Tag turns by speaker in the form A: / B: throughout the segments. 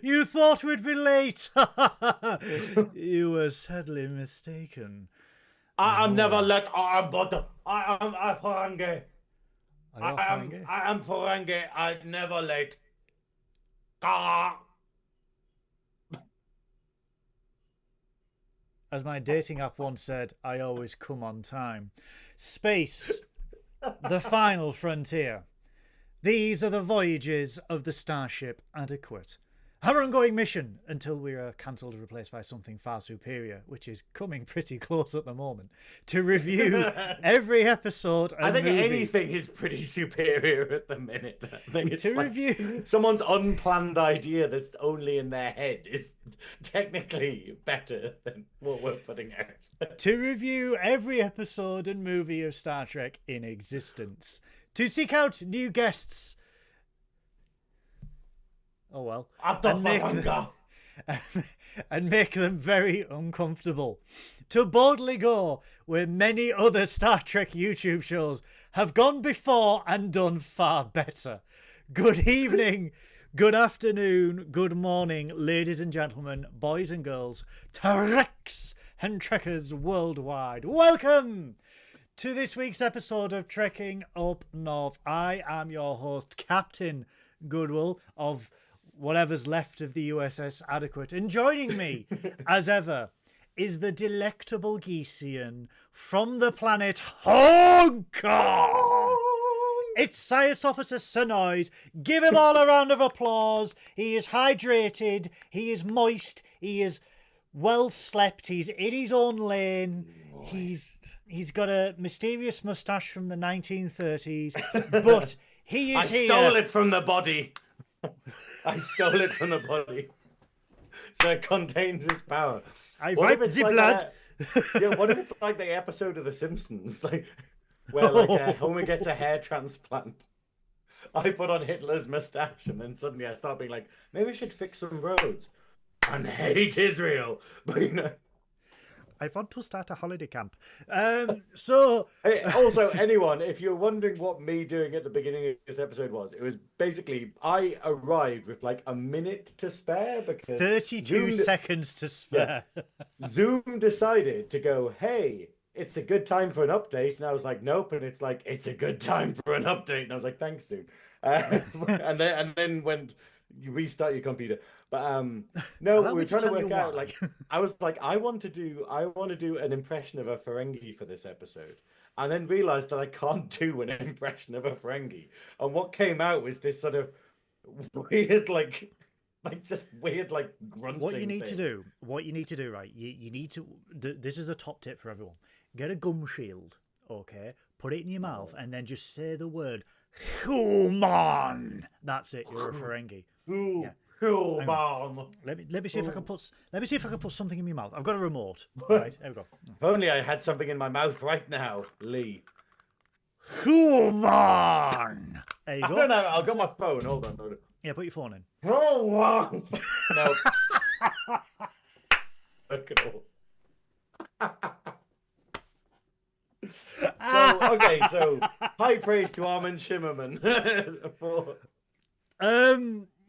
A: You thought we'd be late. You were sadly mistaken.
B: I am never late. I am but I am a Ferengi.
A: Are you Ferengi?
B: I am Ferengi. I'm never late. Ah.
A: As my dating app once said, I always come on time. Space, the final frontier. These are the voyages of the starship Adequate. Our ongoing mission until we are cancelled and replaced by something far superior, which is coming pretty close at the moment, to review every episode and
B: I think
A: movie.
B: anything is pretty superior at the minute. I think it's
A: To
B: like
A: review
B: someone's unplanned idea that's only in their head is technically better than what we're putting out.
A: to review every episode and movie of Star Trek in existence. To seek out new guests. Oh well. And make them very uncomfortable. To boldly go where many other Star Trek YouTube shows have gone before and done far better. Good evening, good afternoon, good morning, ladies and gentlemen, boys and girls, Treks and Trekkers worldwide. Welcome to this week's episode of Trekking Up North. I am your host, Captain Goodwill of whatever's left of the U.S.S. Adequate. And joining me, as ever, is the delectable Geesian from the planet Hong Kong. It's Science Officer Synoiz. Give him all a round of applause. He is hydrated. He is moist. He is well slept. He's in his own lane. He's got a mysterious moustache from the 1930s, but he is here.
B: I stole it from the body. I stole it from the body. So it contains its power.
A: I wiped the blood.
B: What if it's like the episode of The Simpsons, like where Homer gets a hair transplant? I put on Hitler's mustache, and then suddenly I start being like, maybe I should fix some roads and hate Israel. But you know,
A: I want to start a holiday camp.
B: Hey, also, anyone, if you're wondering what me doing at the beginning of this episode was, it was basically I arrived with like a minute to spare because
A: 32 seconds to spare.
B: Yeah, Zoom decided to go, hey, it's a good time for an update, and I was like, nope, and it's like, it's a good time for an update, and I was like, thanks, Zoom. And then when you restart your computer. But no, we were trying to work out. Like, I was like, I want to do an impression of a Ferengi for this episode, and then realized that I can't do an impression of a Ferengi. And what came out was this sort of weird, like grunting.
A: What you need to do, right? You need to. This is a top tip for everyone. Get a gum shield, okay? Put it in your mouth, and then just say the word "human." That's it. You're a Ferengi.
B: Yeah.
A: Let me see if I can put something in my mouth. I've got a remote. Right, there we go.
B: If only I had something in my mouth right now, Lee.
A: Human. There you go.
B: I don't know. I've got my phone. Hold on.
A: Yeah, put your phone in.
B: No. Look at all. So high praise to Armin Shimmerman for.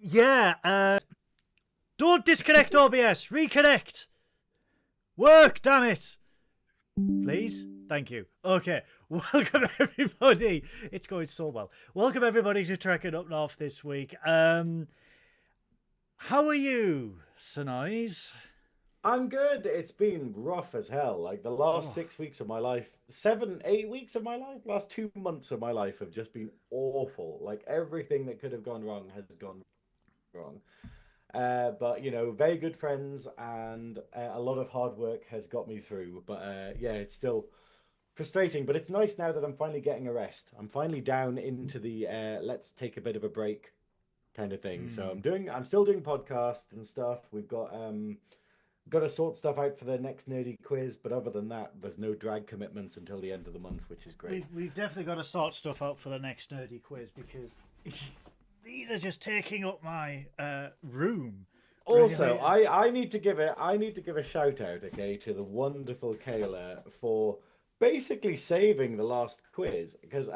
A: Yeah, don't disconnect OBS. Reconnect. Work, damn it. Please. Thank you. Okay. Welcome, everybody. It's going so well. Welcome, everybody, to Trekking Up North this week. How are you, Synoiz?
B: I'm good. It's been rough as hell. Like the last 6 weeks of my life, 8 weeks of my life, last 2 months of my life have just been awful. Like everything that could have gone wrong has gone wrong. But you know, very good friends and a lot of hard work has got me through. But yeah, it's still frustrating. But it's nice now that I'm finally getting a rest. I'm finally down into the let's take a bit of a break kind of thing. So I'm still doing podcasts and stuff. We've got to sort stuff out for the next nerdy quiz, but other than that, there's no drag commitments until the end of the month, which is great.
A: We've definitely got to sort stuff out for the next nerdy quiz because these are just taking up my room.
B: Also, I need to give a shout out, okay, to the wonderful Koala for basically saving the last quiz because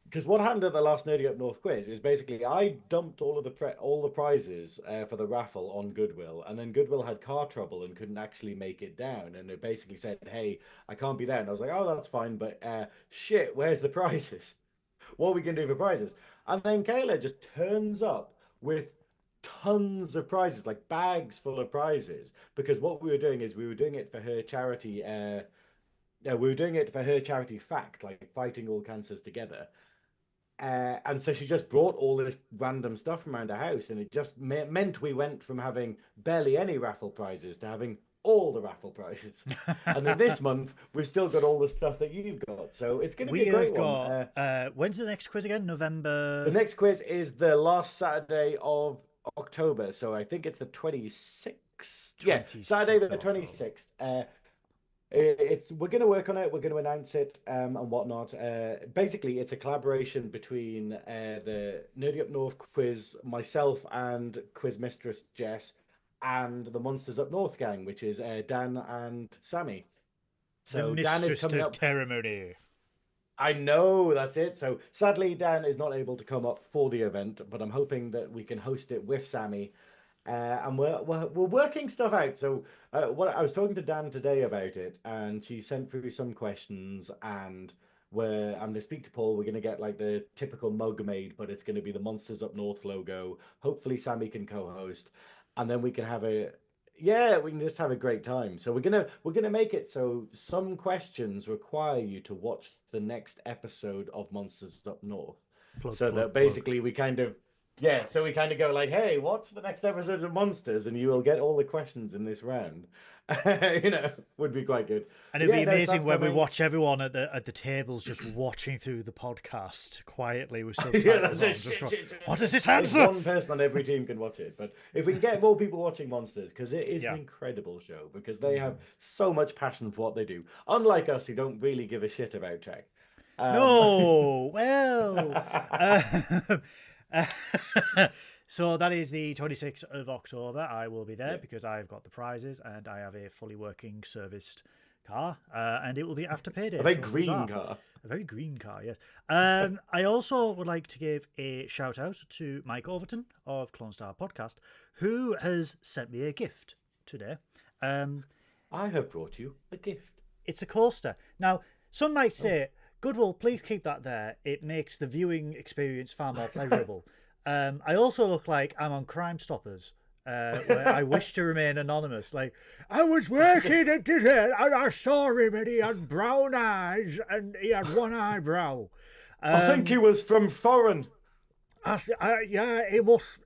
B: Because what happened at the last Nerdy Up North quiz is basically I dumped all of the prizes for the raffle on Goodwill, and then Goodwill had car trouble and couldn't actually make it down, and it basically said, "Hey, I can't be there." And I was like, "Oh, that's fine, but shit, where's the prizes? What are we gonna do for prizes?" And then Kayla just turns up with tons of prizes, like bags full of prizes, because what we were doing is we were doing it for her charity. We were doing it for her charity Fact, like fighting all cancers together. And so she just brought all this random stuff from around the house, and it just meant we went from having barely any raffle prizes to having all the raffle prizes. And then this month, we've still got all the stuff that you've got. So it's going to be a great one.
A: When's the next quiz again? November?
B: The next quiz is the last Saturday of October. So I think it's the 26th. Yeah, Saturday the 26th. We're going to work on it. We're going to announce it and whatnot. Basically, it's a collaboration between the Nerdy Up North quiz, myself and quiz mistress Jess, and the Monsters Up North gang, which is Dan and Sammy.
A: So the Dan is coming up. Ceremony.
B: I know, that's it. So sadly, Dan is not able to come up for the event, but I'm hoping that we can host it with Sammy. And we're working stuff out. So what I was talking to Dan today about it, and she sent through some questions, and I'm going to speak to Paul. We're going to get like the typical mug made, but it's going to be the Monsters Up North logo. Hopefully Sammy can co-host, and then we can we can just have a great time. So we're gonna make it so some questions require you to watch the next episode of Monsters Up North, that basically we kind of. Yeah, so we kind of go like, "Hey, what's the next episode of Monsters?" And you will get all the questions in this round. Would be quite good.
A: And it'd be amazing when we watch everyone at the tables just watching through the podcast quietly with subtitles on. What does this answer?
B: One person on every team can watch it, but if we can get more people watching Monsters, because it is an incredible show, because they have so much passion for what they do, unlike us who don't really give a shit about Trek.
A: No, well. So that is the 26th of October. I will be there because I've got the prizes and I have a fully working serviced car, and it will be after payday.
B: A very green car.
A: A very green car, yes. I also would like to give a shout out to Mike Overton of Clone Star Podcast, who has sent me a gift today.
B: I have brought you a gift.
A: It's a coaster. Now, some might say, Goodwill, please keep that there. It makes the viewing experience far more pleasurable. I also look like I'm on Crime Stoppers, where I wish to remain anonymous. Like, I was working at this and I saw him and he had brown eyes and he had one eyebrow.
B: I think he was from foreign.
A: He must.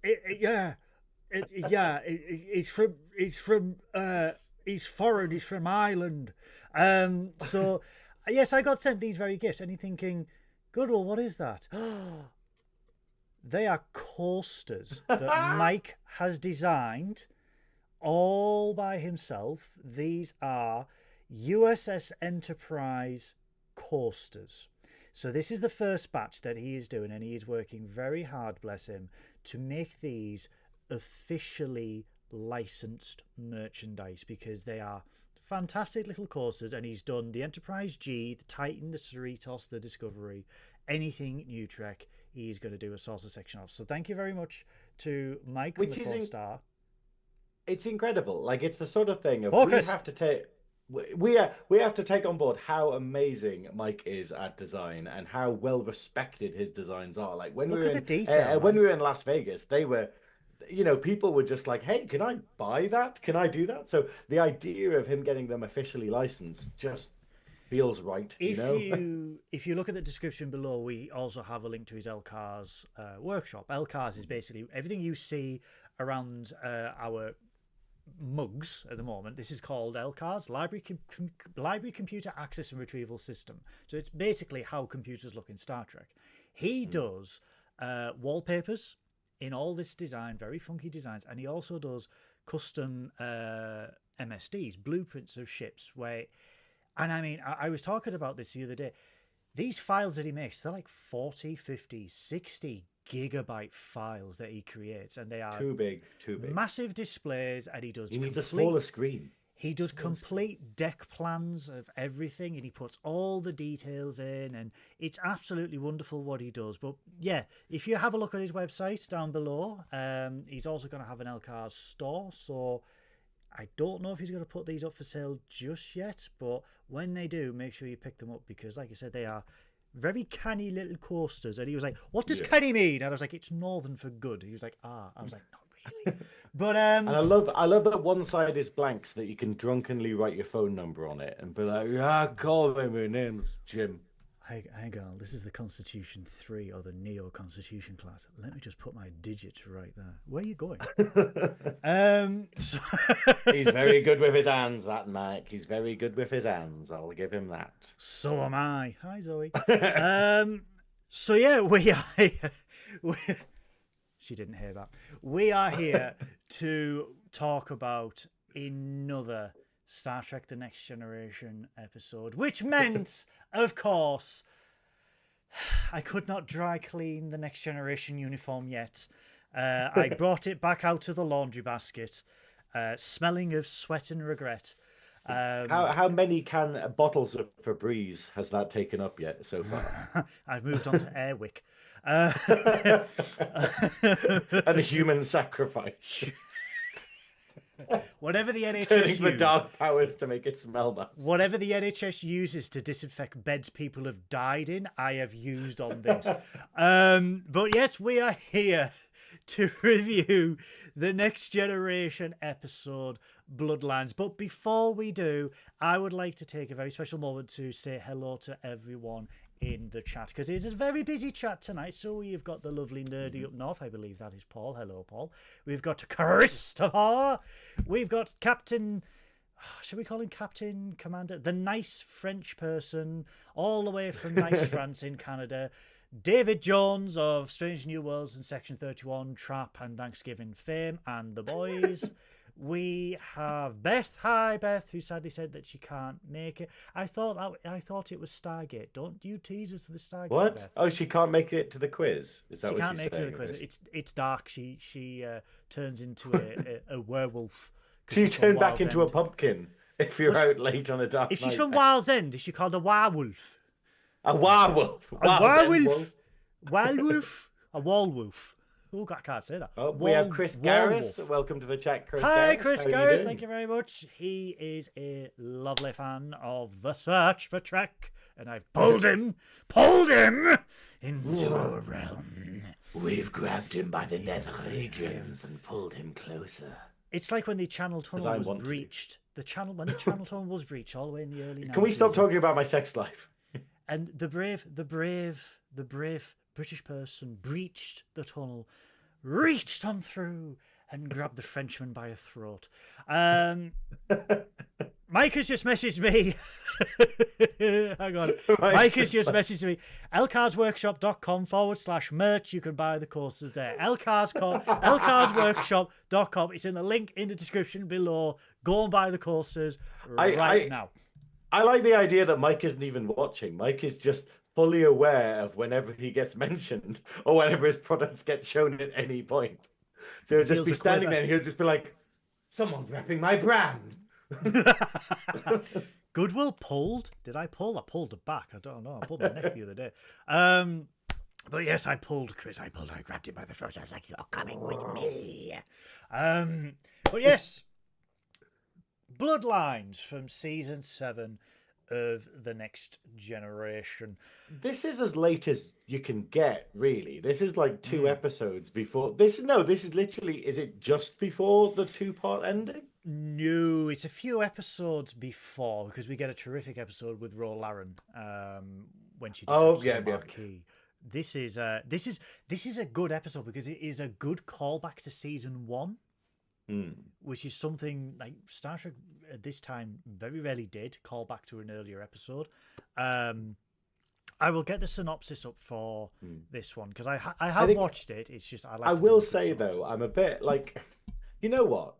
A: He's foreign. He's from Ireland. So. Yes, I got sent these very gifts, and you're thinking, Goodwill, what is that? They are coasters that Mike has designed all by himself. These are U.S.S. Enterprise coasters. So this is the first batch that he is doing, and he is working very hard, bless him, to make these officially licensed merchandise, because they are fantastic little coasters, and he's done the Enterprise G, the Titan, the Cerritos, the Discovery, anything New Trek, he's going to do a saucer section of. So thank you very much to Mike from the Clone Star.
B: It's incredible. Like, it's the sort of thing of we have to take on board how amazing Mike is at design and how well respected his designs are. Like when we were in Las Vegas, they were. People were just like, "Hey, can I buy that? Can I do that?" So the idea of him getting them officially licensed just feels right.
A: If you look at the description below, we also have a link to his LCARS workshop. LCARS is basically everything you see around our mugs at the moment. This is called LCARS, Library Computer Access and Retrieval System. So it's basically how computers look in Star Trek. He does wallpapers in all this design, very funky designs, and he also does custom MSDs, blueprints of ships. I was talking about this the other day. These files that he makes, they're like 40, 50, 60 gigabyte files that he creates, and they are
B: too big,
A: massive displays. And he does.
B: He needs a smaller screen.
A: He does complete deck plans of everything, and he puts all the details in, and it's absolutely wonderful what he does. But yeah, if you have a look at his website down below, he's also going to have an LCARS store, so I don't know if he's going to put these up for sale just yet, but when they do, make sure you pick them up, because like I said, they are very canny little coasters. And he was like, what does canny mean? And I was like, it's northern for good. He was like, ah. I was like, not really. But
B: and I love that one side is blank so that you can drunkenly write your phone number on it and be like, call me, my name's Jim.
A: Hang on, this is the Constitution 3 or the Neo Constitution class. Let me just put my digits right there. Where are you going?
B: He's very good with his hands, that Mike. He's very good with his hands. I'll give him that.
A: So am I. Hi, Zoe. So yeah, we are here. She didn't hear that. We are here to talk about another Star Trek The Next Generation episode, which meant, of course, I could not dry clean the Next Generation uniform yet. I brought it back out of the laundry basket, smelling of sweat and regret.
B: How many bottles of Febreze has that taken up yet so far?
A: I've moved on to Airwick.
B: And a human sacrifice.
A: Whatever the NHS
B: turning the dark powers to make it smell nice.
A: Whatever the NHS uses to disinfect beds people have died in, I have used on this. But yes, we are here to review the Next Generation episode, Bloodlines. But before we do, I would like to take a very special moment to say hello to everyone in the chat, because it's a very busy chat tonight. So we've got the lovely nerdy up north, I believe that is Paul. Hello, Paul. We've got Christopher. We've got Captain, should we call him Captain Commander? The nice French person, all the way from nice France in Canada. David Jones of Strange New Worlds and Section 31, Trap and Thanksgiving fame, and the boys. We have Beth. Hi, Beth, who sadly said that she can't make it. I thought it was Stargate. Don't you tease us for the Stargate?
B: What?
A: Beth?
B: Oh, she can't make it to the quiz. Is that
A: she
B: what
A: can't
B: she's
A: make it to the quiz. It's dark. She turns into a werewolf.
B: She turned back into a pumpkin if you're out late on a dark night.
A: If she's from Wild's End, is she called a werewolf?
B: A werewolf.
A: A werewolf. Werewolf. A walwolf. Oh, I can't say that.
B: Oh, we have Chris Garris. Welcome to the chat, Chris.
A: Hi,
B: Garris.
A: Chris Garris. Thank you very much. He is a lovely fan of The Search for Trek, and I've pulled him into our realm.
B: We've grabbed him by the nether regions and pulled him closer.
A: It's like when the Channel Tunnel was breached. When the Channel Tunnel was breached all the way in the early 90s.
B: Can we stop talking about my sex life?
A: And the brave British person breached the tunnel, reached on through, and grabbed the Frenchman by a throat. Mike has just messaged me. Hang on. Mike has just messaged me. LCARSworkshop.com/merch. You can buy the courses there. LCARSworkshop.com. It's in the link in the description below. Go and buy the courses right now.
B: I like the idea that Mike isn't even watching. Mike is just fully aware of whenever he gets mentioned or whenever his products get shown at any point. So he'll just be standing there and he'll just be like, someone's repping my brand.
A: Goodwill pulled. Did I pull? I pulled it back. I don't know. I pulled my neck the other day. But yes, I pulled Chris. I grabbed him by the throat. I was like, you're coming with me. But yes, Bloodlines from season 7 of The Next Generation.
B: This is as late as you can get, really. This is like 2 episodes before. This is literally, is it just before the 2-part ending?
A: No, it's a few episodes before, because we get a terrific episode with Ro Laren when she defeats the Marquis. This is a good episode because it is a good callback to season 1. Which is something like Star Trek at this time very rarely did, call back to an earlier episode. I will get the synopsis up for this one because I have watched it. It's just I will
B: say though, I'm a bit like, you know what?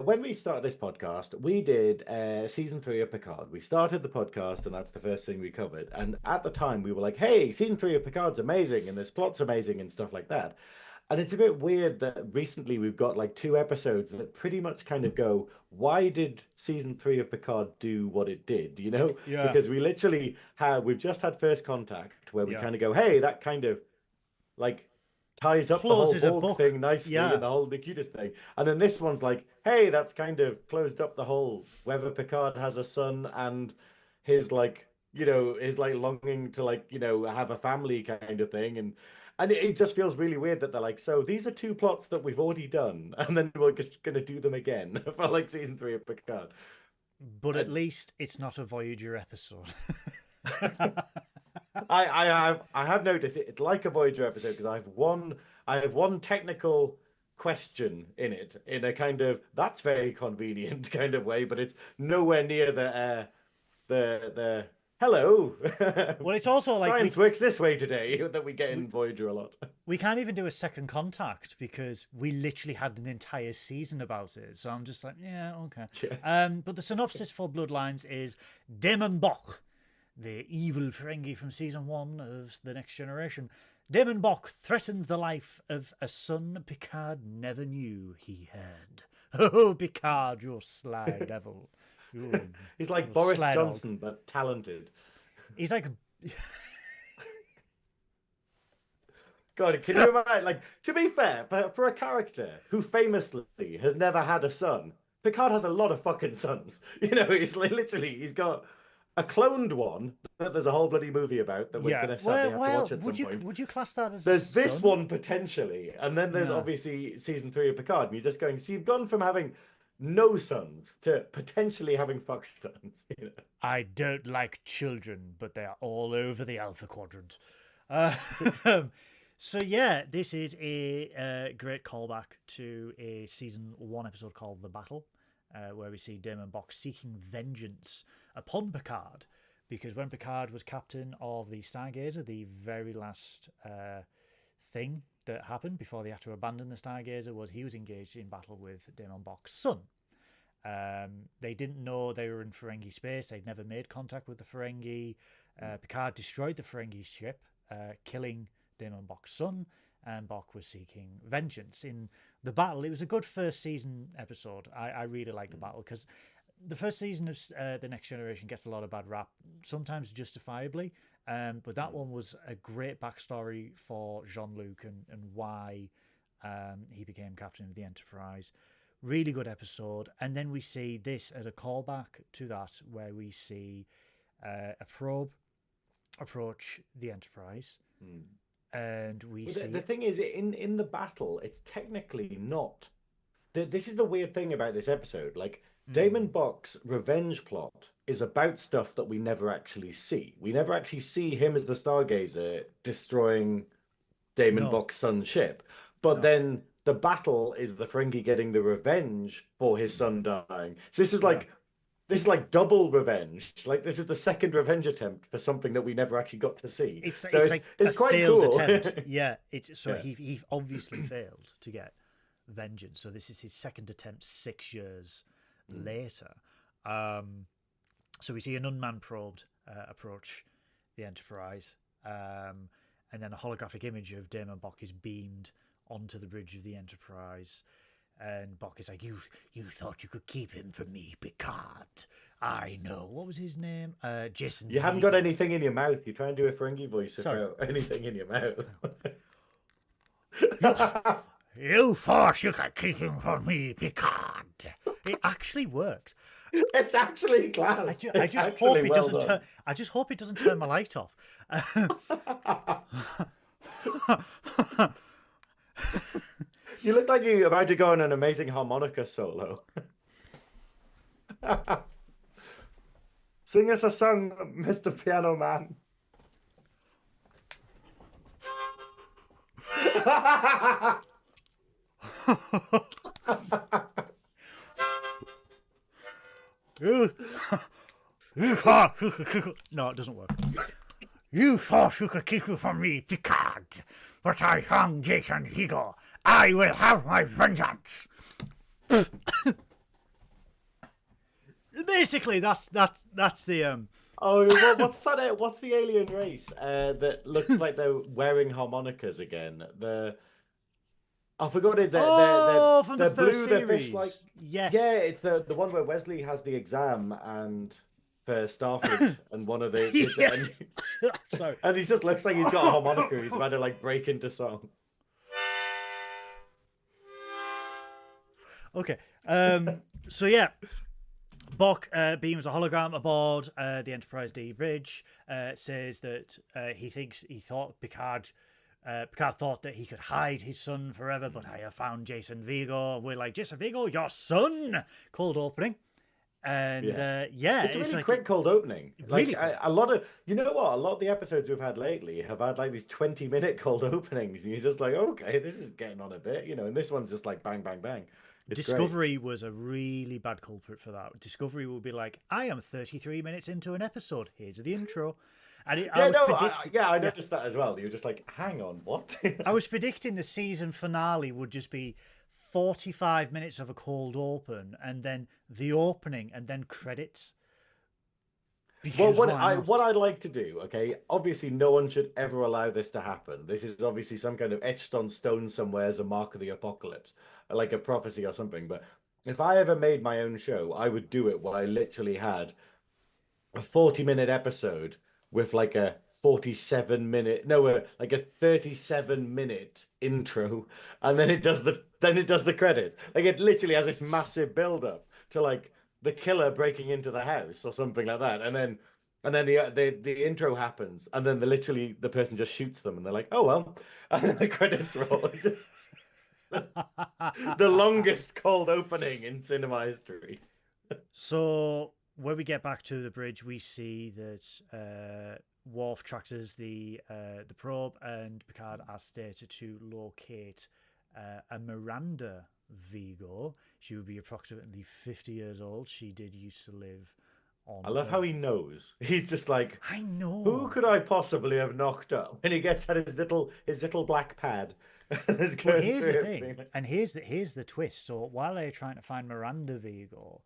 B: When we started this podcast, we did season 3 of Picard. We started the podcast, and that's the first thing we covered. And at the time, we were like, "Hey, season 3 of Picard's amazing, and this plot's amazing, and stuff like that." And it's a bit weird that recently we've got like two episodes that pretty much kind of go, why did season 3 of Picard do what it did? You know?
A: Yeah.
B: Because we literally we've just had First Contact where we
A: Yeah.
B: kind of go, hey, that kind of like ties up the whole
A: Closes a
B: Borg
A: book.
B: thing nicely
A: Yeah.
B: and the whole Nikitas thing. And then this one's like, hey, that's kind of closed up the whole whether Picard has a son and his like, his like longing to like, have a family kind of thing. And it just feels really weird that they're like, so these are two plots that we've already done, and then we're just gonna do them again for like season 3 of Picard.
A: But at
B: And
A: least it's not a Voyager episode.
B: I have noticed it's like a Voyager episode because I have one technical question in it in a kind of that's very convenient kind of way, but it's nowhere near the hello.
A: Well, it's also like
B: Science works this way today that we get in Voyager a lot.
A: we can't even do a second contact because we literally had an entire season about it. So I'm just like, yeah, okay.
B: Yeah.
A: But the synopsis for Bloodlines is Damon Bok, the evil Ferengi from season 1 of The Next Generation. Damon Bok threatens the life of a son Picard never knew he had. Oh, Picard, you sly devil.
B: He's like
A: you
B: Boris
A: sly dog.
B: Johnson, but talented.
A: He's like,
B: God, can you imagine? Like, to be fair, for a character who famously has never had a son, Picard has a lot of fucking sons. He's like, literally, he's got a cloned one that there's a whole bloody movie about that we're
A: yeah.
B: going to sadly have to
A: Well,
B: watch at some point.
A: would you class that as
B: There's
A: a
B: this
A: son?
B: one potentially, and then there's
A: Yeah.
B: obviously season 3 of Picard, and you're just going, so you've gone from having no sons to potentially having fuck sons.
A: I don't like children, but they are all over the Alpha Quadrant. So yeah, this is a great callback to a season 1 episode called The Battle, where we see Damon Bok seeking vengeance upon Picard, because when Picard was captain of the Stargazer, the very last thing that happened before they had to abandon the Stargazer was he was engaged in battle with Damon Bok's son. They didn't know they were in Ferengi space. They'd never made contact with the Ferengi. Picard destroyed the Ferengi ship, killing Damon Bok's son, and Bok was seeking vengeance. In The Battle, it was a good first season episode. I really like The Battle because the first season of The Next Generation gets a lot of bad rap, sometimes justifiably, but that one was a great backstory for Jean Luc and why he became captain of the Enterprise. Really good episode. And then we see this as a callback to that, where we see a probe approach the Enterprise. And we see
B: the thing is, in The Battle, it's technically not. This is the weird thing about this episode. Like, Damon Bok's revenge plot is about stuff that we never actually see. We never actually see him as the Stargazer destroying Damon Bok's son's ship. But then the battle is the Ferengi getting the revenge for his son dying. So this is like double revenge. Like, this is the second revenge attempt for something that we never actually got to see.
A: It's
B: It's quite
A: failed
B: cool.
A: attempt. Yeah, he obviously failed to get vengeance. So this is his second attempt 6 years later. So we see an unmanned probe approach the Enterprise, and then a holographic image of Damon Bok is beamed onto the bridge of the Enterprise. And Bok is like, you thought you could keep him from me, Picard. I know. What was his name? Jason.
B: You haven't got anything in your mouth. You try and do a Ferengi voice about anything in your mouth.
A: You thought you could keep him from me, Picard. It actually works.
B: It's actually class.
A: I just hope it doesn't turn. I just hope it doesn't turn my light off.
B: You look like you're about to go on an amazing harmonica solo. Sing us a song, Mr. Piano Man.
A: No, it doesn't work. You thought you could keep it from me, Picard, but I found Jason Hegel. I will have my vengeance. Basically, that's the
B: Oh, what's that? What's the alien race that looks like they're wearing harmonicas again? I forgot it.
A: Oh, from the
B: The
A: first
B: blue, the fish like.
A: series.
B: Yeah,
A: Yes.
B: it's the one where Wesley has the exam and for Starfleet, and one of the kids
A: Yeah. Sorry.
B: and he just looks like he's got a harmonica. He's about to like break into song.
A: Okay. So yeah, Bok beams a hologram aboard the Enterprise D bridge. Says that he thought Picard. Picard thought that he could hide his son forever, but I have found Jason Vigo. We're like, Jason Vigo, your son. Cold opening, and yeah,
B: It's a really
A: like
B: quick cold opening. Like
A: really quick.
B: a lot of, you know what? A lot of the episodes we've had lately have had like these 20-minute cold openings, and you're just like, okay, this is getting on a bit, and this one's just like bang, bang, bang. It's great.
A: Discovery was a really bad culprit for that. Discovery would be like, I am 33 minutes into an episode. Here's the intro. And I
B: Yeah,
A: was
B: no,
A: predicting.
B: I noticed that as well. You're just like, hang on, what?
A: I was predicting the season finale would just be 45 minutes of a cold open and then the opening and then credits.
B: Well,
A: Because why not?
B: what I'd like to do, okay, obviously no one should ever allow this to happen. This is obviously some kind of etched on stone somewhere as a mark of the apocalypse, like a prophecy or something. But if I ever made my own show, I would do it where I literally had a 40-minute episode with like a 47-minute, no, like a 37-minute intro, and then it does the credit. Like it literally has this massive build up to like the killer breaking into the house or something like that, and then the intro happens, and then literally the person just shoots them, and they're like, oh well, and then the credits roll. The longest cold opening in cinema history.
A: So when we get back to the bridge, we see that Worf tracks the probe, and Picard asks Data to locate a Miranda Vigo. She would be approximately 50 years old. She did used to live on
B: I love how
A: Earth.
B: he knows. He's just like,
A: I
B: who
A: know.
B: could I possibly have knocked up? And he gets out his little black pad and is
A: But
B: going
A: here's
B: through
A: the thing,
B: everything.
A: and here's the twist. So while they're trying to find Miranda Vigo,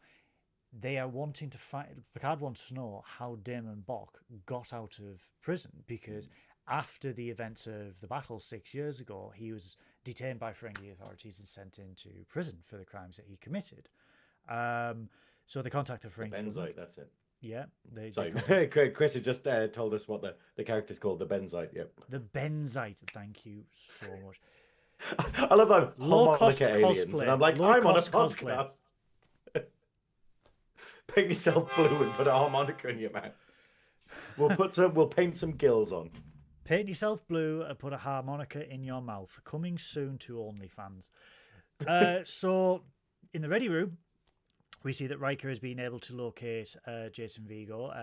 A: they are wanting to find. Picard wants to know how Damon Bok got out of prison because after the events of the battle 6 years ago, he was detained by Ferengi authorities and sent into prison for the crimes that he committed. So they contact the
B: The
A: Ferengi government.
B: Benzite, that's it.
A: Yeah, they
B: Sorry,
A: contact
B: Chris has just told us what the character's called, the Benzite. Yep.
A: the Benzite. Thank you so much.
B: I love that
A: Low cost
B: harmonica aliens, and
A: cosplay.
B: I'm like,
A: Low
B: I'm on a
A: cost cosplay.
B: podcast. Paint yourself blue and put a harmonica in your mouth. We'll paint some gills on.
A: Paint yourself blue and put a harmonica in your mouth. Coming soon to OnlyFans. So, in the ready room, we see that Riker has been able to locate Jason Vigo.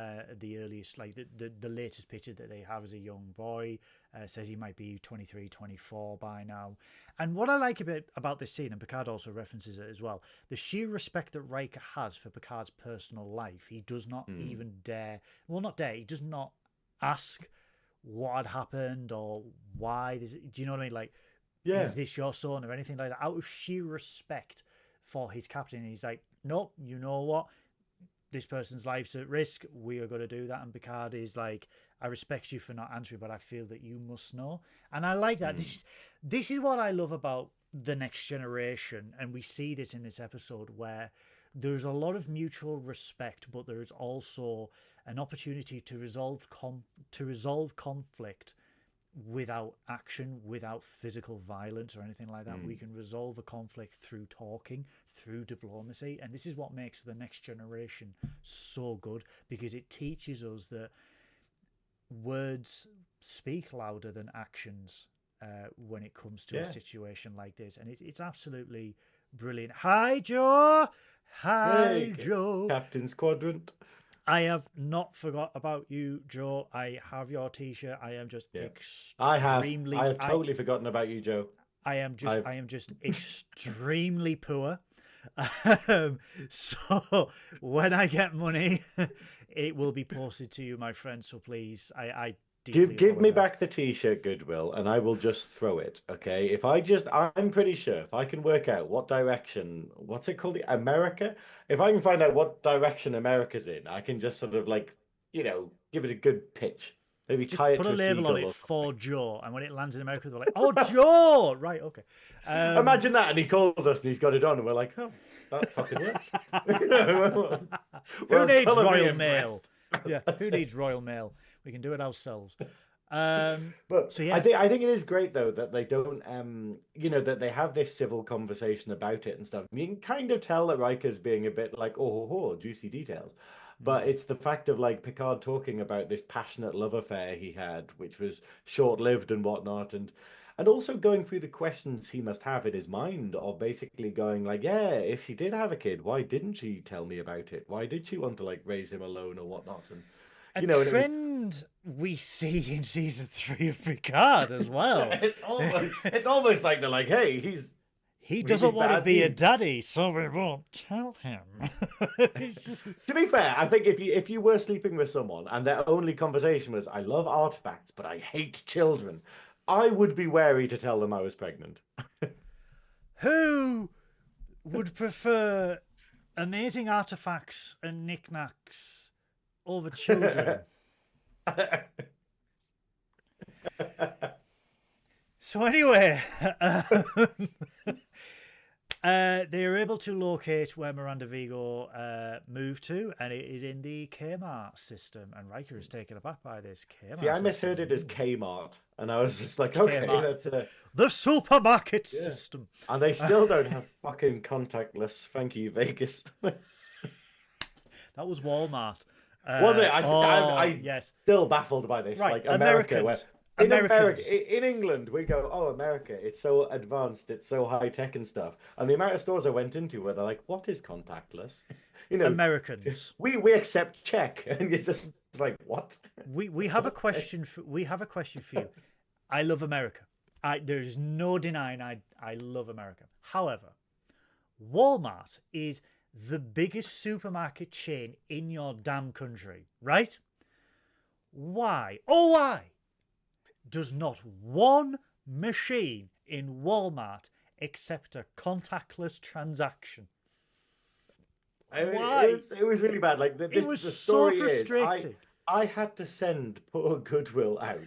A: The earliest, like the latest picture that they have as a young boy, says he might be 23, 24 by now. And what I like a bit about this scene, and Picard also references it as well, the sheer respect that Riker has for Picard's personal life. He does not even dare, well, not dare, he does not ask what had happened or why. Do you know what I mean? Like, is this your son or anything like that? Out of sheer respect for his captain, he's like, nope, you know what? This person's life's at risk. We are going to do that. And Picard is like, I respect you for not answering, but I feel that you must know. And I like that. This is what I love about The Next Generation. And we see this in this episode where there's a lot of mutual respect, but there is also an opportunity to resolve conflict without action, without physical violence or anything like that. We can resolve a conflict through talking, through diplomacy, and this is what makes The Next Generation so good, because it teaches us that words speak louder than actions when it comes to a situation like this, and it's absolutely brilliant. Hi, Joe. Hi, Joe.
B: Captain's Quadrant.
A: I have not forgot about you, Joe. I have your T-shirt. I am just extremely.
B: I have totally forgotten about you, Joe.
A: I am just extremely poor. So when I get money, it will be posted to you, my friend. So please, I
B: give me back the T-shirt, Goodwill, and I will just throw it. Okay, I'm pretty sure if I can work out what direction, what's it called, America. If I can find out what direction America's in, I can just sort of like, give it a good pitch. Maybe
A: Just
B: tie it
A: put
B: to
A: a
B: a
A: label on
B: seagull
A: it
B: or
A: for
B: something.
A: Joe, and when it lands in America, they're like, "Oh, Joe!" Right? Okay.
B: Imagine that, and he calls us, and he's got it on, and we're like, "Oh, that fucking worked."
A: Who
B: We're
A: needs
B: colourably
A: Royal Mail?
B: impressed.
A: Yeah,
B: That's
A: who
B: it.
A: needs Royal Mail? We can do it ourselves.
B: But
A: So
B: I
A: yeah,
B: think it is great though that they don't that they have this civil conversation about it and stuff. You can kind of tell that Riker's being a bit like, oh, juicy details. But it's the fact of like Picard talking about this passionate love affair he had, which was short-lived and whatnot, and also going through the questions he must have in his mind of basically going like, yeah, if she did have a kid, why didn't she tell me about it? Why did she want to like raise him alone or whatnot? And
A: a
B: and it was
A: trend we see in season 3 of Picard as well.
B: it's almost like they're like, hey, he's
A: He
B: really
A: doesn't want to
B: bad
A: be a
B: genes.
A: daddy, so we won't tell him. It's just
B: To be fair, I think if you were sleeping with someone and their only conversation was, I love artifacts, but I hate children, I would be wary to tell them I was pregnant.
A: who would prefer amazing artifacts and knickknacks over children. So anyway, they are able to locate where Miranda Vigo moved to, and it is in the Kmart system. And Riker is taken aback by this Kmart
B: See, I
A: system.
B: misheard it as Kmart, and I was just like, okay,
A: Kmart.
B: that's
A: The supermarket
B: yeah.
A: system.
B: And they still don't have fucking contactless. Thank you, Vegas.
A: That was Walmart.
B: Was it? I
A: yes.
B: Still baffled by this.
A: Right,
B: Like America, where
A: Americans.
B: In England, we go, oh, America, it's so advanced, it's so high tech and stuff. And the amount of stores I went into where they're like, what is contactless?
A: Americans.
B: We accept check, and it's just it's like what?
A: We have a question for you. I love America. There's no denying I love America. However, Walmart is the biggest supermarket chain in your damn country, right? Why? Oh, why does not one machine in Walmart accept a contactless transaction? Why?
B: It was really bad. Like
A: It was
B: the
A: so
B: story is,
A: frustrating.
B: I had to send poor Goodwill out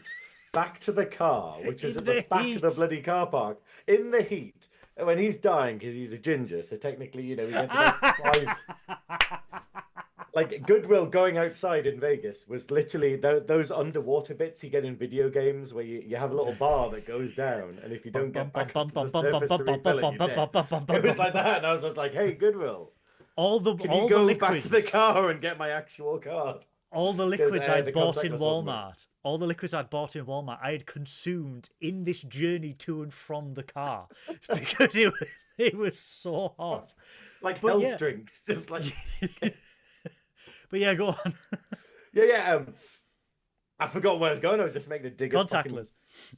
B: back to the car, which was
A: In
B: at the
A: the
B: back of the
A: heat.
B: bloody car park in the heat when he's dying because he's a ginger. So technically, he gets about 5. Like Goodwill going outside in Vegas was literally those underwater bits you get in video games where you have a little bar that goes down, and if you don't get back up to the surface to refill it, you're dead. It was like that, and I was just like, "Hey, Goodwill, can you go back to the car and get my actual card?"
A: All the liquids I'd
B: the
A: bought in
B: contactless wasn't
A: Walmart, I had consumed in this journey to and from the car because it was so hot.
B: like
A: But
B: health
A: yeah.
B: drinks, just like
A: But yeah, go on.
B: yeah. I forgot where I was going. I was just making a dig at
A: Contactless.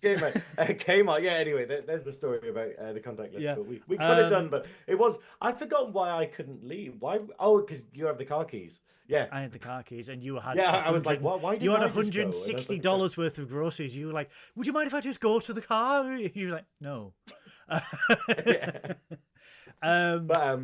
B: Kmart. Yeah. Anyway, there's the story about the contactless.
A: Yeah.
B: But we could have done, but it was. I forgot why I couldn't leave. Why? Oh, because you have the car keys. Yeah.
A: I had the car keys, and you had
B: Yeah. I was like, why didn't
A: you had
B: I just go? And I was like,
A: $160 worth of groceries. You were like, "Would you mind if I just go to the car?" You were like, "No."
B: yeah. But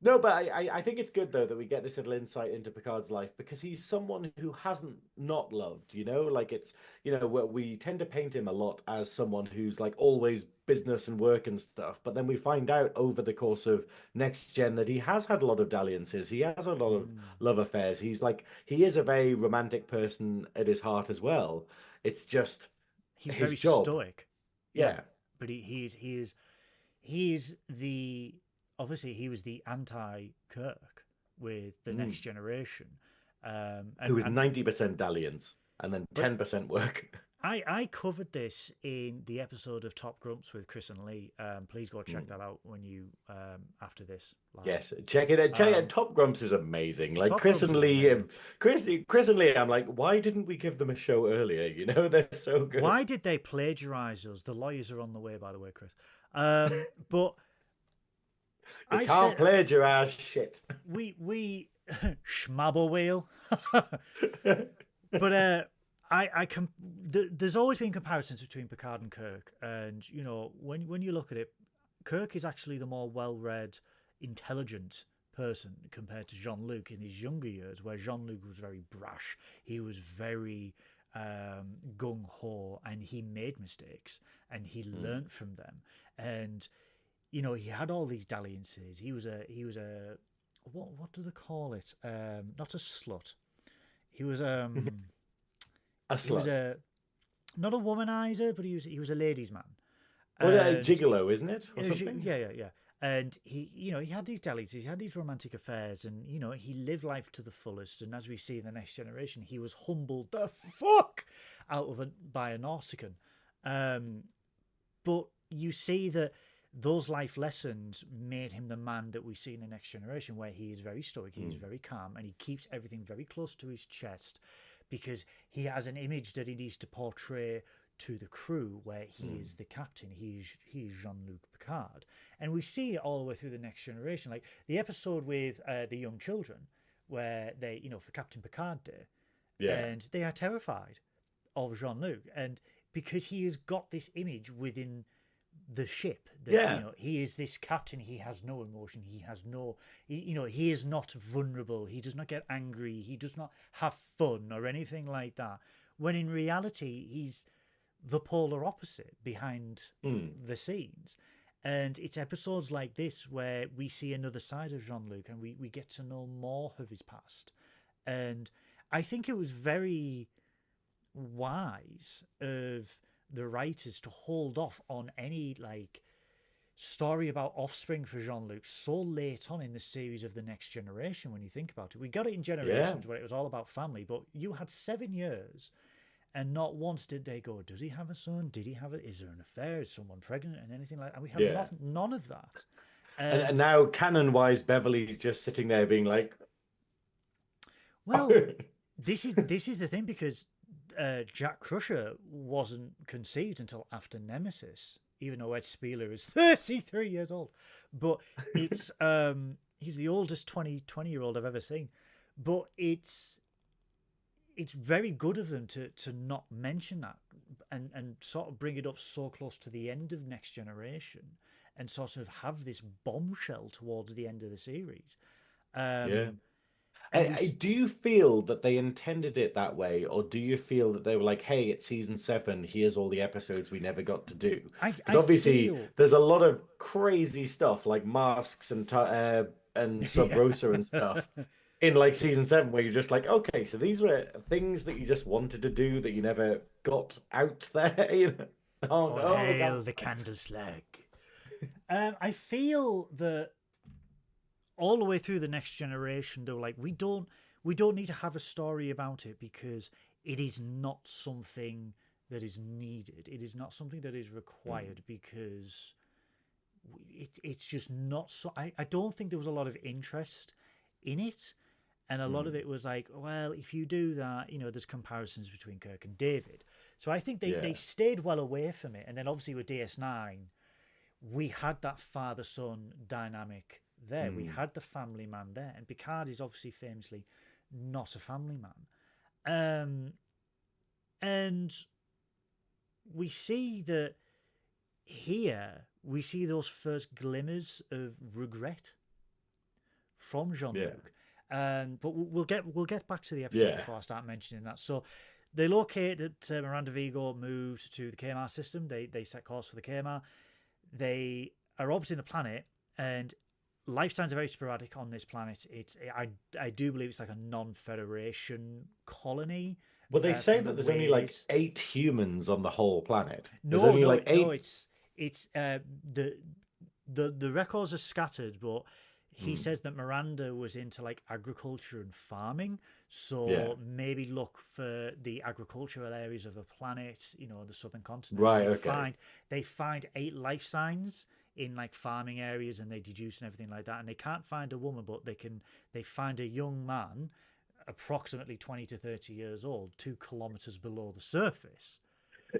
B: no, but I think it's good though that we get this little insight into Picard's life because he's someone who hasn't not loved, like it's we tend to paint him a lot as someone who's like always business and work and stuff, but then we find out over the course of Next Gen that he has had a lot of dalliances, he has a lot of love affairs. He is a very romantic person at his heart as well. It's just
A: he's
B: his
A: very
B: job.
A: stoic.
B: Yeah.
A: But he's the obviously he was the anti-Kirk with the Next Generation,
B: Who was 90% dalliance and then 10% work.
A: I covered this in the episode of Top Grumps with Chris and Lee. Please go check that out when you after this. Live.
B: Yes, check it out. Check it out. Top Grumps is amazing. Like Chris and Lee, Chris and Lee. I'm like, why didn't we give them a show earlier? They're so good.
A: Why did they plagiarize us? The lawyers are on the way, by the way, Chris. But
B: you can't plagiarize shit.
A: We schmabble wheel. But there's always been comparisons between Picard and Kirk, and when you look at it, Kirk is actually the more well-read, intelligent person compared to Jean Luc in his younger years, where Jean Luc was very brash. He was very gung ho, and he made mistakes and he learnt from them. And he had all these dalliances. He was a what do they call it? Not a slut. He was
B: A
A: he was
B: slut.
A: a not a womanizer, but he was a ladies' man.
B: What a
A: And
B: gigolo, isn't it, or something?
A: yeah, yeah, yeah. And he had these dalliances, he had these romantic affairs, and he lived life to the fullest. And as we see in the Next Generation, he was humbled the fuck out of by a Nausicaan. But you see that those life lessons made him the man that we see in the Next Generation, where he is very stoic, he is very calm, and he keeps everything very close to his chest because he has an image that he needs to portray to the crew, where he is the captain. He's Jean Luc Picard, and we see it all the way through the Next Generation, like the episode with the young children, where they, for Captain Picard Day,
B: Yeah.
A: and they are terrified of Jean Luc, and because he has got this image within the ship that
B: Yeah.
A: he is this captain, he has no emotion, he has no he is not vulnerable, he does not get angry, he does not have fun or anything like that, when in reality he's the polar opposite behind the scenes. And it's episodes like this where we see another side of Jean-Luc, and we get to know more of his past. And I think it was very wise of the writers to hold off on any story about offspring for Jean-Luc so late on in the series of the Next Generation. When you think about it, we got it in Generations where it was all about family, but you had 7 years and not once did they go, does he have a son? Did he have it? Is there an affair? Is someone pregnant? And anything like that. And we have none of that.
B: And now, canon-wise, Beverly's just sitting there being like,
A: well, this is the thing, because Jack Crusher wasn't conceived until after Nemesis, even though Ed Spieler is 33 years old. But it's he's the oldest 20-year-old I've ever seen. But it's very good of them to not mention that and sort of bring it up so close to the end of Next Generation and sort of have this bombshell towards the end of the series.
B: Do you feel that they intended it that way, or do you feel that they were like, hey, it's season 7, here's all the episodes we never got to do? Because obviously there's a lot of crazy stuff like masks and Sub Rosa and stuff in season 7, where you're just like, okay, so these were things that you just wanted to do that you never got out there. Oh no,
A: hail the candle slag. I feel that all the way through the Next Generation, though, we don't need to have a story about it, because it is not something that is needed. It is not something that is required, because it's just not so. I don't think there was a lot of interest in it. And a lot of it was like, well, if you do that, there's comparisons between Kirk and David. So I think they stayed well away from it. And then obviously with DS9, we had that father-son dynamic there. We had the family man there. And Picard is obviously famously not a family man. And we see that here, we see those first glimmers of regret from Jean-Luc. But we'll get back to the episode before I start mentioning that. So they locate that Miranda Vigo moved to the KMR system. They set course for the KMR. They are orbiting the planet, and life signs are very sporadic on this planet. I do believe it's like a non-Federation colony.
B: Well, they say that there's only 8 humans on the whole planet.
A: No,
B: there's only 8.
A: No, it's the records are scattered, but he says that Miranda was into agriculture and farming, so maybe look for the agricultural areas of the planet, the southern continent.
B: Right.
A: They find 8 life signs in farming areas, and they deduce and everything like that. And they can't find a woman, but they find a young man, approximately 20 to 30 years old, 2 kilometers below the surface.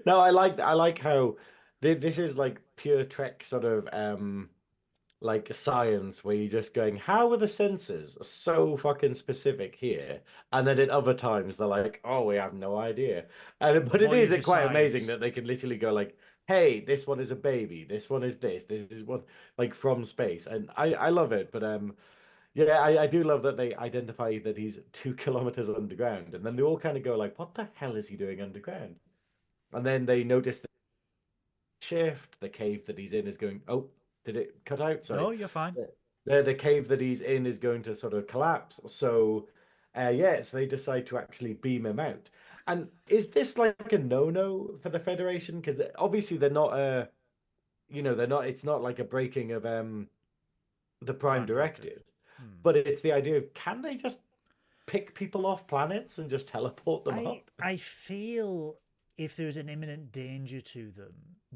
B: No, I like how this is pure Trek sort of science, where you're just going, how are the sensors so fucking specific here? And then at other times they're like, oh, we have no idea. But it is quite amazing that they can literally go hey, this one is a baby, this one is this is one from space. And I love it. But Yeah, I do love that they identify that he's 2 kilometers underground, and then they all kind of go like, "What the hell is he doing underground?" And then they notice the shift, the cave that he's in is going. Oh, did it cut out? Sorry.
A: No, you're fine.
B: The cave that he's in is going to sort of collapse. So, yeah, so they decide to actually beam him out. And is this like a no-no for the Federation? Because obviously they're not they're not. It's not like a breaking of the Prime
A: Prime Directive.
B: Directive, but it's the idea of can they just pick people off planets and just teleport them
A: I
B: up?
A: I feel if there was an imminent danger to them,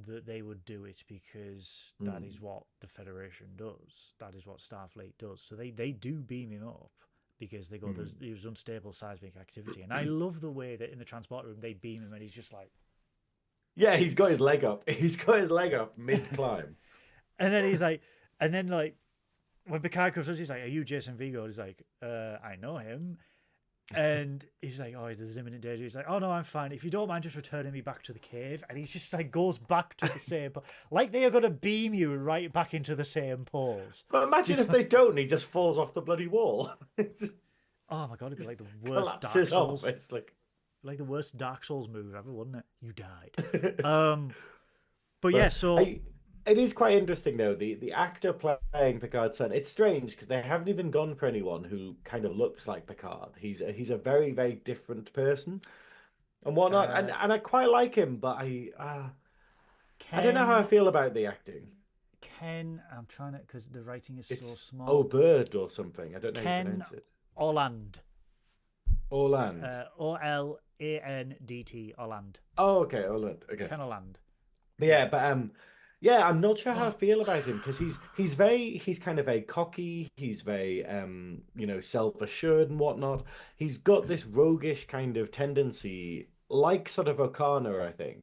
A: that they would do it because that is what the Federation does. That is what Starfleet does. So they do beam him up because they go, there's unstable seismic activity. And I love the way that in the transport room they beam him and he's just like,
B: Yeah, he's got his leg up. He's got his leg up mid-climb.
A: and then he's like, and then like when Picard comes up, he's like, "Are you Jason Vigo?" He's like, "I know him." And he's like, "Oh, there's imminent danger." He's like, "Oh no, I'm fine. If you don't mind just returning me back to the cave." And he's just like goes back to the same, like they are gonna beam you right back into the same pose.
B: But imagine if they don't, and he just falls off the bloody wall.
A: Oh my god, it'd be like the worst Dark
B: Collapses off.
A: Souls,
B: It's
A: like the worst Dark Souls move ever, wouldn't it? You died. But yeah,
B: but
A: so
B: it is quite interesting though. The actor playing Picard's son. It's strange because they haven't even gone for anyone who kind of looks like Picard. He's a very very different person and whatnot. And I quite like him, but I don't know how I
A: Ken,
B: feel about the acting.
A: I'm trying to because the writing is so
B: It's
A: small.
B: O'Bird or something. I don't know how you
A: Ken
B: pronounce it.
A: Orland.
B: Orland.
A: Olandt, Orland.
B: Oh, okay, Orland. Okay.
A: Ken Orland.
B: Yeah, but yeah, I'm not sure how I feel about him because he's kind of very cocky, he's very self-assured and whatnot. He's got this roguish kind of tendency, like sort of O'Connor, I think.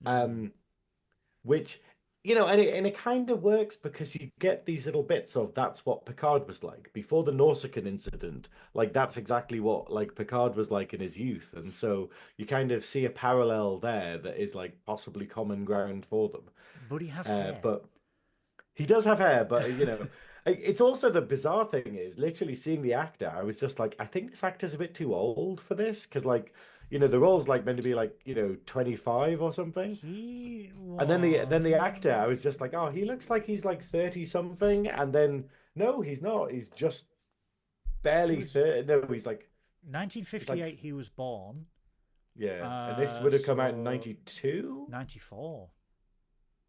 B: Um, which and it kind of works because you get these little bits of that's what Picard was like before the Nausicaan incident. Like that's exactly what like Picard was like in his youth, and so you kind of see a parallel there that is like possibly common ground for them.
A: But he has hair.
B: But he does have hair, but it's also the bizarre thing is literally seeing the actor. I was just like, I think this actor's a bit too old for this because like. The role's like meant to be like 25 or something. And then the actor, I was just like, oh, he looks like he's like 30 something. And then no, he's not. He's just barely 30. No, he's like
A: 1958 he was born.
B: Yeah. And this would have come out in 92?
A: 94.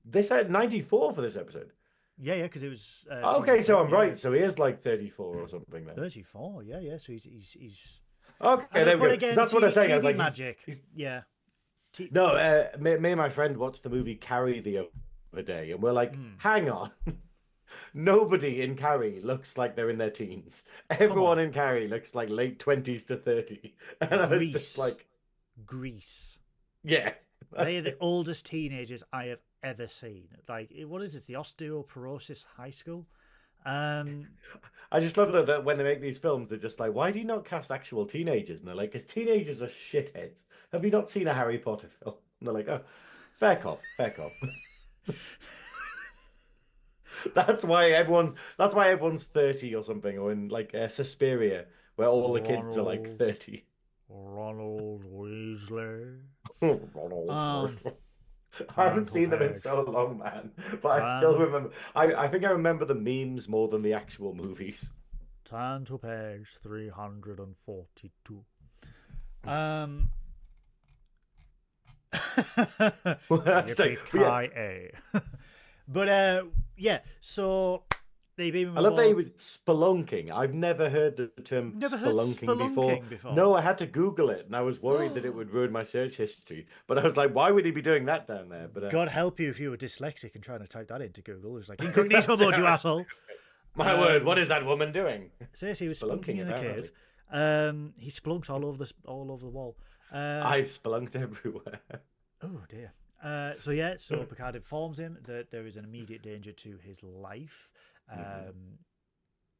B: They said 94 for this episode.
A: Yeah, because it was.
B: Okay, so I'm right. So he is like 34 or something then.
A: 34, yeah. So he's
B: Okay, there we go.
A: Again,
B: that's what I'm saying. I was like,
A: magic. Yeah.
B: No, me and my friend watched the movie Carrie the other day, and we're like, hang on. Nobody in Carrie looks like they're in their teens. Everyone in Carrie looks like late 20s to 30. And I was just like...
A: Grease.
B: Yeah.
A: They are the oldest teenagers I have ever seen. Like, what is it? The osteoporosis high school?
B: I just love that when they make these films, they're just like, why do you not cast actual teenagers? And they're like, because teenagers are shitheads. Have you not seen a Harry Potter film? And they're like, oh, fair cop, fair cop. That's why everyone's 30 or something, or in like Suspiria, where all the kids are like 30.
A: Ronald Weasley.
B: Ronald. I haven't seen them in so long, man. But I still remember. I think I remember the memes more than the actual movies.
A: Turn to page 342. But yeah, so they beam him
B: I love
A: aboard.
B: that he was spelunking. I've never heard the term spelunking before. No, I had to Google it, and I was worried that it would ruin my search history. But I was like, why would he be doing that down there? But
A: God help you if you were dyslexic and trying to type that into Google. It was like incognito mode, you asshole.
B: My word, what is that woman doing?
A: Says he was spelunking in a cave. He spelunked all over the wall.
B: I've spelunked everywhere.
A: Oh dear. So Picard informs him that there is an immediate danger to his life,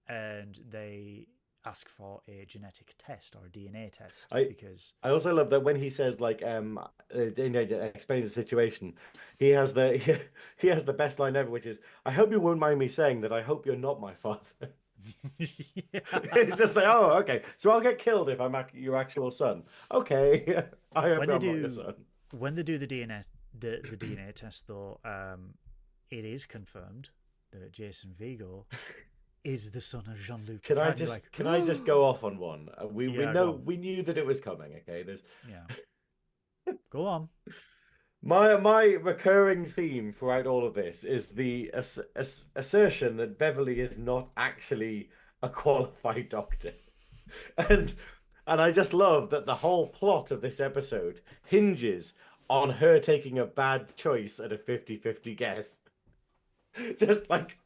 A: and they ask for a genetic test or a DNA test because
B: I also love that when he says like explain the situation, he has the best line ever, which is, "I hope you won't mind me saying that I hope you're not my father." It's just like, oh, okay. So I'll get killed if I'm your actual son. Okay, I hope
A: When they
B: I'm not your
A: do
B: son.
A: when they do the DNA test, though, it is confirmed that Jason Vigo is the son of Jean Luc
B: Can I
A: Picard. You're
B: just
A: like,
B: can I just go off on one?
A: yeah, go on.
B: We knew that it was coming. Okay, there's
A: Yeah, go on.
B: my recurring theme throughout all of this is the assertion that Beverly is not actually a qualified doctor, and I just love that the whole plot of this episode hinges on her taking a bad choice at a 50-50 guess. Just like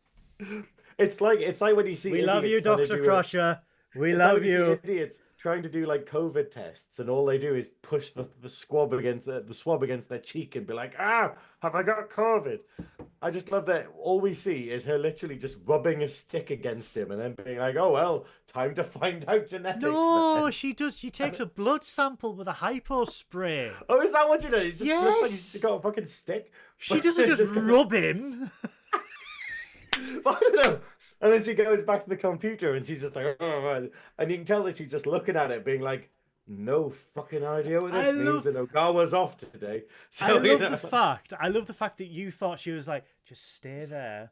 B: it's like when you see
A: We love you,
B: idiots trying to
A: Doctor
B: do
A: Crusher. We
B: it's like
A: love
B: when you see
A: you.
B: idiots trying to do like COVID tests, and all they do is push the swab against the swab against their cheek and be like, "Ah, have I got COVID?" I just love that all we see is her literally just rubbing a stick against him and then being like, "Oh well, time to find out genetics."
A: No,
B: Then.
A: she does. She takes a blood sample with a hypo spray.
B: Oh, is that what you do? It just looks like
A: Yes.
B: you got a fucking stick.
A: She doesn't just rub him.
B: I don't know. And then she goes back to the computer and she's just like, oh, and you can tell that she's just looking at it, being like, no fucking idea what this means. And Ogawa's off today. So,
A: I love the fact that you thought she was like, just stay there,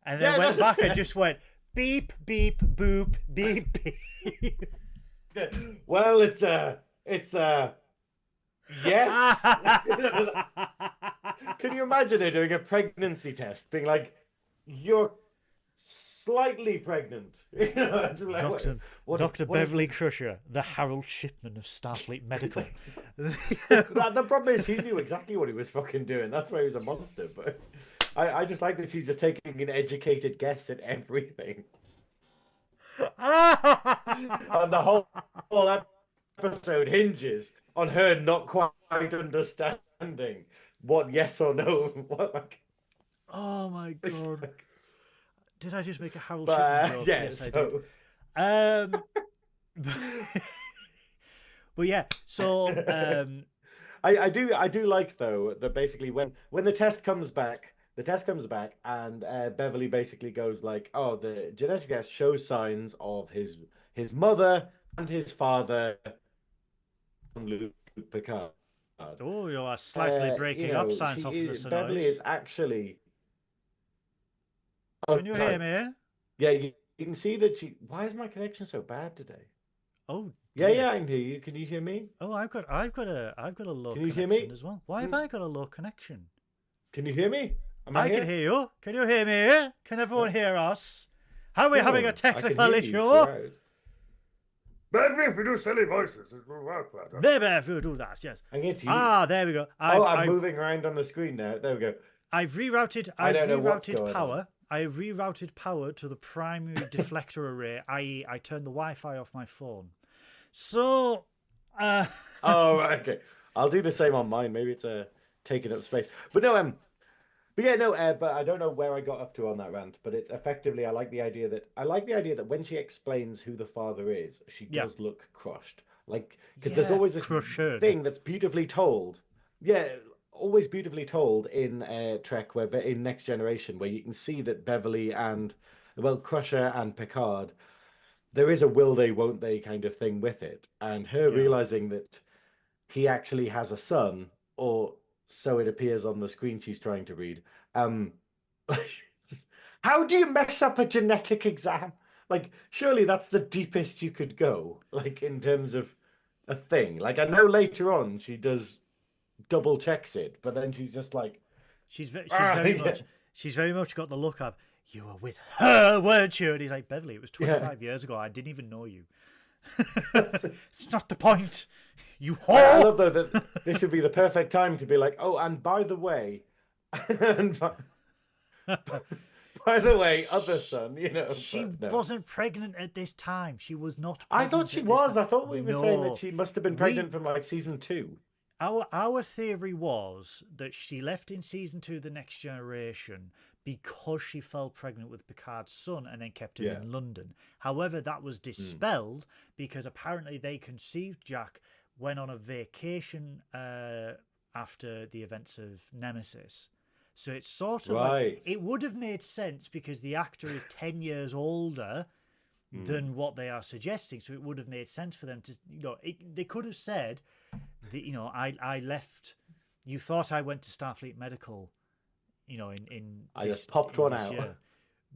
A: and then went back and just went beep beep boop beep beep.
B: Well, it's yes. Can you imagine her doing a pregnancy test, being like, you're slightly pregnant.
A: Dr. Beverly Crusher, the Harold Shipman of Starfleet Medical.
B: The problem is he knew exactly what he was fucking doing. That's why he was a monster. But I just like that she's just taking an educated guess at everything. And the whole episode hinges on her not quite understanding what yes or no. What like.
A: Oh my god.
B: Like...
A: Did I just make a Harold Shipman joke?
B: Yeah,
A: yes,
B: so...
A: I did. But yeah, so
B: I do like though that basically when the test comes back and Beverly basically goes like, oh, the genetic test shows signs of his mother and his father, Luc Picard.
A: Oh, you are slightly breaking up, Science Officer Synoiz.
B: Beverly is actually.
A: Oh, can you hear me?
B: Yeah, you can see that she. Why is my connection so bad today?
A: Oh,
B: dear. Yeah, I can hear you. Can you hear me?
A: Oh, I've got a low
B: can you
A: connection
B: hear me?
A: as well. Why have I got a low connection?
B: Can you hear me?
A: I can hear you. Can you hear me? Can everyone hear us? Are we having a technical issue?
B: Maybe if we do silly voices, it will work better.
A: Maybe if we do that, yes.
B: I get you.
A: Ah, there we go.
B: I'm moving around on the screen now. There we go.
A: I've rerouted power. I've rerouted power to the primary deflector array, i.e. I turned the Wi-Fi off my phone. So,
B: Oh, okay. I'll do the same on mine. Maybe it's taking up space. But no, but I don't know where I got up to on that rant. But it's effectively, I like the idea that when she explains who the father is, she does look crushed. Like, because there's always this thing that's beautifully told. Yeah. Always beautifully told in Trek, where in Next Generation, where you can see that Beverly and Crusher and Picard, there is a will they won't they kind of thing with it, and her realizing that he actually has a son, or so it appears on the screen she's trying to read. How do you mess up a genetic exam? Like, surely that's the deepest you could go, like in terms of a thing. Like, I know later on she does. Double checks it, but then she's just like
A: she's very much got the look of, you were with her, weren't you? And he's like, Beverly, it was 25 years ago. I didn't even know you. It's not the point. You whore.
B: I love though that this would be the perfect time to be like, oh, and by the way, other son,
A: she wasn't pregnant at this time. She was not.
B: I thought she was. I thought we were saying that she must have been pregnant from like season 2.
A: Our theory was that she left in season 2, The Next Generation, because she fell pregnant with Picard's son and then kept him in London. However, that was dispelled because apparently they conceived Jack, went on a vacation after the events of Nemesis. So it's sort of like, it would have made sense because the actor is 10 years older than what they are suggesting. So it would have made sense for them to, they could have said that, I left. You thought I went to Starfleet Medical,
B: I just popped one out.
A: Year,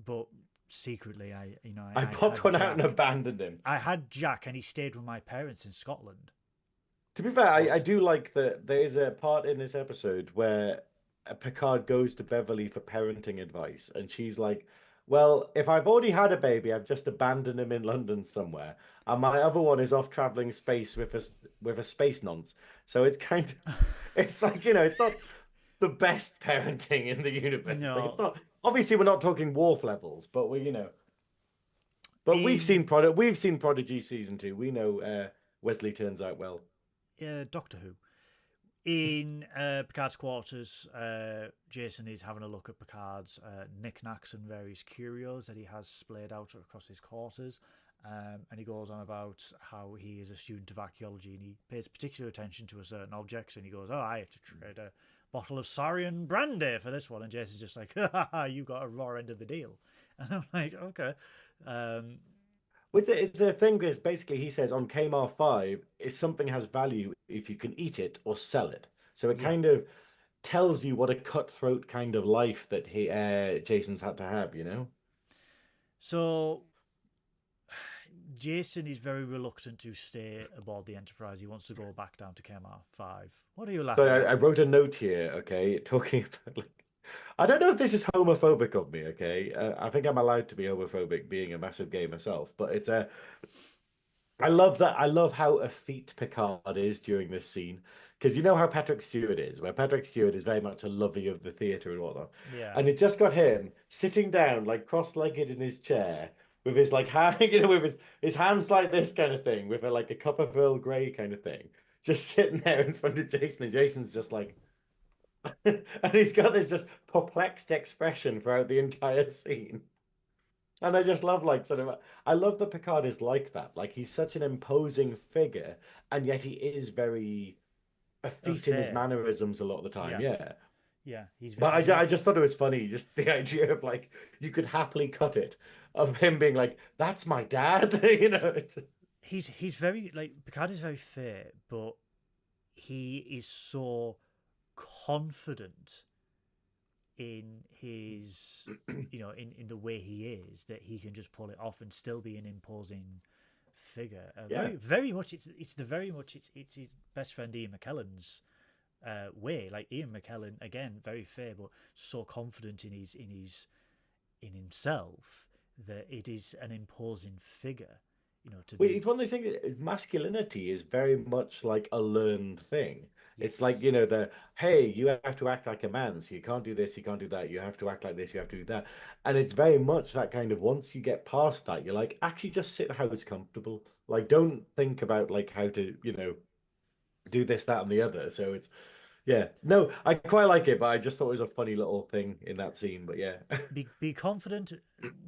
A: but secretly,
B: I popped one out and abandoned him.
A: I had Jack, and he stayed with my parents in Scotland.
B: To be fair, I do like that there is a part in this episode where Picard goes to Beverly for parenting advice, and she's like, well, if I've already had a baby, I've just abandoned him in London somewhere, and my other one is off traveling space with a space nonce. So it's kind of, it's like, it's not the best parenting in the universe.
A: No.
B: Like, it's not, obviously we're not talking Worf levels, but but we've seen Prodigy season 2. We know Wesley turns out well.
A: Doctor Who. In Picard's quarters, Jason is having a look at Picard's knickknacks and various curios that he has splayed out across his quarters. And he goes on about how he is a student of archaeology, and he pays particular attention to a certain object. And he goes, I have to trade a bottle of Saurian brandy for this one. And Jason's just like, you got a raw end of the deal. And I'm like, okay.
B: It's a thing because basically he says on Kmar 5, if something has value if you can eat it or sell it. So it kind of tells you what a cutthroat kind of life that Jason's had to have,
A: So Jason is very reluctant to stay aboard the Enterprise. He wants to go back down to Kmar 5. What are you laughing at?
B: I wrote a note here, okay, talking about I don't know if this is homophobic of me, okay? I think I'm allowed to be homophobic being a massive gay myself, but it's I love that. I love how effete Picard is during this scene, because you know how Patrick Stewart is, where Patrick Stewart is very much a lovey of the theatre and whatnot.
A: Yeah.
B: And it just got him sitting down, like cross-legged in his chair, with his hand, with his hands like this kind of thing, with a cup of Earl Grey kind of thing, just sitting there in front of Jason, and Jason's just like. And he's got this just perplexed expression throughout the entire scene. And I just love I love that Picard is like that. Like he's such an imposing figure, and yet he is very effete in his mannerisms a lot of the time.
A: Yeah, he's
B: very But I just thought it was funny, just the idea of you could happily cut it of him being like, that's my dad.
A: He's very Picard is very fair, but he is so confident in his in the way he is that he can just pull it off and still be an imposing figure. Very much it's his best friend Ian McKellen's way. Like Ian McKellen, again, very fair but so confident in himself that it is an imposing figure.
B: It's one of those things. Masculinity is very much like a learned thing. Yes. It's like, hey, you have to act like a man, so you can't do this, you can't do that, you have to act like this, you have to do that. And it's very much that kind of, once you get past that, you're like, actually just sit how it's comfortable. Don't think about how to, do this, that, and the other. So it's, no, I quite like it, but I just thought it was a funny little thing in that scene. But yeah.
A: Be confident,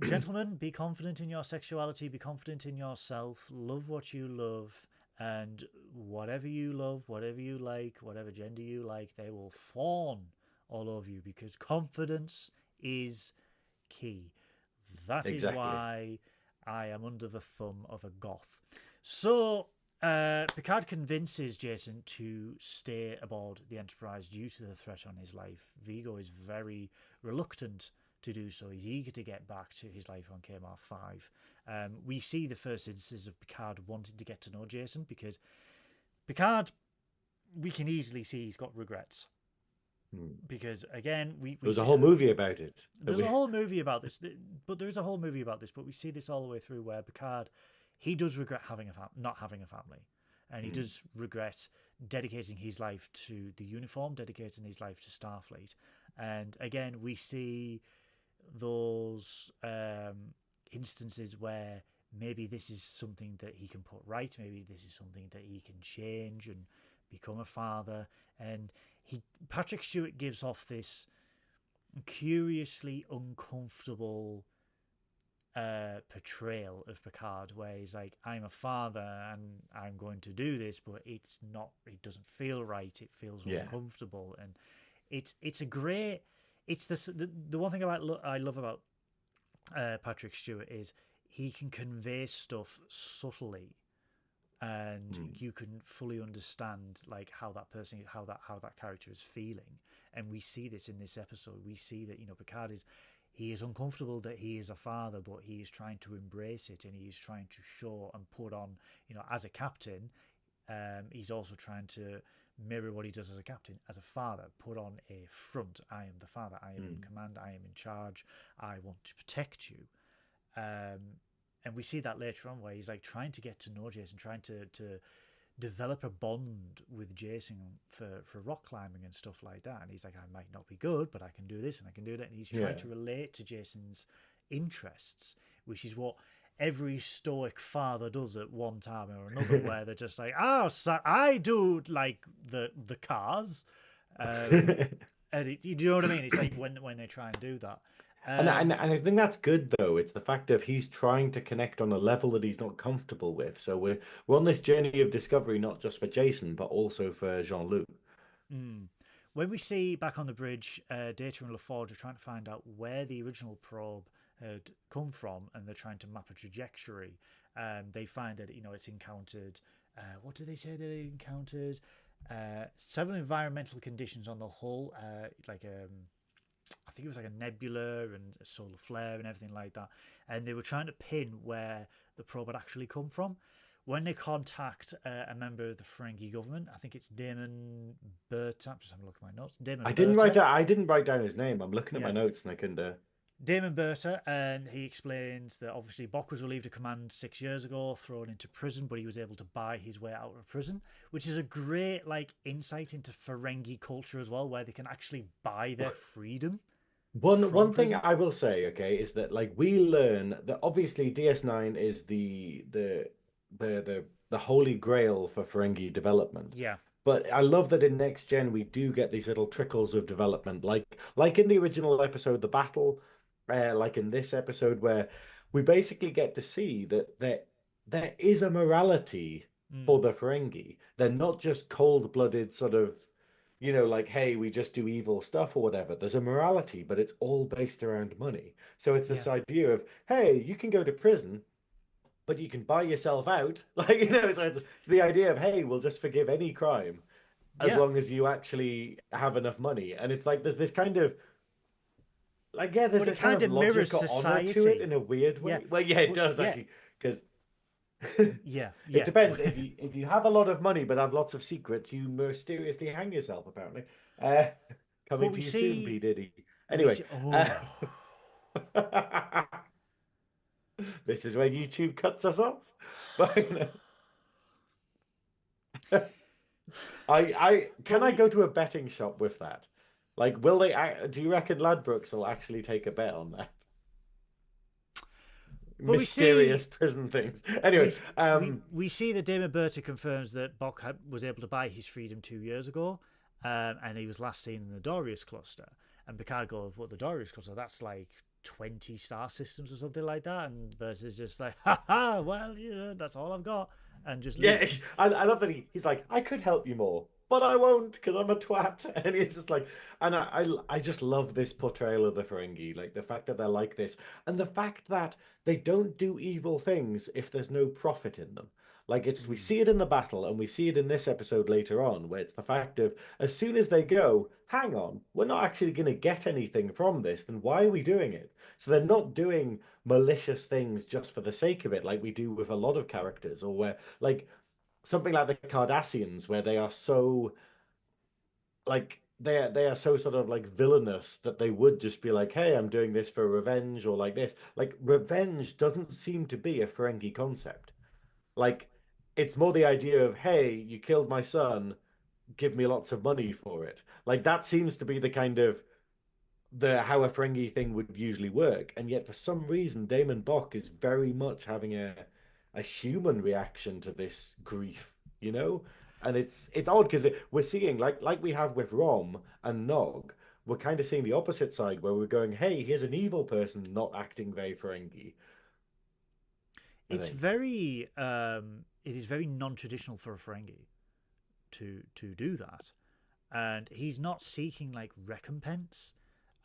A: gentlemen, be confident in your sexuality, be confident in yourself, love what you love. And whatever you love, whatever you like, whatever gender you like, they will fawn all over you, because confidence is key. That is why I am under the thumb of a goth. So Picard convinces Jason to stay aboard the Enterprise due to the threat on his life. Vigo is very reluctant to do so. He's eager to get back to his life on Kmar 5. We see the first instances of Picard wanting to get to know Jason, because Picard, we can easily see he's got regrets. Because again, there's
B: a whole movie about it.
A: There's a whole movie about this, but we see this all the way through, where Picard, he does regret not having a family, and he does regret dedicating his life to the uniform, dedicating his life to Starfleet. And again, we see those instances where maybe this is something that he can put right, maybe this is something that he can change and become a father. And Patrick Stewart gives off this curiously uncomfortable portrayal of Picard, where he's like, I'm a father and I'm going to do this, but it doesn't feel right, it feels uncomfortable. And it's a great, it's the one thing I love about Patrick Stewart is he can convey stuff subtly, and you can fully understand like how that person, how that character is feeling. And we see this in this episode. We see that, you know, Picard is, he is uncomfortable that he is a father, but he is trying to embrace it, and he is trying to show and put on, you know, as a captain. He's also trying to mirror what he does as a captain, as a father. Put on a front. I am the father. I am in command. I am in charge. I want to protect you. And we see that later on, where he's like trying to get to know Jason, trying to develop a bond with Jason for rock climbing and stuff like that. And he's like, I might not be good, but I can do this and I can do that. And he's trying to relate to Jason's interests, which is what every stoic father does at one time or another, where they're just like, oh, so I do like the cars. And you know what I mean? It's like when they try and do that.
B: And I think that's good, though. It's the fact of he's trying to connect on a level that he's not comfortable with. So we're on this journey of discovery, not just for Jason, but also for Jean Luc.
A: When we see back on the bridge, Data and LaForge are trying to find out where the original probe had come from, and they're trying to map a trajectory. They find that, you know, it's encountered. What did they say that it encountered? Several environmental conditions on the hull, like I think it was like a nebula and a solar flare and everything like that. And they were trying to pin where the probe had actually come from. When they contact a member of the Ferengi government, I think it's Damon Berta. I'm just having a look at my notes.
B: I didn't write down his name. I'm looking at my notes and I couldn't.
A: Damon Berta, and he explains that obviously Bok was relieved of command 6 years ago, thrown into prison, but he was able to buy his way out of prison, which is a great like insight into Ferengi culture as well, where they can actually buy their freedom.
B: One thing I will say, okay, is that like we learn that obviously DS9 is the holy grail for Ferengi development.
A: Yeah.
B: But I love that in Next Gen we do get these little trickles of development, like in the original episode, The Battle, like in this episode, where we basically get to see that there is a morality for the Ferengi. They're not just cold-blooded sort of, you know, like, hey, we just do evil stuff or whatever. There's a morality, but it's all based around money. So it's this idea of, hey, you can go to prison, but you can buy yourself out. Like, you know, so it's the idea of, hey, we'll just forgive any crime as long as you actually have enough money. And it's like there's this kind of like, there's a kind of logical honor to it in a weird way. Well, it does actually, because it depends. If you have a lot of money but have lots of secrets, you mysteriously hang yourself. Apparently, coming to you soon, P Diddy. Anyway, this is where YouTube cuts us off. But I go to a betting shop with that? Like, will they? Do you reckon Ladbrokes will actually take a bet on that? But mysterious prison things. Anyway,
A: we see that Damon Berta confirms that Bok was able to buy his freedom 2 years ago, and he was last seen in the Dorius cluster. And Picard goes, "What, the Dorius cluster? That's like 20 star systems or something like that." And Berta's just like, "Ha ha! Well, you know, that's all I've got." And just leaves.
B: I love that he's like, "I could help you more, but I won't because I'm a twat." And it's just like, and I just love this portrayal of the Ferengi, like the fact that they're like this, and the fact that they don't do evil things if there's no profit in them. Like we see it in the battle, and we see it in this episode later on, where it's the fact of as soon as they go, hang on, we're not actually going to get anything from this, then why are we doing it? So they're not doing malicious things just for the sake of it, like we do with a lot of characters, or where like something like the Cardassians, where they are so like they are so sort of like villainous that they would just be like, hey, I'm doing this for revenge, or like this. Like revenge doesn't seem to be a Ferengi concept. Like it's more the idea of, hey, you killed my son, give me lots of money for it. Like that seems to be the kind of how a Ferengi thing would usually work. And yet for some reason Damon Bok is very much having a human reaction to this grief, you know? And it's odd because we're seeing like we have with Rom and Nog, we're kind of seeing the opposite side where we're going, hey, here's an evil person not acting very Ferengi.
A: It's very it is very non-traditional for a Ferengi to do that, and he's not seeking like recompense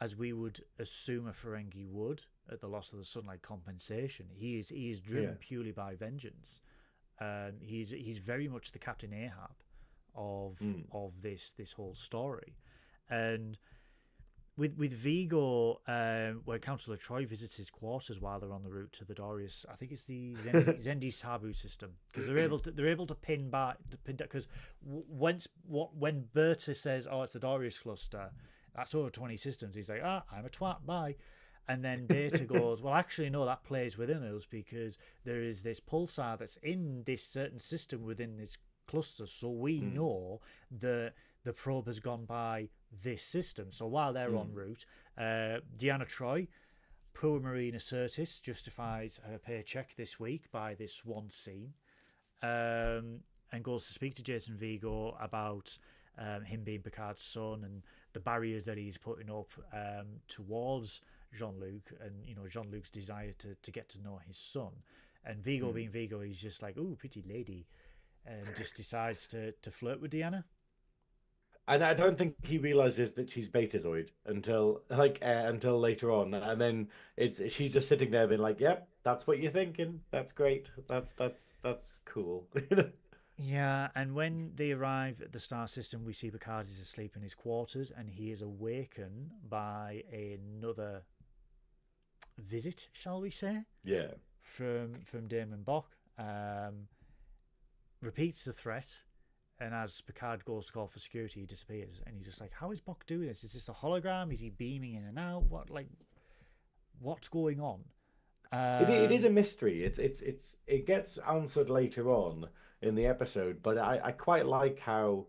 A: as we would assume a Ferengi would. at the loss of the son like compensation. He is
B: Yeah.
A: driven purely by vengeance. He's very much the Captain Ahab of
B: Mm.
A: this whole story, and with Vigo, where Councillor Troy visits his quarters while they're on the route to the Dorius. I think it's the Zendi Sabu system, because they're able to pin back because when Berta says, "Oh, it's the Dorius cluster," that's over 20 systems. He's like, "Ah, I'm a twat, bye." And then Data goes, "Well, actually, no, that plays within us because there is this pulsar that's in this certain system within this cluster, so we
B: Mm.
A: know that the probe has gone by this system." So while they're en
B: Mm.
A: route, Deanna Troy, poor Marina Sirtis, justifies her paycheck this week by this one scene, and goes to speak to Jason Vigo about him being Picard's son and the barriers that he's putting up towards Jean Luc, and Jean Luc's desire to get to know his son. And Vigo, being Vigo, he's just like, "Ooh, pretty lady," and just decides to flirt with Deanna.
B: And I don't think he realizes that she's Betazoid until later on, and then she's just sitting there being like, "Yep, that's what you're thinking. That's great. That's cool."
A: Yeah, and when they arrive at the star system, we see Picard is asleep in his quarters, and he is awakened by another visit, shall we say,
B: Yeah.
A: from Damon Bock. Repeats the threat, and as Picard goes to call for security, he disappears. And he's just like, "How is Bock doing this? Is this a hologram? Is he beaming in and out? What's going on?"
B: It is a mystery. It gets answered later on in the episode, but I quite like how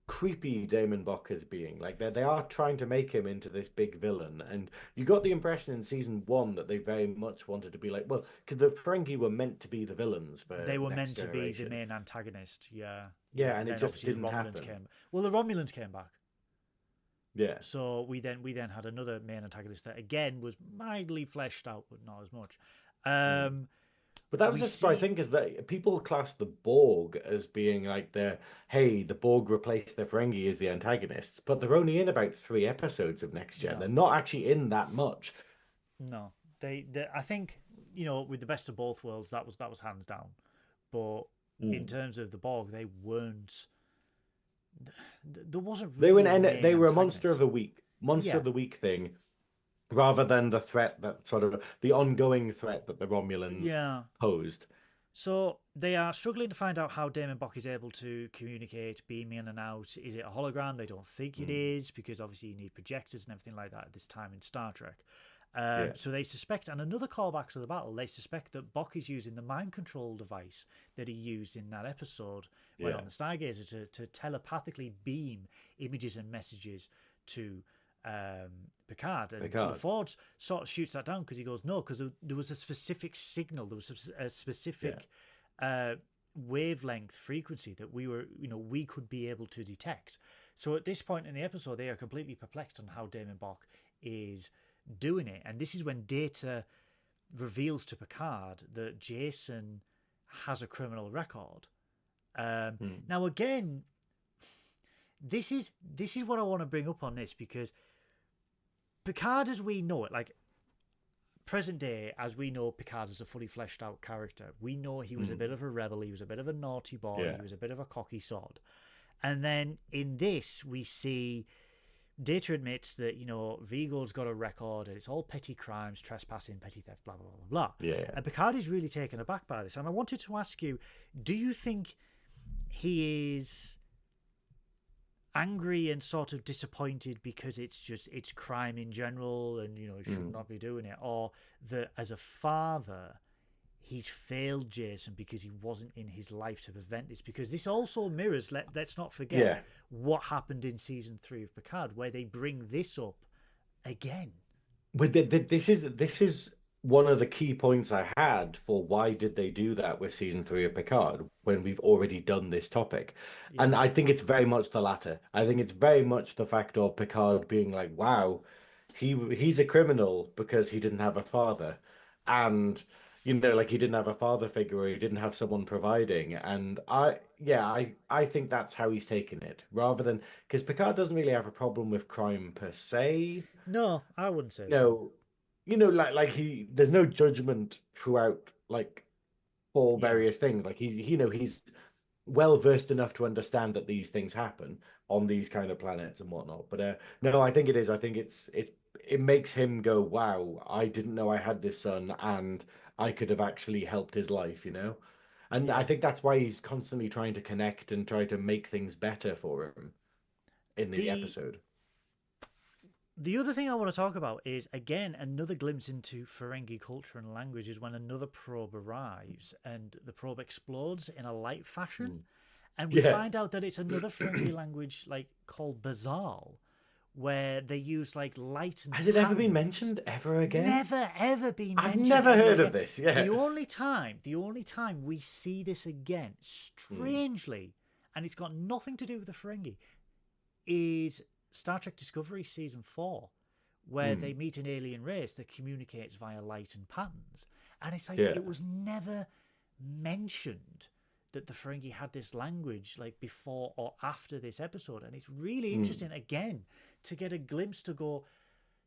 B: creepy Damon Bock is being. Like they are trying to make him into this big villain, and you got the impression in season one that they very much wanted to be like, well, because the Ferengi were meant to be the villains for
A: They were
B: Next
A: meant to be the
B: Generation.
A: main antagonist, yeah.
B: Yeah,
A: But
B: and it
A: then
B: just
A: obviously the
B: didn't
A: Romulans
B: happen.
A: came. Well, the Romulans came back,
B: Yeah.
A: so we then had another main antagonist that again was mildly fleshed out, but not as much.
B: Mm.
A: Um,
B: But that was
A: we
B: a surprise
A: see,
B: thing because people class the Borg as being like the Borg replaced the Ferengi as the antagonists, but they're only in about 3 episodes of Next Gen.
A: no,
B: They're not actually in that much.
A: no, they I think with the best of both worlds, that was hands down. But in
B: Mm.
A: terms of the Borg, they weren't. There wasn't
B: They were
A: really a main
B: they were a monster of
A: antagonist.
B: the week, monster
A: Yeah,
B: of the week thing, rather than the threat that sort of the ongoing threat that the Romulans
A: yeah.
B: posed.
A: So they are struggling to find out how Damon Bock is able to communicate, beam in and out. Is it a hologram? They don't think it
B: Mm.
A: is, because obviously you need projectors and everything like that at this time in Star Trek.
B: Yeah,
A: So they suspect, and another callback to the battle, they suspect that Bock is using the mind control device that he used in that episode when
B: yeah,
A: on the Stargazer to telepathically beam images and messages to Picard. And
B: Picard.
A: LaForge sort of shoots that down because he goes, "No, because there was a specific signal, there was a
B: Yeah.
A: specific wavelength frequency that we could be able to detect." So at this point in the episode, they are completely perplexed on how Damon Bock is doing it, and this is when Data reveals to Picard that Jason has a criminal record.
B: Mm.
A: Now, again, this is what I want to bring up on this, because Picard, as we know it, like present day, as we know Picard as a fully fleshed out character, we know he was a
B: Mm.
A: bit of a rebel, he was a bit of a naughty boy,
B: Yeah.
A: he was a bit of a cocky sod. And then in this, we see Data admits that, Vigo's got a record and it's all petty crimes, trespassing, petty theft, blah, blah, blah, blah.
B: Yeah.
A: And Picard is really taken aback by this. And I wanted to ask you, do you think he is angry and sort of disappointed because it's crime in general and, he should
B: Mm.
A: not be doing it? Or that as a father, he's failed Jason because he wasn't in his life to prevent this? Because this also mirrors, let's not forget,
B: Yeah.
A: what happened in season 3 of Picard, where they bring this up again.
B: But this is one of the key points I had for why did they do that with season 3 of Picard when we've already done this topic. And
A: Yeah,
B: I think it's very much the latter. I think it's very much the fact of Picard being like, wow, he's a criminal because he didn't have a father. And like he didn't have a father figure or he didn't have someone providing. And I think that's how he's taken it. Rather than because Picard doesn't really have a problem with crime per se.
A: no, I wouldn't say so.
B: No, like there's no judgment throughout, like for
A: Yeah,
B: various things. Like he's well versed enough to understand that these things happen on these kind of planets and whatnot. But no, I think it is. I think it makes him go, "Wow, I didn't know I had this son, and I could have actually helped his life," you know. And I
A: yeah.
B: think that's why he's constantly trying to connect and try to make things better for him in the
A: The
B: episode.
A: the other thing I want to talk about is again another glimpse into Ferengi culture and language is when another probe arrives and the probe explodes in a light fashion,
B: Mm.
A: and we
B: Yeah.
A: find out that it's another Ferengi language like called Bazal, where they use like light and
B: Has it ever been
A: patterns.
B: mentioned ever again?
A: Never ever been
B: I've
A: mentioned
B: never
A: ever
B: heard of
A: again.
B: this. Yeah.
A: The only time we see this again,
B: Mm.
A: strangely, and it's got nothing to do with the Ferengi, is Star Trek Discovery season 4, where they
B: Mm.
A: meet an alien race that communicates via light and patterns. And it's like
B: Yeah.
A: it was never mentioned that the Ferengi had this language like before or after this episode. And it's really
B: Mm.
A: interesting again to get a glimpse to go,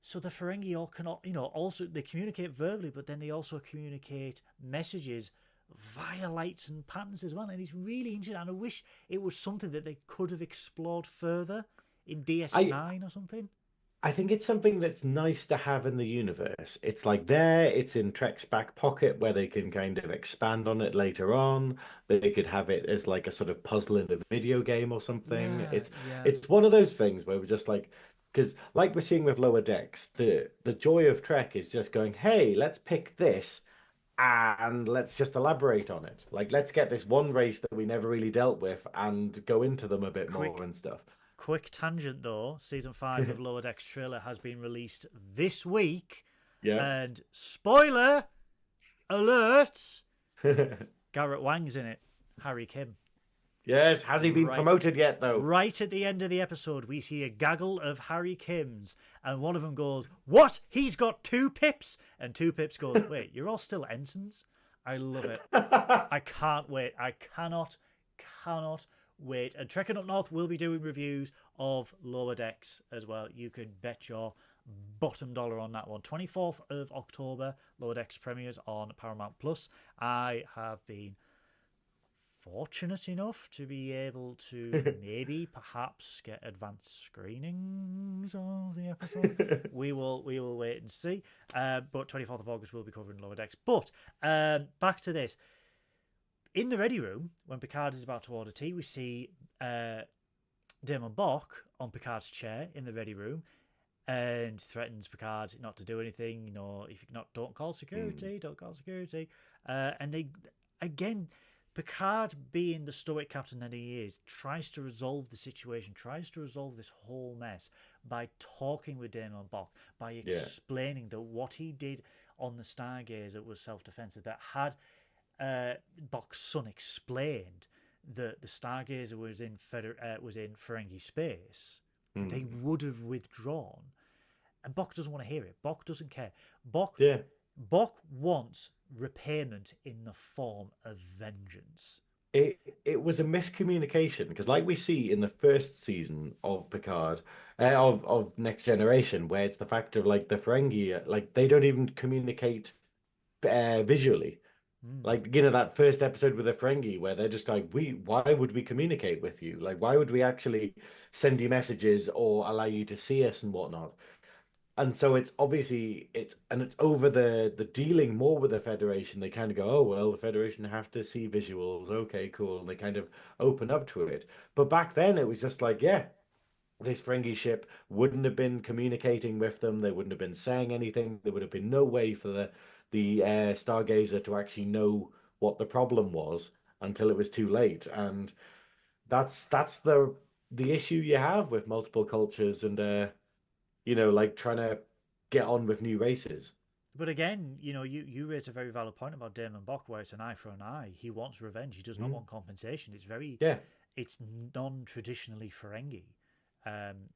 A: so the Ferengi all cannot, also they communicate verbally, but then they also communicate messages via lights and patterns as well. And it's really interesting. And I wish it was something that they could have explored further in
B: I
A: DS9 or something.
B: I think it's something that's nice to have in the universe. It's like there, it's in Trek's back pocket where they can kind of expand on it later on. They could have it as like a sort of puzzle in a video game or something.
A: Yeah, yeah.
B: It's one of those things where we're just like, because like we're seeing with Lower Decks, the joy of Trek is just going, hey, let's pick this and let's just elaborate on it. Like let's get this one race that we never really dealt with and go into them a bit more
A: Quick,
B: and stuff.
A: quick tangent though. Season 5 of Lower Decks trailer has been released this week,
B: Yeah.
A: and spoiler alert: Garrett Wang's in it. Harry Kim.
B: Yes, has he been
A: Right,
B: promoted yet though?
A: right at the end of the episode, we see a gaggle of Harry Kims, and one of them goes, "What? He's got 2 pips!" And 2 pips goes, "Wait, you're all still ensigns?" I love it. I can't wait. I cannot wait. And Trekking Up North will be doing reviews of Lower Decks as well. You can bet your bottom dollar on that one. 24th of October, Lower Decks premieres on Paramount Plus. I have been fortunate enough to be able to maybe perhaps get advanced screenings of the episode. We will wait and see. But 24th of August we'll be covering Lower Decks. But back to this. In the ready room, when Picard is about to order tea, we see Damon Bock on Picard's chair in the ready room and threatens Picard not to do anything. If you not, don't call security, don't call security. And they, again, Picard, being the stoic captain that he is, tries to resolve the situation, tries to resolve this whole mess by talking with Damon Bock, by
B: Yeah.
A: explaining that what he did on the Stargazer was self-defensive, that had Bock's son explained that the Stargazer was in Ferengi space, they would have withdrawn. And Bock doesn't want to hear it. Bock doesn't care. Bock
B: Yeah.
A: wants repayment in the form of vengeance.
B: It was a miscommunication because, like we see in the first season of Picard, of Next Generation, where it's the fact of like the Ferengi, like they don't even communicate visually. Like that first episode with the Ferengi, where they're just like, why would we communicate with you? Like, why would we actually send you messages or allow you to see us and whatnot? And so it's obviously it's over the dealing more with the Federation. They kind of go, oh well, the Federation have to see visuals. Okay, cool. And they kind of open up to it. But back then it was just like, yeah, this Ferengi ship wouldn't have been communicating with them. They wouldn't have been saying anything. There would have been no way for the Stargazer to actually know what the problem was until it was too late. And that's the issue you have with multiple cultures and like trying to get on with new races.
A: But again, you raised a very valid point about Damon Bock, where it's an eye for an eye. He wants revenge. He does not want compensation.
B: Yeah.
A: It's non-traditionally Ferengi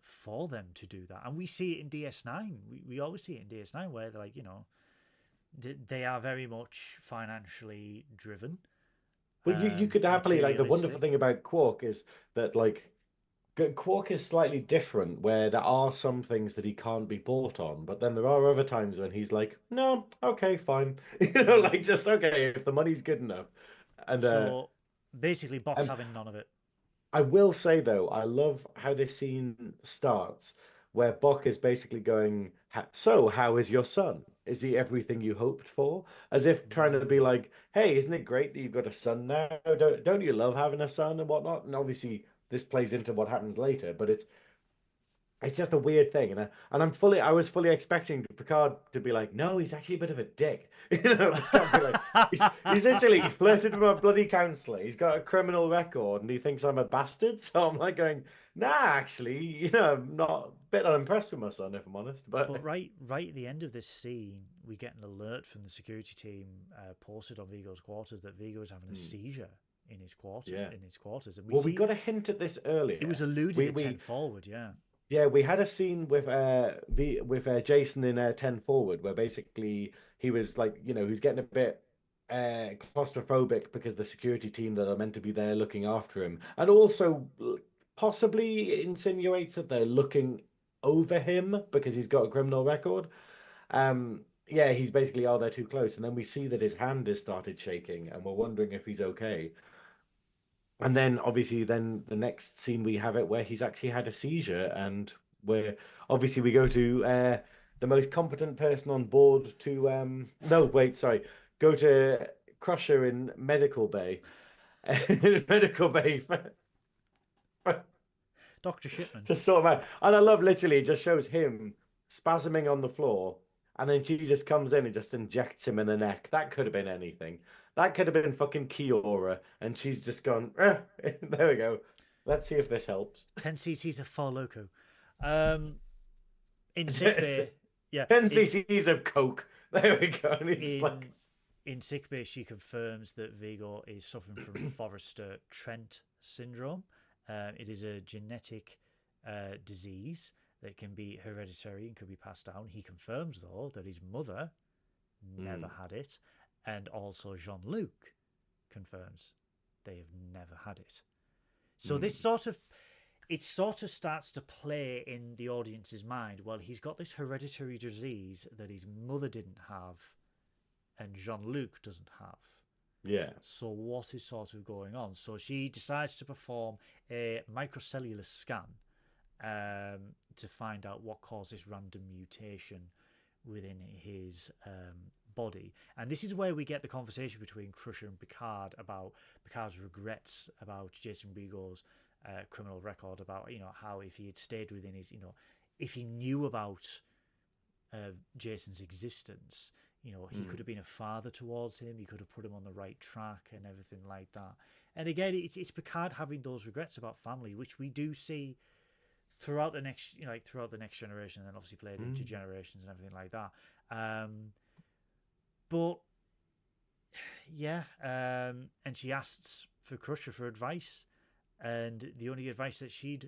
A: for them to do that, and we see it in DS9. We always see it in DS9 where they're like, they are very much financially driven.
B: Well, you could happily like the wonderful
A: Materialistic.
B: thing about Quark is that like Quark is slightly different, where there are some things that he can't be bought on, but then there are other times when he's like, "No, okay, fine,"
A: Mm.
B: like just okay if the money's good enough. And
A: So basically, Box
B: and
A: having none of it.
B: I will say though, I love how this scene starts, where Bock is basically going, "So, how is your son? Is he everything you hoped for?" As if trying to be
A: Mm.
B: like, "Hey, isn't it great that you've got a son now? Don't you love having a son and whatnot?" And obviously, this plays into what happens later, but it's just a weird thing, I was fully expecting Picard to be like, no, he's actually a bit of a dick. Picard be like, he's literally he flirted with my bloody counselor. He's got a criminal record, and he thinks I'm a bastard. So I'm like going, nah, actually, I'm not a bit unimpressed with my son, if I'm honest.
A: But
B: But
A: right at the end of this scene, we get an alert from the security team posted on Vigo's quarters that Vigo is having a
B: hmm,
A: seizure
B: yeah,
A: in his quarters, and we
B: well, we
A: see
B: got a hint at this
A: it was
B: earlier.
A: alluded
B: We
A: in Ten
B: we
A: Forward. Yeah.
B: Yeah, we had a scene with Jason in 10 Forward where basically he was like, he's getting a bit claustrophobic because the security team that are meant to be there looking after him, and also possibly insinuates that they're looking over him because he's got a criminal record. Yeah, he's basically, they're too close, and then we see that his hand has started shaking, and we're wondering if he's okay. And then obviously then the next scene we have it where he's actually had a seizure, and where obviously we go to the most competent person on board to no, wait, sorry, go to Crusher in Medical Bay. Medical Bay
A: Dr. Shipman.
B: to sort him out. And I love literally it just shows him spasming on the floor, and then she just comes in and just injects him in the neck. That could have been anything. That could have been fucking Kiora, and she's just gone, there we go. Let's see if this helps.
A: 10 cc's of Four Loco. Um, in sickbay, yeah,
B: 10 cc's of Coke. There we go. And it's like,
A: in in sickbay, she confirms that Vigo is suffering from Forrester Trent syndrome. It is a genetic disease that can be hereditary and could be passed down. He confirms, though, that his mother never had it, and also Jean Luc confirms they have never had it. So this sort of starts to play in the audience's mind. Well, he's got this hereditary disease that his mother didn't have, and Jean Luc doesn't have.
B: yeah.
A: So what is sort of going on? So she decides to perform a microcellular scan to find out what caused this random mutation within his body. And this is where we get the conversation between Crusher and Picard about Picard's regrets about Jason Vigo's criminal record, about how if he had stayed within his, if he knew about Jason's existence, he could have been a father towards him. He could have put him on the right track and everything like that. And again, it's Picard having those regrets about family, which we do see throughout the next, throughout the next generation, and then obviously played into generations and everything like that. But yeah, and she asks for Crusher for advice, and the only advice that she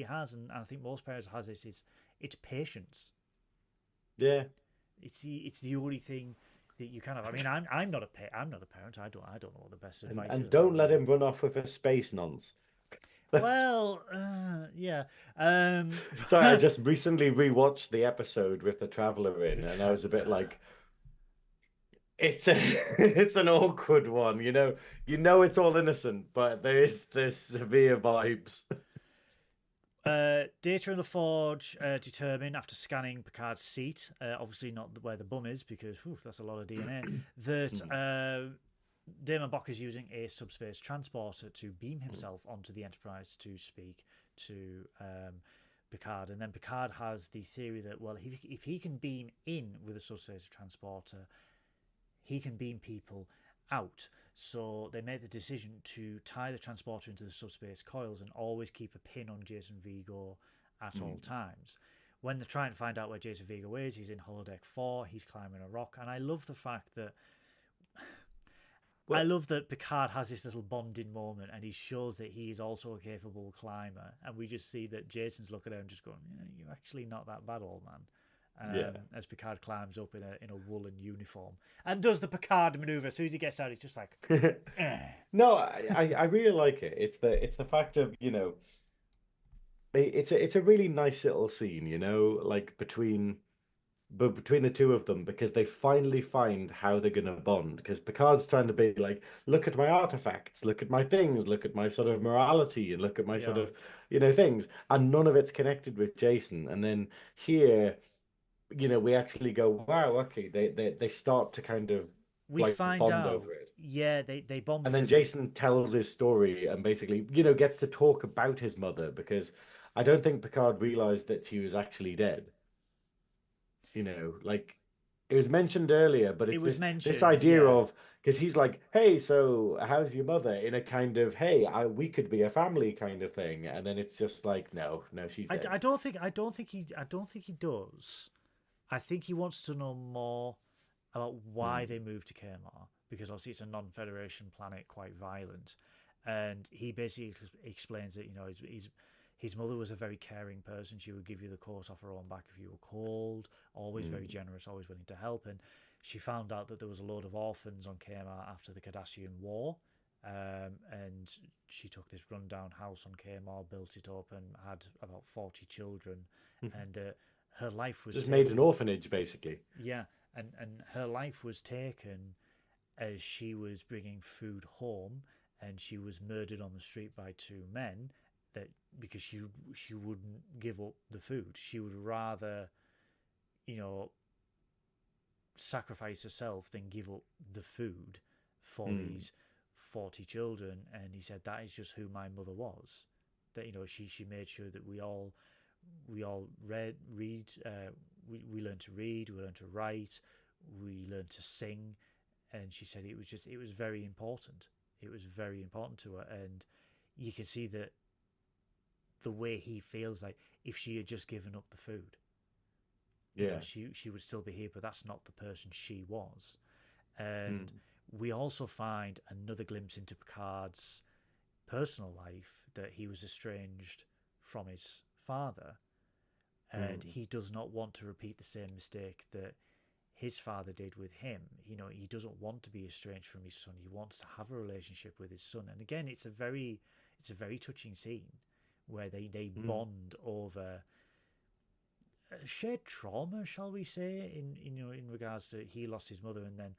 A: has, and I think most parents has this, is it's patience.
B: Yeah.
A: It's the only thing that you kind of. I mean, I'm not a parent. I don't know what the best advice is
B: And
A: about
B: don't let
A: that.
B: him run off with a space nonce.
A: Well, yeah.
B: Sorry, I just recently rewatched the episode with the Traveler in,
A: The
B: and I was a bit
A: Traveller.
B: like, it's a it's an awkward one, it's all innocent, but there's severe vibes.
A: Data and the Forge determine, after scanning Picard's seat, obviously not where the bum is, because that's a lot of DNA, that Damon Bock is using a subspace transporter to beam himself onto the Enterprise to speak to Picard. And then Picard has the theory that, well, if he can beam in with a subspace transporter, he can beam people out. So they made the decision to tie the transporter into the subspace coils and always keep a pin on Jason Vigo at all times. When they're trying to find out where Jason Vigo is, he's in holodeck 4, he's climbing a rock, and I love the fact that Picard has this little bonding moment, and he shows that he is also a capable climber, and we just see that Jason's looking at him just going, yeah, you're actually not that bad, old man.
B: Yeah.
A: As Picard climbs up in a woolen uniform and does the Picard maneuver. As soon as he gets out, he's just like, eh.
B: No, I really like it. It's the fact of, it's a really nice little scene, like between the two of them, because they finally find how they're gonna bond. Because Picard's trying to be like, look at my artifacts, look at my things, look at my sort of morality, and look at my sort
A: Yeah.
B: of, things, and none of it's connected with Jason. And then here, we actually go, wow, okay, they start to kind of
A: We
B: like
A: find
B: bond
A: out,
B: over it.
A: yeah, they bond
B: And then
A: because
B: Jason tells his story and basically, gets to talk about his mother, because I don't think Picard realized that she was actually dead. Like it was mentioned earlier, but
A: it
B: it's
A: was
B: this
A: mentioned,
B: idea
A: yeah.
B: of, because he's like, hey, so how's your mother, in a kind of, hey, we could be a family kind of thing, and then it's just like, no, no, she's dead.
A: I don't think he does. I think he wants to know more about why
B: Mm,
A: they moved to Kmart, because obviously it's a non-Federation planet, quite violent, and he basically explains that his mother was a very caring person. She would give you the coat off her own back if you were cold. Always very
B: mm,
A: generous, always willing to help. And she found out that there was a load of orphans on Kmart after the Cardassian War. And she took this rundown house on Kmart, built it up, and had about 40 children. And her life was
B: just made an
A: taken.
B: orphanage, basically.
A: Yeah, and her life was taken as she was bringing food home, and she was murdered on the street by two men. That because she wouldn't give up the food. She would rather, you know, sacrifice herself than give up the food for
B: Mm,
A: these 40 children. And he said that is just who my mother was. That she made sure that we all read, we learned to read, we learned to write, we learned to sing. And she said it was very important. It was very important to her. And you can see that the way he feels, like if she had just given up the food,
B: yeah.
A: she would still be here, but that's not the person she was. And
B: Mm,
A: we also find another glimpse into Picard's personal life, that he was estranged from his father, and
B: mm,
A: he does not want to repeat the same mistake that his father did with him. He doesn't want to be estranged from his son. He wants to have a relationship with his son. And again, it's a very touching scene where they
B: mm.
A: bond over shared trauma, shall we say, in regards to he lost his mother, and then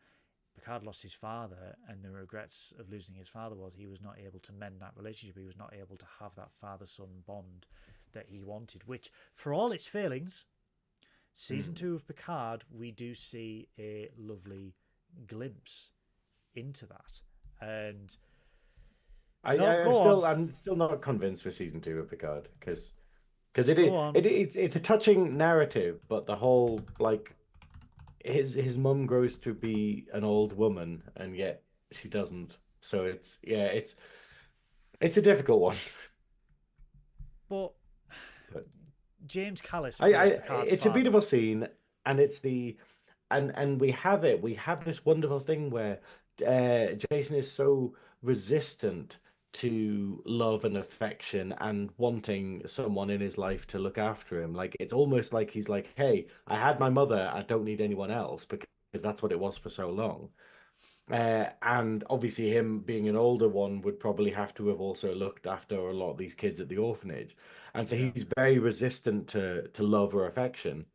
A: Picard lost his father, and the regrets of losing his father was he was not able to mend that relationship. He was not able to have that father-son bond that he wanted, which, for all its failings, season
B: Mm.
A: 2 of Picard, we do see a lovely glimpse into that. And
B: I,
A: no,
B: I I'm
A: go on,
B: still I'm still not convinced with season two of Picard, because it
A: go
B: is
A: on.
B: it's a touching narrative, but the whole, like, his mum grows to be an old woman, and yet she doesn't. So it's a difficult one.
A: But
B: But
A: James Callis
B: I
A: plays Picard's
B: it's a
A: father.
B: beautiful scene, and it's the and we have this wonderful thing where Jason is so resistant to love and affection and wanting someone in his life to look after him. Like, it's almost like he's like, hey, I had my mother, I don't need anyone else, because that's what it was for so long. And obviously, him being an older one would probably have to have also looked after a lot of these kids at the orphanage. And so
A: Yeah,
B: he's very resistant to love or affection.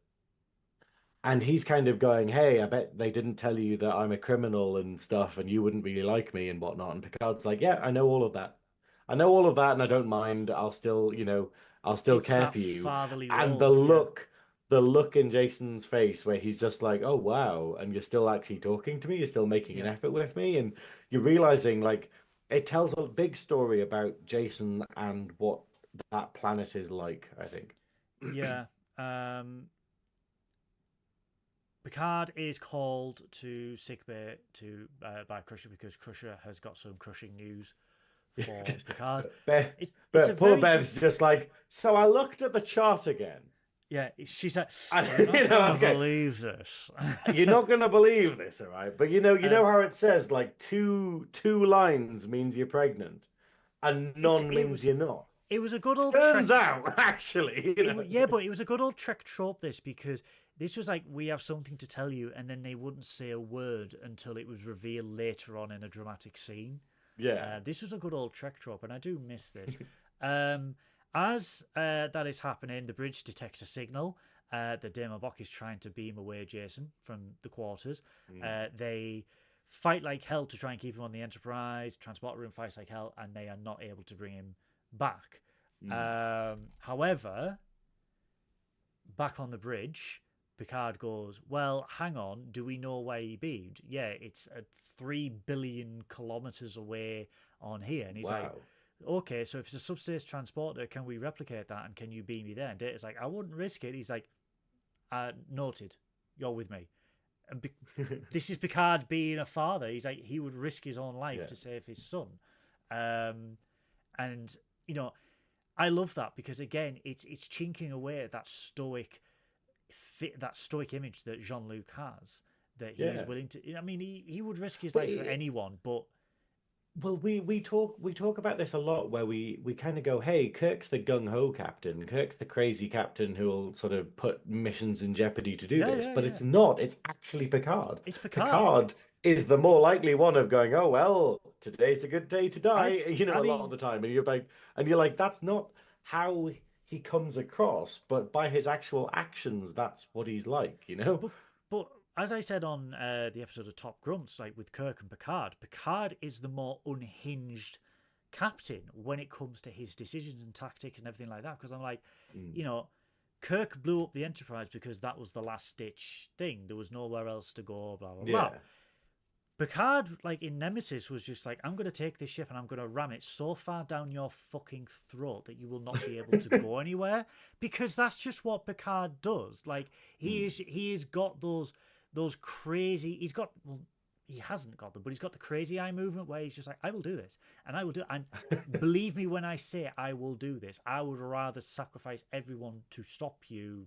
B: And he's kind of going, hey, I bet they didn't tell you that I'm a criminal and stuff, and you wouldn't really like me and whatnot. And Picard's like, yeah, I know all of that. I know all of that, and I don't mind. I'll still
A: it's
B: care
A: that
B: for you.
A: fatherly
B: And
A: role. Yeah,
B: the look in Jason's face where he's just like, oh, wow, and you're still actually talking to me, you're still making an
A: yeah,
B: effort with me, and you're realizing, like, it tells a big story about Jason and what that planet is like, I think.
A: yeah. Picard is called to sickbay by Crusher, because Crusher has got some crushing news for Picard.
B: Beth,
A: It's a
B: but poor
A: very
B: Beth's just like, so I looked at the chart again.
A: yeah. She said,
B: And,
A: "You're not gonna
B: okay,
A: believe this."
B: you're not gonna believe this, all right? But you know
A: um,
B: how it says, like, two lines means you're pregnant, and
A: it's
B: none
A: it
B: means
A: was
B: you're not.
A: it was a good old
B: Turns
A: Trek.
B: out, actually,
A: Yeah, but it was a good old Trek trope. This, because this was like, we have something to tell you, and then they wouldn't say a word until it was revealed later on in a dramatic scene.
B: yeah.
A: This was a good old Trek trope, and I do miss this. Um, as that is happening, the bridge detects a signal that Damon Bock is trying to beam away Jason from the quarters. They fight like hell to try and keep him on the Enterprise. Transporter room fights like hell, and they are not able to bring him back. However, back on the bridge, Picard goes, well, hang on, do we know why he beamed? Yeah, it's at 3 billion kilometers away on here. And he's like, okay, so if it's a subspace transporter, can we replicate that? And can you beam me there? And Data's like, I wouldn't risk it. He's like, noted, you're with me. And this is Picard being a father. He's like, he would risk his own life to save his son. And, you know, I love that because, again, it's chinking away at that stoic image that Jean Luc has, that he is willing to. I mean, he would risk his life for anyone, but
B: well, we talk about this a lot, where we kind of go, hey, Kirk's the gung ho captain, Kirk's the crazy captain who will sort of put missions in jeopardy to do this, but it's not. It's actually Picard.
A: It's Picard.
B: Picard is the more likely one of going, oh well, today's a good day to die. A lot of the time, and you're like, that's not how he comes across, but by his actual actions, that's what he's like,
A: But as I said on the episode of Top Grunts, like with Kirk and Picard, Picard is the more unhinged captain when it comes to his decisions and tactics and everything like that. Because I'm like, Kirk blew up the Enterprise because that was the last ditch thing. There was nowhere else to go, blah, blah, blah. Picard, like in Nemesis, was just like, I'm going to take this ship and I'm going to ram it so far down your fucking throat that you will not be able to go anywhere. Because that's just what Picard does. Like, he has got those crazy... he hasn't got them, but he's got the crazy eye movement where he's just like, I will do this, and I will do it. And believe me when I say I will do this. I would rather sacrifice everyone to stop you.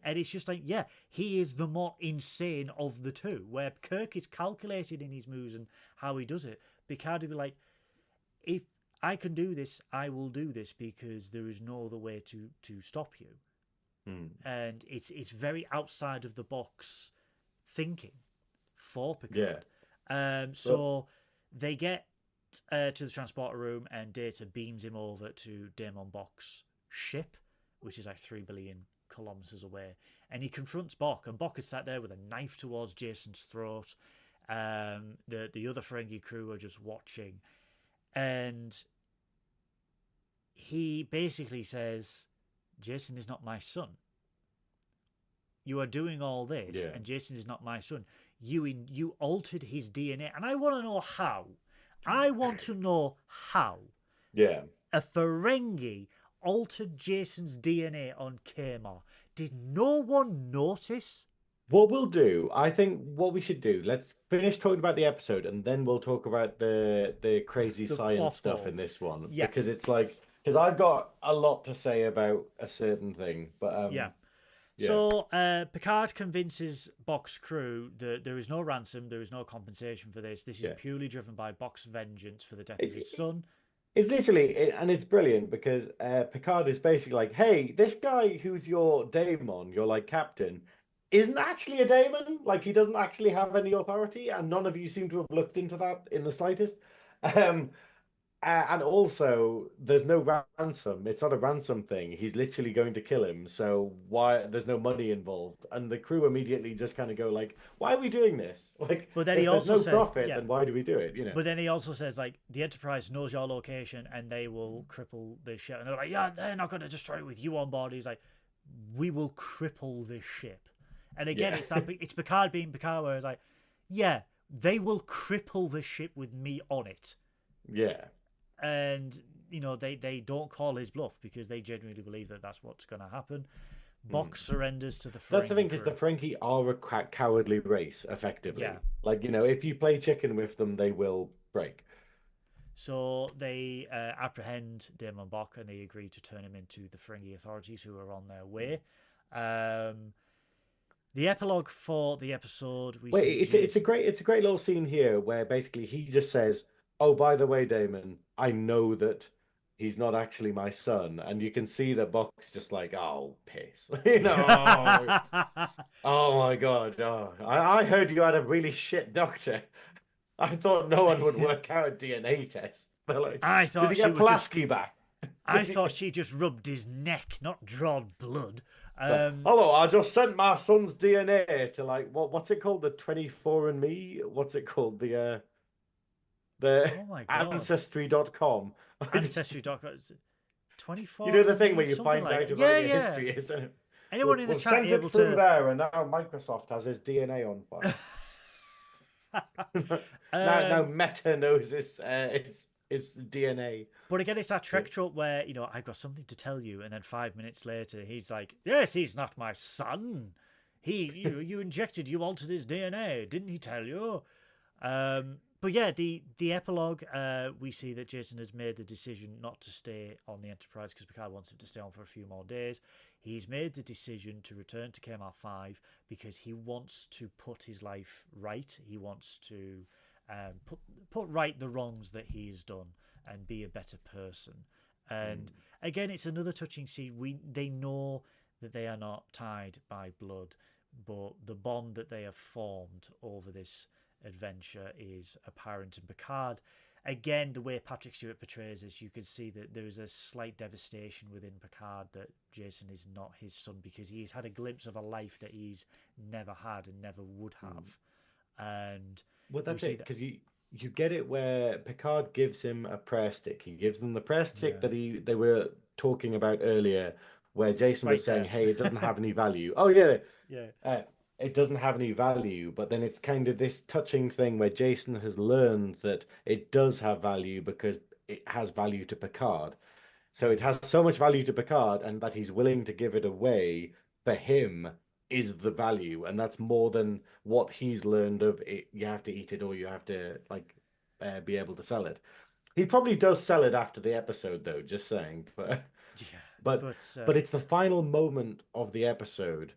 A: And it's just like, he is the more insane of the two, where Kirk is calculated in his moves and how he does it. Picard would be like, if I can do this, I will do this because there is no other way to stop you. And it's very outside of the box thinking for Picard. So they get to the transporter room, and Data beams him over to Damon Bock's ship, which is like 3 billion kilometers away, and he confronts Bock, and Bock is sat there with a knife towards Jason's throat. The other Ferengi crew are just watching, and he basically says, Jason is not my son. You are doing all this, and Jason is not my son. You altered his DNA, and I want to know how. I want to know how. A Ferengi altered Jason's DNA on Kmar. Did no one notice?
B: What we'll do, I think what we should do, let's finish talking about the episode, and then we'll talk about the crazy science stuff in this one. Because it's like, because I've got a lot to say about a certain thing, but
A: So Picard convinces Bock's crew that there is no ransom, there is no compensation for this. This is purely driven by Bock's vengeance for the death of his son.
B: It's literally, and it's brilliant because Picard is basically like, hey, this guy who's your daemon, your like captain, isn't actually a daemon. Like, he doesn't actually have any authority, and none of you seem to have looked into that in the slightest. And also, there's no ransom. It's not a ransom thing. He's literally going to kill him. So why? There's no money involved. And the crew immediately just kind of go like, "Why are we doing this? Like,
A: but then he also
B: there's
A: says,
B: no profit, then why do we do it? You know."
A: But then he also says like, the Enterprise knows your location and they will cripple this ship. And they're like, "Yeah, they're not going to destroy it with you on board." He's like, "We will cripple this ship." And again, it's Picard being Picard, where it's like, "Yeah, they will cripple the ship with me on it." And, you know, they don't call his bluff because they genuinely believe that that's what's going to happen. Bock surrenders to the Ferengi.
B: That's the thing, because the Ferengi are a cowardly race, effectively. Like, you know, if you play chicken with them, they will break.
A: So they apprehend Damon Bock, and they agree to turn him into the Ferengi authorities, who are on their way. The epilogue for the episode...
B: It's a great little scene here where basically he just says, "Oh, by the way, Damon, I know that he's not actually my son." And you can see that Bock's just like, "Oh, piss." You know, oh my God. Oh, I heard you had a really shit doctor. I thought no one would work out a DNA test. They're like,
A: I thought
B: did you get Pulaski back?
A: I thought she just rubbed his neck, not drawn blood.
B: Hello, I just sent my son's DNA to like what's it called? The 24andMe? What's it called? The
A: Oh my god.
B: Ancestry.com. I just
A: Ancestry.com.
B: you
A: 24
B: know the
A: and
B: thing
A: me,
B: where you
A: something
B: find
A: like
B: out
A: that.
B: about
A: Yeah,
B: your
A: yeah.
B: history, isn't it?
A: Anyone in the
B: We've
A: chat
B: sent it
A: able
B: through
A: to.
B: there, and now Microsoft has his DNA on file. Now
A: um,
B: Meta knows his DNA.
A: but again, it's that Trek
B: But
A: trope where, I've got something to tell you, and then 5 minutes later, he's like, yes, he's not my son. You injected, you altered his DNA, didn't he tell you? But yeah, the epilogue, we see that Jason has made the decision not to stay on the Enterprise because Picard wants him to stay on for a few more days. He's made the decision to return to KMR5 because he wants to put his life right. He wants to put right the wrongs that he has done and be a better person. And again, it's another touching scene. They know that they are not tied by blood, but the bond that they have formed over this adventure is apparent. And Picard, again, the way Patrick Stewart portrays this, you can see that there is a slight devastation within Picard that Jason is not his son because he's had a glimpse of a life that he's never had and never would have. And
B: well,
A: we
B: that's
A: see
B: it,
A: that,
B: because you get it where Picard gives him a prayer stick. He gives them the prayer stick
A: yeah,
B: that they were talking about earlier, where Jason was
A: right
B: saying,
A: there.
B: "Hey, it doesn't have any value." Oh yeah,
A: Yeah.
B: it doesn't have any value. But then it's kind of this touching thing where Jason has learned that it does have value because it has value to Picard. So it has so much value to Picard, and that he's willing to give it away for him is the value, and that's more than what he's learned of it. You have to eat it, or you have to like be able to sell it. He probably does sell it after the episode, though. Just saying, but
A: Yeah.
B: but
A: But
B: but it's the final moment of the episode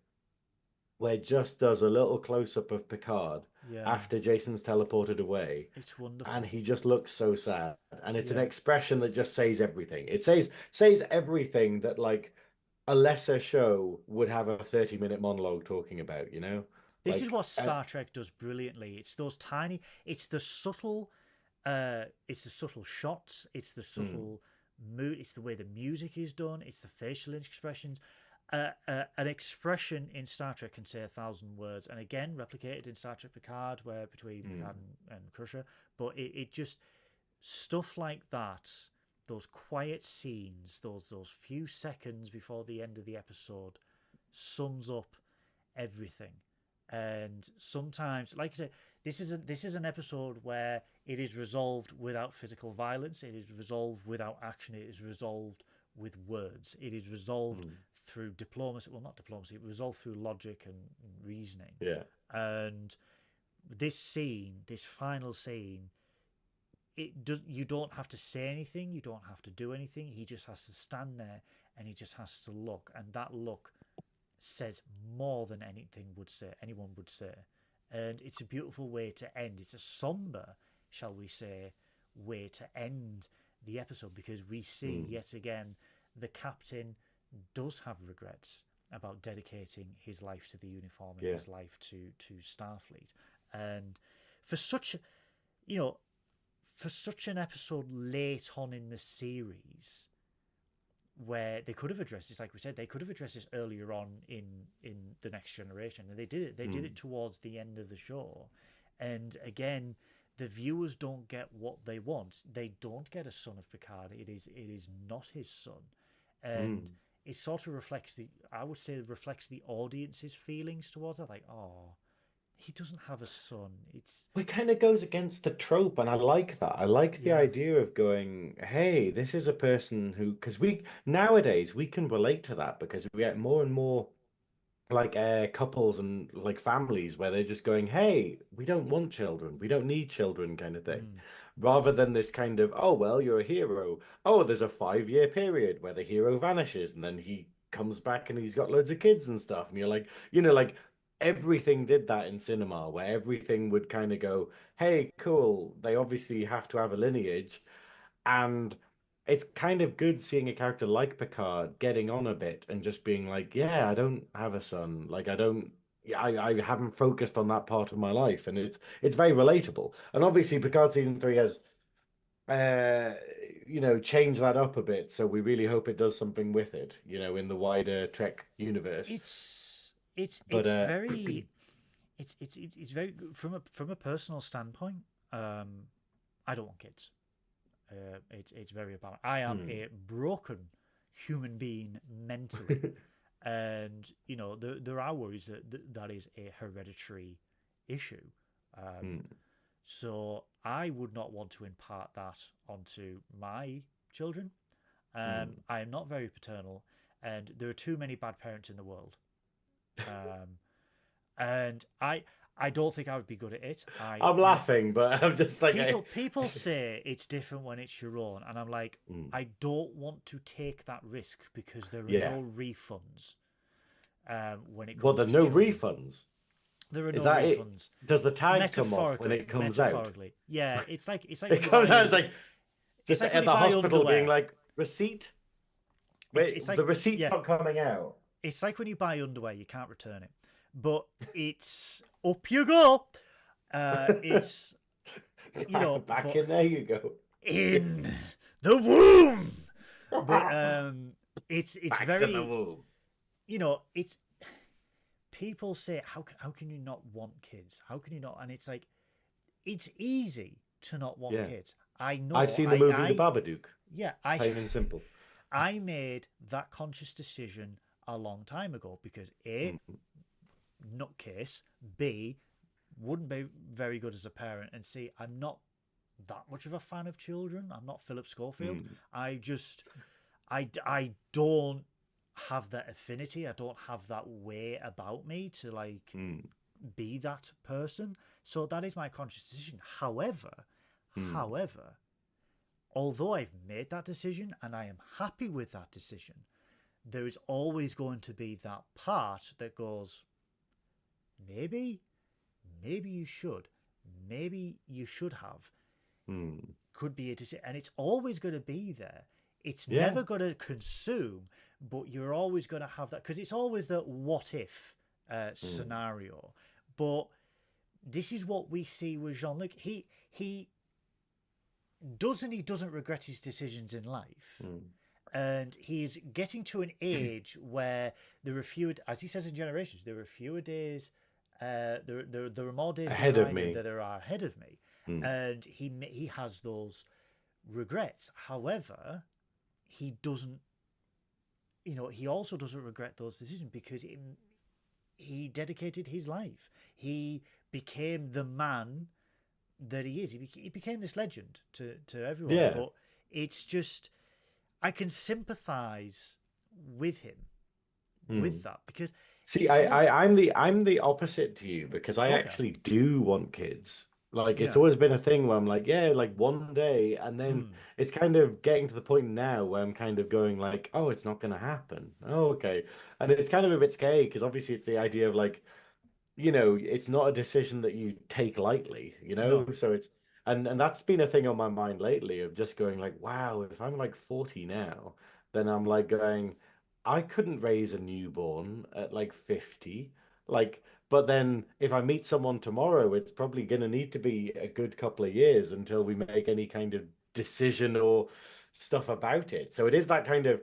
B: where it just does a little close up of Picard
A: yeah,
B: after Jason's teleported away,
A: it's
B: and
A: wonderful.
B: he just looks so sad, and it's an
A: Yeah.
B: expression that just says everything. It says everything that like a lesser show would have a 30-minute monologue talking about, you know?
A: This is
B: Like
A: what Star Trek does brilliantly. It's those tiny, it's the subtle shots, it's the
B: mm,
A: subtle mood, it's the way the music is done, it's the facial expressions. An expression in Star Trek can say 1,000 words, and again replicated in Star Trek Picard, where between
B: mm,
A: Picard and Crusher. But it just stuff like that, those quiet scenes, those few seconds before the end of the episode, sums up everything. And sometimes, like I said, this is an episode where it is resolved without physical violence. It is resolved without action. It is resolved with words. It is resolved
B: mm.
A: through diplomacy. Well, not diplomacy. It resolved through logic and reasoning.
B: Yeah.
A: And this scene, this final scene, it does. You don't have to say anything. You don't have to do anything. He just has to stand there and he just has to look. And that look says more than anyone would say. And it's a beautiful way to end. It's a somber, shall we say, way to end the episode, because we see
B: Mm,
A: yet again the captain does have regrets about dedicating his life to the uniform and
B: yeah.
A: his life to Starfleet. And for such, you know, for such an episode late on in the series, where they could have addressed this, like we said, they could have addressed this earlier on in the Next Generation, and they did it. They did
B: Mm,
A: it towards the end of the show, and again, the viewers don't get what they want. They don't get a son of Picard. It is not his son, and
B: mm.
A: it sort of reflects I would say, reflects the audience's feelings towards it. Like, oh, he doesn't have a son. It's
B: It kind of goes against the trope, and I like that. I like the
A: yeah,
B: idea of going, hey, this is a person who, because we nowadays we can relate to that because we get more and more like couples and like families where they're just going, hey, we don't want children, we don't need children kind of thing.
A: mm,
B: Rather than this kind of, oh, well, you're a hero. Oh, there's a 5-year period where the hero vanishes and then he comes back and he's got loads of kids and stuff. And you're like, like everything did that in cinema where everything would kind of go, hey, cool. They obviously have to have a lineage. And it's kind of good seeing a character like Picard getting on a bit and just being like, yeah, I don't have a son. Like I don't yeah, I haven't focused on that part of my life. And it's very relatable. And obviously
A: yeah,
B: Picard season 3 has uh, change that up a bit. So we really hope it does something with it, in the wider Trek universe. But
A: It's very it's very from a personal standpoint. I don't want kids. It's very about. I am a broken human being mentally, and there are worries that is a hereditary issue. So I would not want to impart that onto my children. I am not very paternal, and there are too many bad parents in the world. And I don't think I would be good at it.
B: I'm laughing, but I'm just like
A: people say it's different when it's your own, and I'm like, I don't want to take that risk because there are no refunds. When it comes
B: well, there's
A: to
B: no
A: children.
B: refunds.
A: There are
B: Is
A: no
B: that
A: refunds.
B: it? Does the tag come off when it comes out?
A: Yeah, it's like
B: It comes out. It's like just
A: like
B: at the hospital being like receipt. Wait,
A: it's like,
B: the receipt's not coming out.
A: It's like when you buy underwear, you can't return it, but it's up you go. It's
B: back in there you go
A: in the womb. But it's
B: back
A: very
B: in the womb.
A: It's people say how can you not want kids? How can you not? And it's like it's easy to not want kids. I know.
B: I've seen the movie The Babadook.
A: Yeah,
B: plain and simple.
A: I made that conscious decision a long time ago because A, nutcase, B, wouldn't be very good as a parent, and C, I'm not that much of a fan of children. I'm not Philip Schofield. I don't have that affinity. I don't have that way about me to be that person. So that is my conscious decision. However, although I've made that decision and I am happy with that decision, there is always going to be that part that goes, maybe you should, maybe you should have. Could be a decision, and it's always going to be there. It's never going to consume, but you're always going to have that because it's always the what if scenario. But this is what we see with Jean Luc. He doesn't regret his decisions in life. And he's getting to an age where there are fewer, as he says in Generations, there are fewer days, there are more days
B: ahead of me
A: than there are ahead of me. And he has those regrets. However, he doesn't, he also doesn't regret those decisions because he dedicated his life. He became the man that he is. He became this legend to everyone.
B: Yeah.
A: But it's just, I can sympathize with him with that because
B: see, I'm the opposite to you because I actually do want kids. Like it's always been a thing where I'm like, like one day, and then it's kind of getting to the point now where I'm kind of going like, oh, it's not going to happen. Oh, okay. And it's kind of a bit scary because obviously it's the idea of like, it's not a decision that you take lightly,
A: No.
B: So it's and that's been a thing on my mind lately of just going like, wow, if I'm like 40 now, then I'm like going, I couldn't raise a newborn at like 50. Like, but then if I meet someone tomorrow, it's probably going to need to be a good couple of years until we make any kind of decision or stuff about it. So it is that kind of,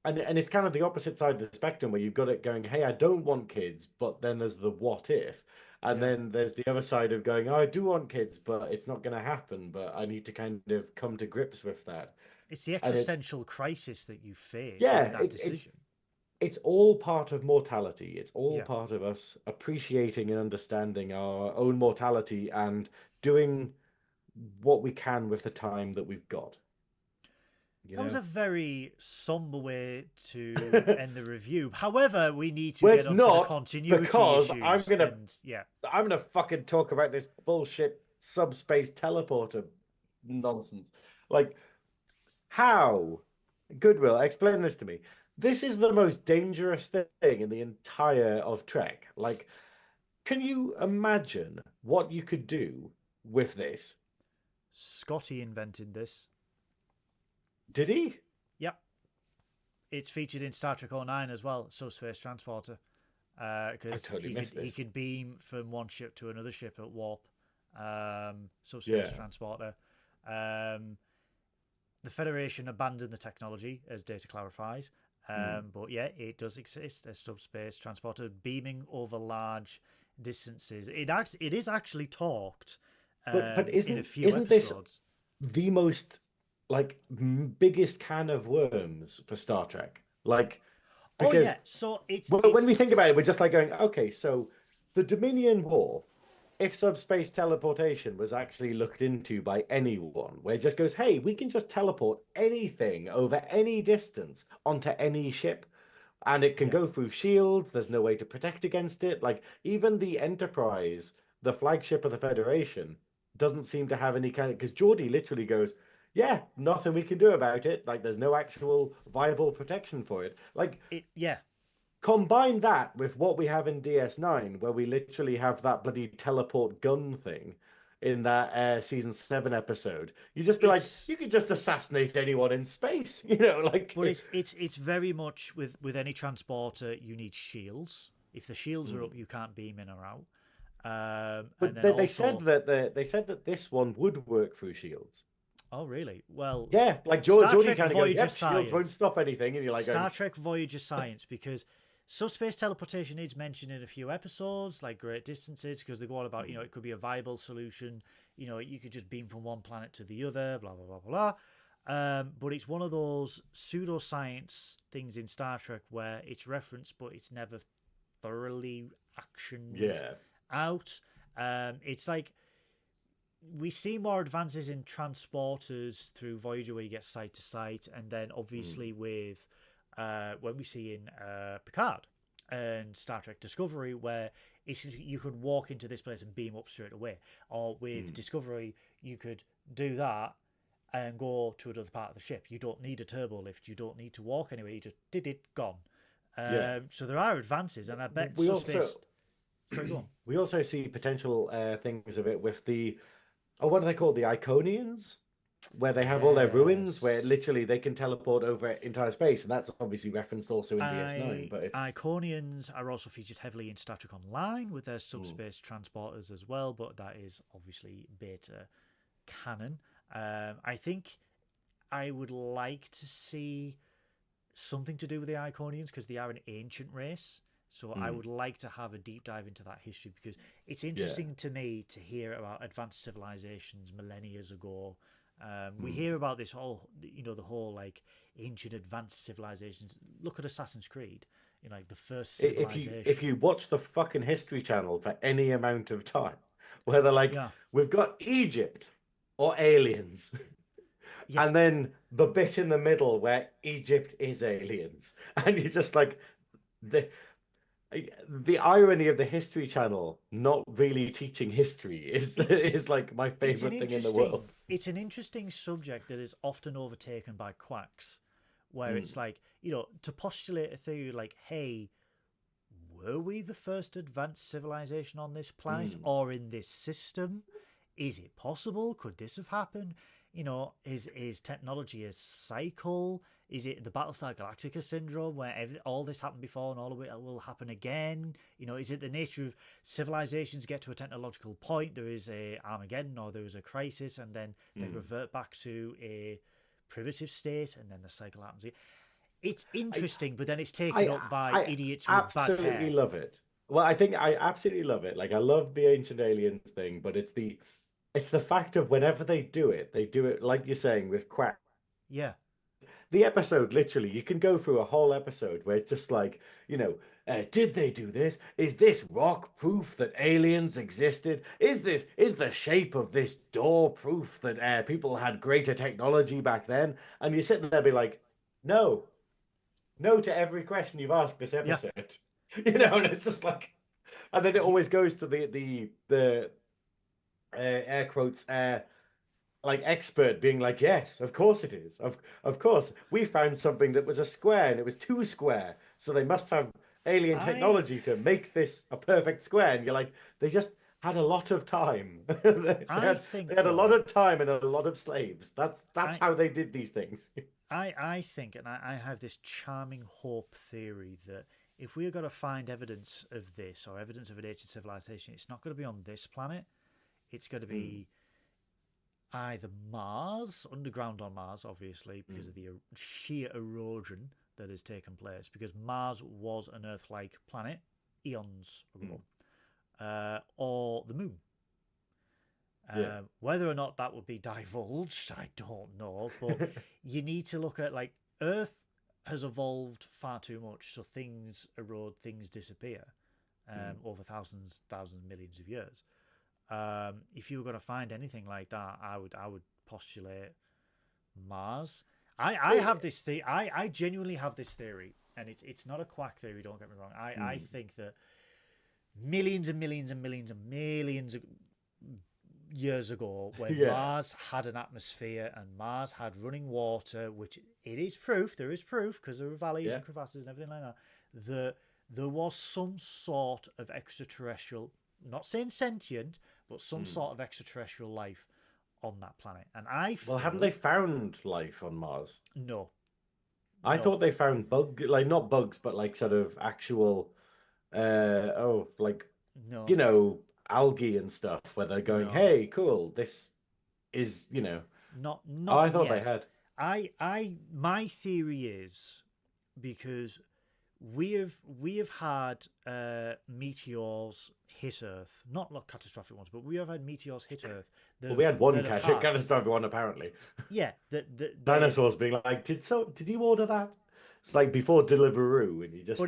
B: and it's kind of the opposite side of the spectrum where you've got it going, hey, I don't want kids, but then there's the what if. And then there's the other side of going, oh, I do want kids, but it's not going to happen. But I need to kind of come to grips with that.
A: It's the existential crisis that you face in
B: that
A: decision.
B: It's all part of mortality. It's all part of us appreciating and understanding our own mortality and doing what we can with the time that we've got.
A: That was a very somber way to end the review. However, we need to get onto the continuity
B: because
A: issues.
B: I'm gonna fucking talk about this bullshit subspace teleporter nonsense. Like, how? Goodwill, explain this to me. This is the most dangerous thing in the entire of Trek. Like, can you imagine what you could do with this?
A: Scotty invented this.
B: Did he?
A: Yep. It's featured in Star Trek 09 as well, Subspace Transporter. Because he could beam from one ship to another ship at warp. Subspace Transporter. the Federation abandoned the technology, as Data clarifies. But yeah, it does exist as subspace transporter beaming over large distances. It is actually talked
B: But
A: in a
B: isn't
A: few
B: isn't this
A: episodes.
B: the most like biggest can of worms for Star Trek? Like,
A: Oh
B: because
A: yeah, so
B: when
A: it's
B: we think about it, we're just like going, okay, so the Dominion War, if subspace teleportation was actually looked into by anyone, where it just goes, hey, we can just teleport anything over any distance onto any ship, and it can
A: yeah.
B: go through shields. There's no way to protect against it. Like, even the Enterprise, the flagship of the Federation, doesn't seem to have any kind of, because Geordie literally goes, yeah, nothing we can do about it. Like, there's no actual viable protection for it. Like,
A: Yeah.
B: combine that with what we have in DS9, where we literally have that bloody teleport gun thing in that season 7 episode. You just be like,
A: It's
B: you could just assassinate anyone in space, you know, like.
A: But it's very much with any transporter you need shields. If the shields are up, you can't beam in or out. And
B: But
A: then
B: they said
A: also,
B: that they said that this one would work through shields.
A: oh really? Well,
B: Yeah, like
A: Star
B: Geordie
A: Trek
B: kind of goes,
A: Voyager
B: "Yep, shields won't
A: science,
B: stop anything," and you're like
A: Star
B: going,
A: Trek Voyager science, because subspace teleportation is mentioned in a few episodes, like great distances, because they go on about it could be a viable solution. You could just beam from one planet to the other, blah blah blah blah. But it's one of those pseudoscience things in Star Trek where it's referenced, but it's never thoroughly actioned
B: "Yeah,
A: out. It's like we see more advances in transporters through Voyager, where you get site to site, and then obviously with when we see in Picard and Star Trek Discovery, where you could walk into this place and beam up straight away, or with Discovery you could do that and go to another part of the ship. You don't need a turbo lift. You don't need to walk anywhere. You just did it, gone.
B: yeah."
A: So there are advances, and I bet
B: We also
A: subspace. Sorry, go on.
B: we also see potential things of it with the, oh, what are they called? The Iconians, where they have all their ruins, where
A: Yes.
B: literally they can teleport over entire space, and that's obviously referenced also in DS9. But it's
A: Iconians are also featured heavily in Star Trek Online with their
B: mm,
A: subspace transporters as well, but that is obviously beta canon. I think I would like to see something to do with the Iconians because they are an ancient race. So I
B: mm,
A: would like to have a deep dive into that history because it's
B: yeah,
A: interesting to me to hear about advanced civilizations millennia ago. We
B: mm.
A: hear about this whole, the whole like ancient advanced civilizations. Look at Assassin's Creed, like the first
B: If
A: civilization.
B: you watch the fucking History Channel for any amount of time, where they're like,
A: Yeah,
B: we've got Egypt or aliens,
A: yeah.
B: and then the bit in the middle where Egypt is aliens, and you're just like, the the irony of the History Channel not really teaching history is
A: It's
B: is like my
A: it's an
B: favorite thing in the world.
A: interesting subject that is often overtaken by quacks, where
B: Mm,
A: it's like to postulate a theory like, hey, were we the first advanced civilization on this planet
B: mm.
A: or in this system? Is it possible? Could this have happened? Is technology a cycle? Is it the Battlestar Galactica syndrome where all this happened before and all of it will happen again? Is it the nature of civilizations get to a technological point, there is a Armageddon or there is a crisis, and then they revert back to a primitive state, and then the cycle happens again? It's
B: I,
A: interesting, but then it's taken
B: I
A: up by
B: I
A: idiots with bad
B: absolutely
A: hair.
B: love it. Well, I think I absolutely love it. Like I love the ancient aliens thing, but it's the fact of whenever they do it like you're saying with quack.
A: Yeah,
B: The episode, literally, you can go through a whole episode where it's just like, did they do this? Is this rock proof that aliens existed? Is the shape of this door proof that people had greater technology back then? And you're sitting there be like, no, no to every question you've asked this
A: yeah,
B: episode.
A: yeah.
B: And it's just like, and then it
A: You,
B: always goes to the air quotes like expert being like, yes, of course it is. Of course, we found something that was a square and it was two square, so they must have alien
A: I
B: technology to make this a perfect square. And you're like, they just had a lot of time. they
A: I
B: had
A: think
B: they had a lot
A: though,
B: of time and a lot of slaves. That's
A: I
B: how they did these things.
A: I think, and I have this charming hope theory that if we're going to find evidence of this or evidence of an ancient civilization, it's not going to be on this planet. It's going to
B: Mm,
A: be either Mars, underground on Mars, obviously, because of the sheer erosion that has taken place, because Mars was an Earth-like planet eons ago, or the Moon. Whether or not that would be divulged, I don't know, but you need to look at, like, Earth has evolved far too much, so things erode, things disappear over thousands, millions of years. If you were going to find anything like that, I would postulate Mars. I have this theory. I genuinely have this theory, and it's not a quack theory. Don't get me wrong. I think that millions and millions and millions and millions of years ago, when Mars had an atmosphere and Mars had running water, which it is proof. There is proof, because there are valleys and crevasses and everything like that. That there was some sort of extraterrestrial, not saying sentient, but some sort of extraterrestrial life on that planet. And I feel...
B: Well, haven't they found life on Mars?
A: No.
B: I thought they found not bugs, but like sort of actual, like,
A: no,
B: you know, algae and stuff, where they're going, hey, cool, this is, you know.
A: Not
B: I thought
A: yet.
B: they had.
A: My theory is because we have had meteors hit Earth, not catastrophic ones, but we have had meteors hit Earth.
B: Well, we had one catastrophic one, apparently.
A: Yeah,
B: dinosaurs being like, did you order that? It's like before Deliveroo, and you just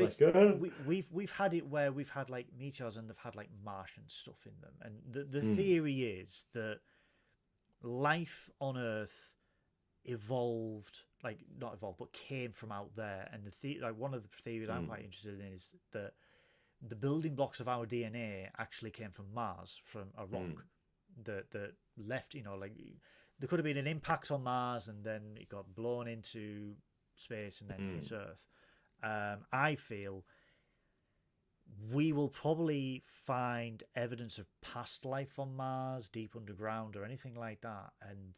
A: we've had it where we've had like meteors and they've had like Martian stuff in them, and the theory is that life on Earth but came from out there. And one of the theories I'm quite interested in is that the building blocks of our DNA actually came from Mars, from a rock that left, you know, like there could have been an impact on Mars and then it got blown into space and then hit Earth. I feel we will probably find evidence of past life on Mars, deep underground or anything like that, and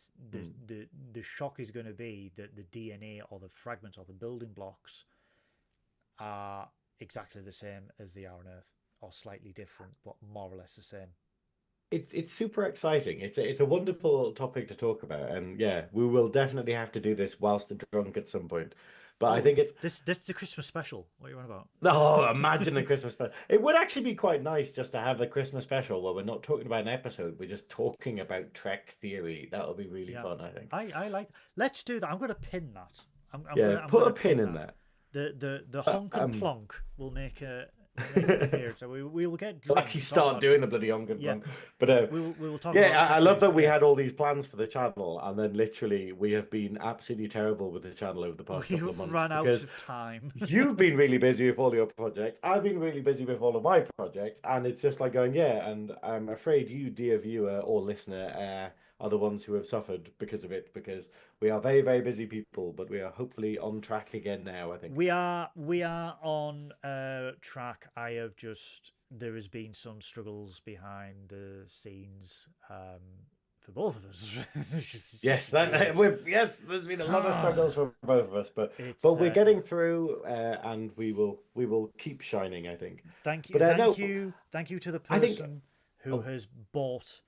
A: the shock is going to be that the DNA or the fragments or the building blocks are exactly the same as they are on Earth, or slightly different, but more or less the same.
B: It's super exciting. It's a wonderful topic to talk about, and we will definitely have to do this whilst drunk at some point. But I think
A: this the Christmas special. What are you on about?
B: No, imagine a Christmas special. It would actually be quite nice just to have a Christmas special where we're not talking about an episode, we're just talking about Trek theory. That would be really fun, I think.
A: I like. Let's do that. I'm going to pin that. I'm
B: put a pin in that.
A: The honk and plonk will make a appearance. So we will get drunk.
B: We'll actually start doing the bloody honk and plonk. But
A: we will talk.
B: I love that we had all these plans for the channel, and then literally we have been absolutely terrible with the channel over the past couple of months.
A: We've run out of time.
B: You've been really busy with all your projects. I've been really busy with all of my projects, and it's just like going, and I'm afraid you, dear viewer or listener, are the ones who have suffered because of it, because we are very, very busy people, but we are hopefully on track again now, I think.
A: We are on track. There has been some struggles behind the scenes for both of us.
B: Yes, there's been a lot of struggles for both of us, but we're getting through, and we will keep shining, I think.
A: Thank you. Thank you to the person who has bought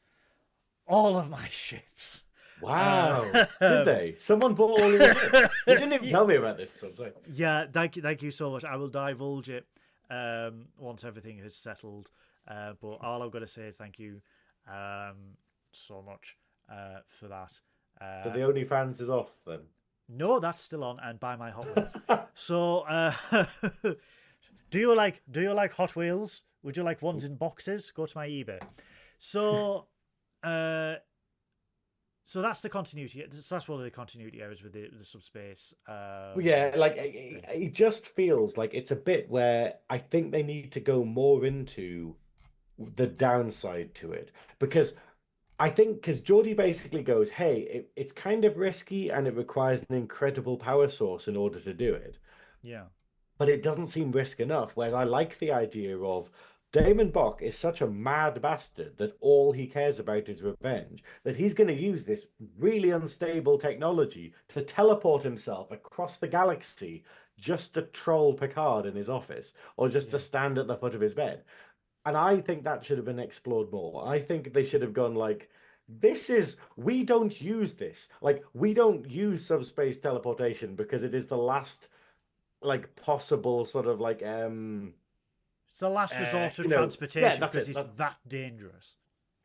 A: all of my ships.
B: Wow. Did they? Someone bought all your ships? You didn't even tell me about this, so I'm saying.
A: Yeah, thank you so much. I will divulge it once everything has settled. But all I've got to say is thank you so much for that.
B: So the OnlyFans is off then?
A: No, that's still on, and buy my Hot Wheels. So do you like Hot Wheels? Would you like ones in boxes? Go to my eBay. So so that's the continuity. That's one of the continuity errors with the subspace.
B: It just feels like it's a bit where I think they need to go more into the downside to it, because Geordie basically goes, hey, it's kind of risky and it requires an incredible power source in order to do it.
A: Yeah.
B: But it doesn't seem risk enough, whereas I like the idea of Damon Bach is such a mad bastard that all he cares about is revenge, that he's going to use this really unstable technology to teleport himself across the galaxy just to troll Picard in his office, or just to stand at the foot of his bed. And I think that should have been explored more. I think they should have gone like, we don't use this. Like, we don't use subspace teleportation because it is the last, like, possible sort of like,
A: It's the last resort to
B: yeah,
A: transportation
B: that's
A: because
B: it.
A: it's that dangerous.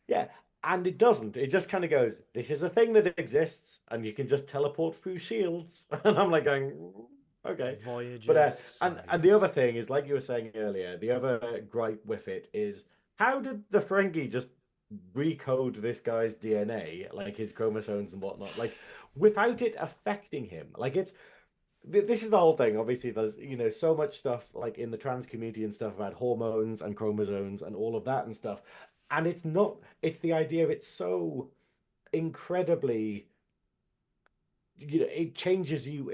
B: Yeah. And it doesn't. It just kind of goes, this is a thing that exists, and you can just teleport through shields. And I'm like going, okay. But
A: Voyager
B: and the other
A: science.
B: thing is, like you were saying earlier, the other gripe with it is, how did the Ferengi just recode this guy's DNA, like his chromosomes and whatnot, like without it affecting him? Like, this is the whole thing. Obviously, there's so much stuff like in the trans community and stuff about hormones and chromosomes and all of that and stuff. And it's not. It's the idea of it's so incredibly. It changes you.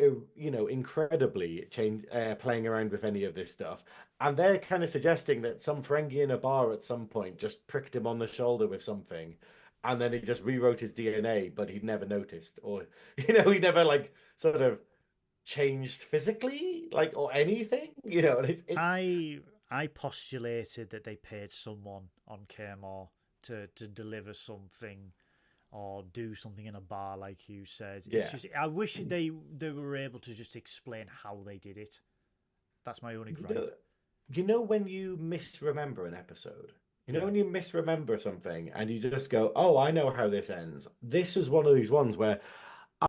B: Incredibly change playing around with any of this stuff. And they're kind of suggesting that some Ferengi in a bar at some point just pricked him on the shoulder with something, and then he just rewrote his DNA, but he'd never noticed, or he never like sort of changed physically, like, or anything. It's
A: I postulated that they paid someone on KMR to deliver something or do something in a bar, like you said.
B: yeah.
A: It's just I wish they were able to just explain how they did it. That's my only
B: You
A: gripe.
B: know, you know when you misremember an episode. You know
A: Yeah,
B: when you misremember something and you just go, "Oh, I know how this ends." This is one of these ones where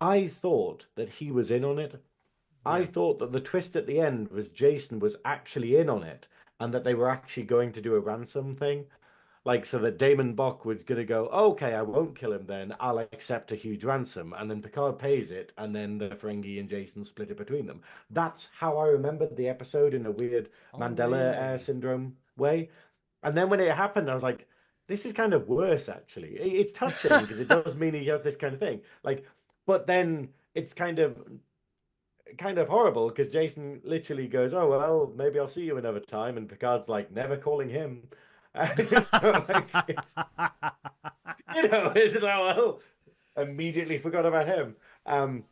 B: I thought that he was in on it. I
A: yeah.
B: thought that the twist at the end was Jason was actually in on it and that they were actually going to do a ransom thing. Like, so that Damon Bock was going to go, okay, I won't kill him then. I'll accept a huge ransom. And then Picard pays it. And then the Ferengi and Jason split it between them. That's how I remembered the episode in a weird
A: Oh,
B: Mandela
A: really?
B: syndrome way. And then when it happened, I was like, this is kind of worse, actually. It's touching because it does mean he has this kind of thing. Like, but then it's kind of horrible because Jason literally goes, "Oh well, maybe I'll see you another time," and Picard's like, "Never calling him." Like it's like, well, immediately forgot about him. Um,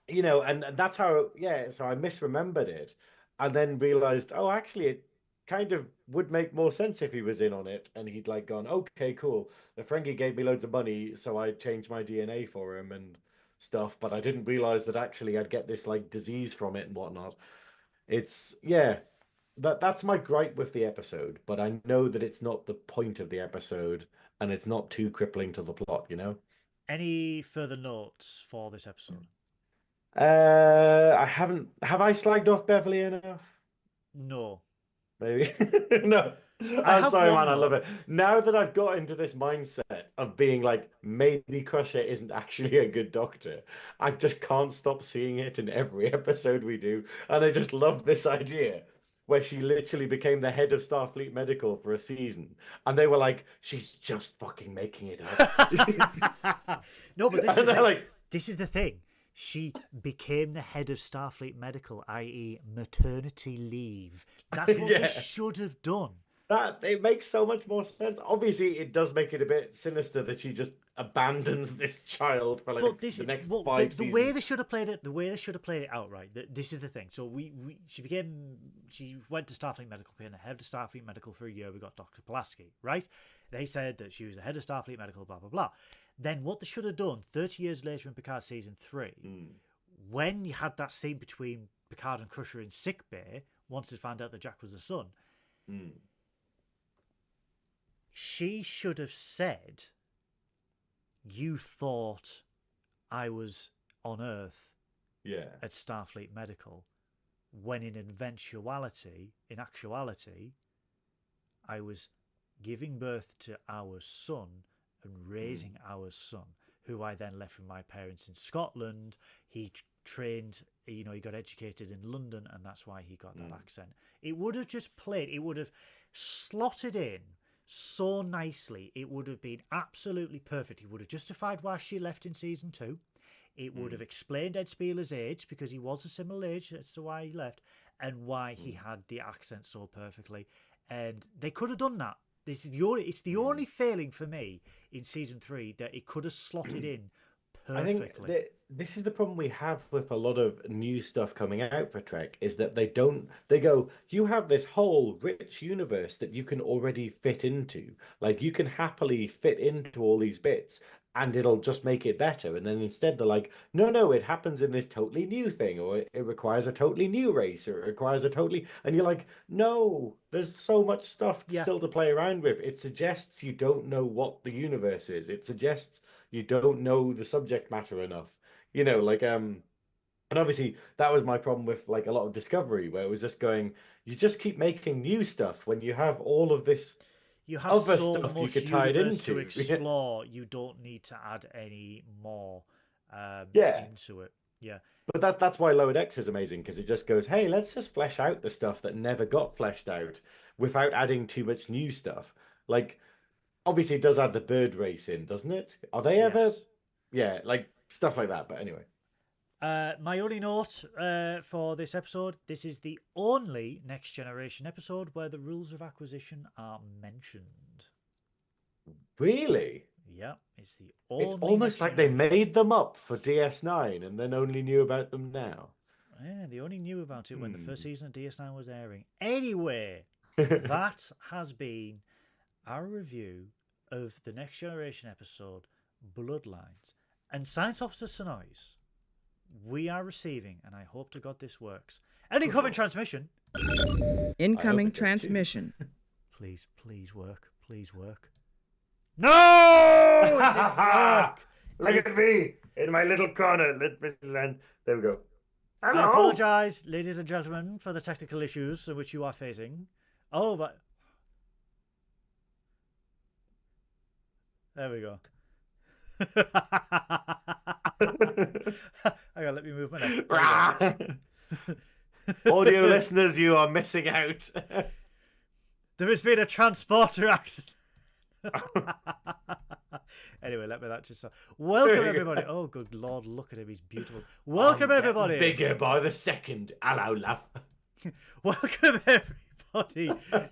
B: and that's how, yeah. So I misremembered it, and then realized, oh, actually, it kind of would make more sense if he was in on it, and he'd like gone, okay, cool. The Ferengi gave me loads of money, so I changed my DNA for him and stuff, but I didn't realize that actually I'd get this like disease from it and whatnot. It's yeah, that's my gripe with the episode, but I know that it's not the point of the episode, and it's not too crippling to the plot.
A: Any further notes for this episode?
B: I haven't. Have I slagged off Beverly enough?
A: No.
B: Maybe. No.
A: I
B: I'm
A: have
B: sorry, man.
A: one
B: I love
A: note.
B: it. Now that I've got into this mindset of being like, maybe Crusher isn't actually a good doctor, I just can't stop seeing it in every episode we do. And I just love this idea where she literally became the head of Starfleet Medical for a season. And they were like, she's just fucking making it up.
A: No, but this is
B: And
A: the
B: they're
A: thing.
B: like,
A: This is the thing. She became the head of Starfleet Medical, i.e., maternity leave. That's what they
B: yeah.
A: should have done.
B: That it makes so much more sense. Obviously, it does make it a bit sinister that she just abandons this child for
A: But
B: like
A: this,
B: the next
A: well,
B: five
A: the way
B: seasons.
A: they should have played it, the way they should have played it outright. This is the thing. So she went to Starfleet Medical, became the head of Starfleet Medical for a year. We got Dr. Pulaski, right? They said that she was the head of Starfleet Medical, blah blah blah. Then what they should have done 30 years later in Picard season 3, when you had that scene between Picard and Crusher in sickbay, once they found out that Jack was the son, she should have said, "You thought I was on Earth
B: Yeah.
A: at Starfleet Medical, when in actuality, I was giving birth to our son and raising our son, who I then left with my parents in Scotland. He trained, he got educated in London, and that's why he got that accent." It would have just played, it would have slotted in so nicely. It would have been absolutely perfect. It would have justified why she left in season 2. It would have explained Ed Spieler's age, because he was a similar age as to why he left, and why he had the accent so perfectly. And they could have done that. It's the only failing for me in season 3, that it could have slotted in
B: I think
A: perfectly.
B: that this is the problem we have with a lot of new stuff coming out for Trek is that they go, you have this whole rich universe that you can already fit into. Like you can happily fit into all these bits and it'll just make it better. And then instead they're like, no, it happens in this totally new thing, or it requires a totally new race, or it requires a totally, and you're like, no, there's so much stuff
A: Yeah,
B: still to play around with. It suggests you don't know what the universe is. It suggests you don't know the subject matter enough. And obviously that was my problem with like a lot of Discovery, where it was just going, you just keep making new stuff when you have all of this
A: you have
B: other
A: so
B: stuff you
A: much
B: could tie it
A: universe to
B: into.
A: explore. You don't need to add any more
B: Yeah.
A: into it. Yeah,
B: But that's why Lower Decks is amazing, because it just goes, hey, let's just flesh out the stuff that never got fleshed out without adding too much new stuff. Like, obviously it does add the bird race in, doesn't it? Are they ever,
A: yes.
B: yeah, like stuff like that. But anyway.
A: My only note for this episode: this is the only Next Generation episode where the rules of acquisition are mentioned.
B: Really?
A: Yeah, it's the
B: It's
A: only
B: almost
A: Next
B: like they
A: Generation.
B: made them up for DS9 and then only knew about them now.
A: Yeah, they only knew about it when the first
B: Hmm.
A: season of DS9 was airing. Anyway, that has been our review of the Next Generation episode Bloodlines. And Science Officer Synoiz, we are receiving, and I hope to God this works, an incoming transmission.
C: Incoming
B: it does too.
C: transmission.
A: Please, please work. Please work. No! It didn't work!
B: Look at me in my little corner. There we go.
A: I
B: Hello.
A: apologise, ladies and gentlemen, for the technical issues which you are facing. Oh, but... There we go. Hang on, let me move my neck.
B: Audio listeners, you are missing out.
A: There has been a transporter accident. Anyway, let me that just. Welcome everybody. Oh, good lord, look at him. He's beautiful. Welcome everybody.
B: Bigger by the second. Hello, love.
A: Welcome everybody.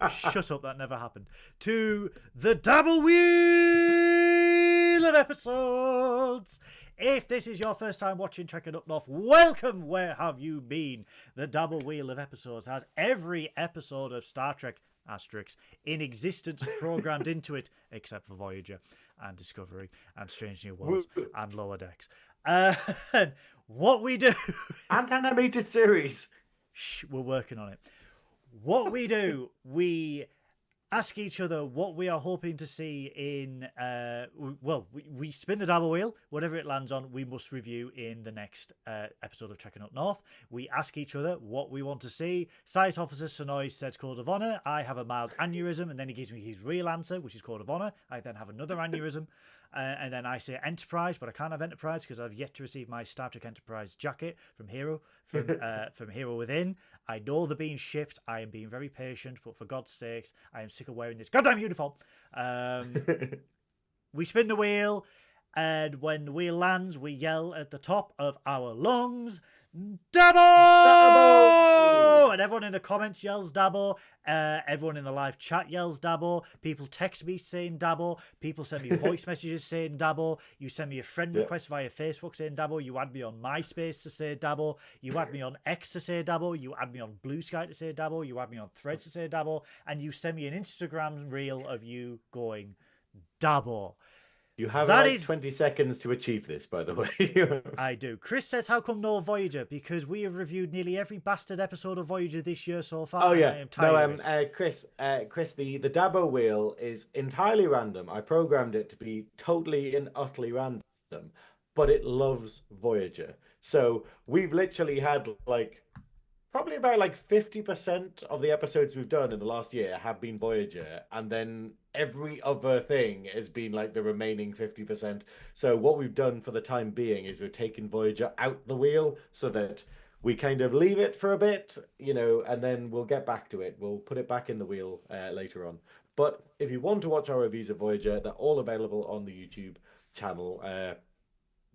A: Shut up, that never happened. To the double wheel of episodes. If this is your first time watching Trekkin Up North, welcome. Where have you been? The double wheel of episodes has every episode of Star Trek Asterix in existence programmed into it, except for Voyager and Discovery and Strange New Worlds and Lower Decks. What we do...
B: And animated series.
A: Shh, we're working on it. What we do, we ask each other what we are hoping to see in... we spin the double wheel. Whatever it lands on, we must review in the next episode of Trekking Up North. We ask each other what we want to see. Science Officer Synoiz says Code of Honor. I have a mild aneurysm, and then he gives me his real answer, which is Code of Honor. I then have another aneurysm. And then I say Enterprise, but I can't have Enterprise because I've yet to receive my Star Trek Enterprise jacket from Hero Within. I know they're being shipped. I am being very patient, but for God's sakes, I am sick of wearing this goddamn uniform. We spin the wheel, and when the wheel lands, we yell at the top of our lungs, Dabo!
B: Dabo!
A: And everyone in the comments yells Dabo. Everyone in the live chat yells Dabo. People text me saying Dabo. People send me voice messages saying Dabo. You send me a friend request via Facebook saying Dabo. You add me on MySpace to say Dabo. You add me on X to say Dabo. You add me on Blue Sky to say Dabo. You add me on Threads to say Dabo. And you send me an Instagram reel of you going Dabo.
B: You have
A: That
B: like
A: is-
B: 20 seconds to achieve this, by the way.
A: I do. Chris says, how come no Voyager? Because we have reviewed nearly every bastard episode of Voyager this year so far.
B: Oh
A: and I
B: yeah,
A: am tired of it.
B: Chris, the Dabo wheel is entirely random. I programmed it to be totally and utterly random, but it loves Voyager. So we've literally had like probably about like 50% of the episodes we've done in the last year have been Voyager, and then every other thing has been like the remaining 50%. So what we've done for the time being is we've taken Voyager out the wheel so that we kind of leave it for a bit, and then we'll get back to it. We'll put it back in the wheel later on. But if you want to watch our reviews of Voyager, they're all available on the YouTube channel.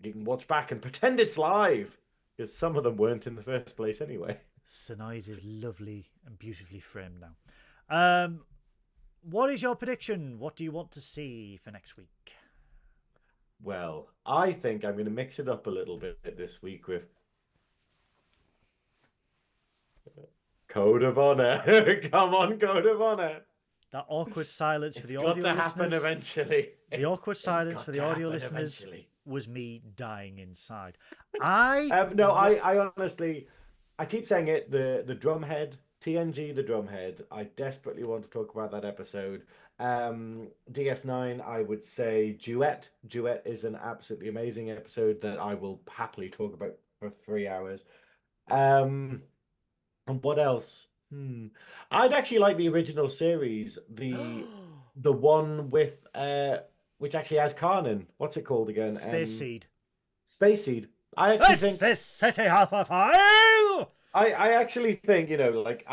B: You can watch back and pretend it's live, because some of them weren't in the first place anyway.
A: Synoiz is lovely and beautifully framed now. What is your prediction? What do you want to see for next week?
B: Well, I think I'm going to mix it up a little bit this week with Code of Honor. Come on, Code of Honor.
A: That awkward silence for
B: It's
A: the
B: got
A: audio
B: to happen
A: listeners.
B: eventually.
A: The awkward
B: It's
A: silence for
B: got
A: the
B: to
A: audio
B: happen
A: listeners
B: eventually.
A: was me dying inside. I
B: No, I honestly, I keep saying it. The drumhead, TNG, the drumhead. I desperately want to talk about that episode. DS9, I would say Duet. Duet is an absolutely amazing episode that I will happily talk about for 3 hours. Um, and what else? I'd actually like the original series, the one with which actually has Kanan. What's it called again?
A: Space Seed.
B: Space Seed. I actually
A: This
B: think
A: is City Alpha 5!
B: I actually think, like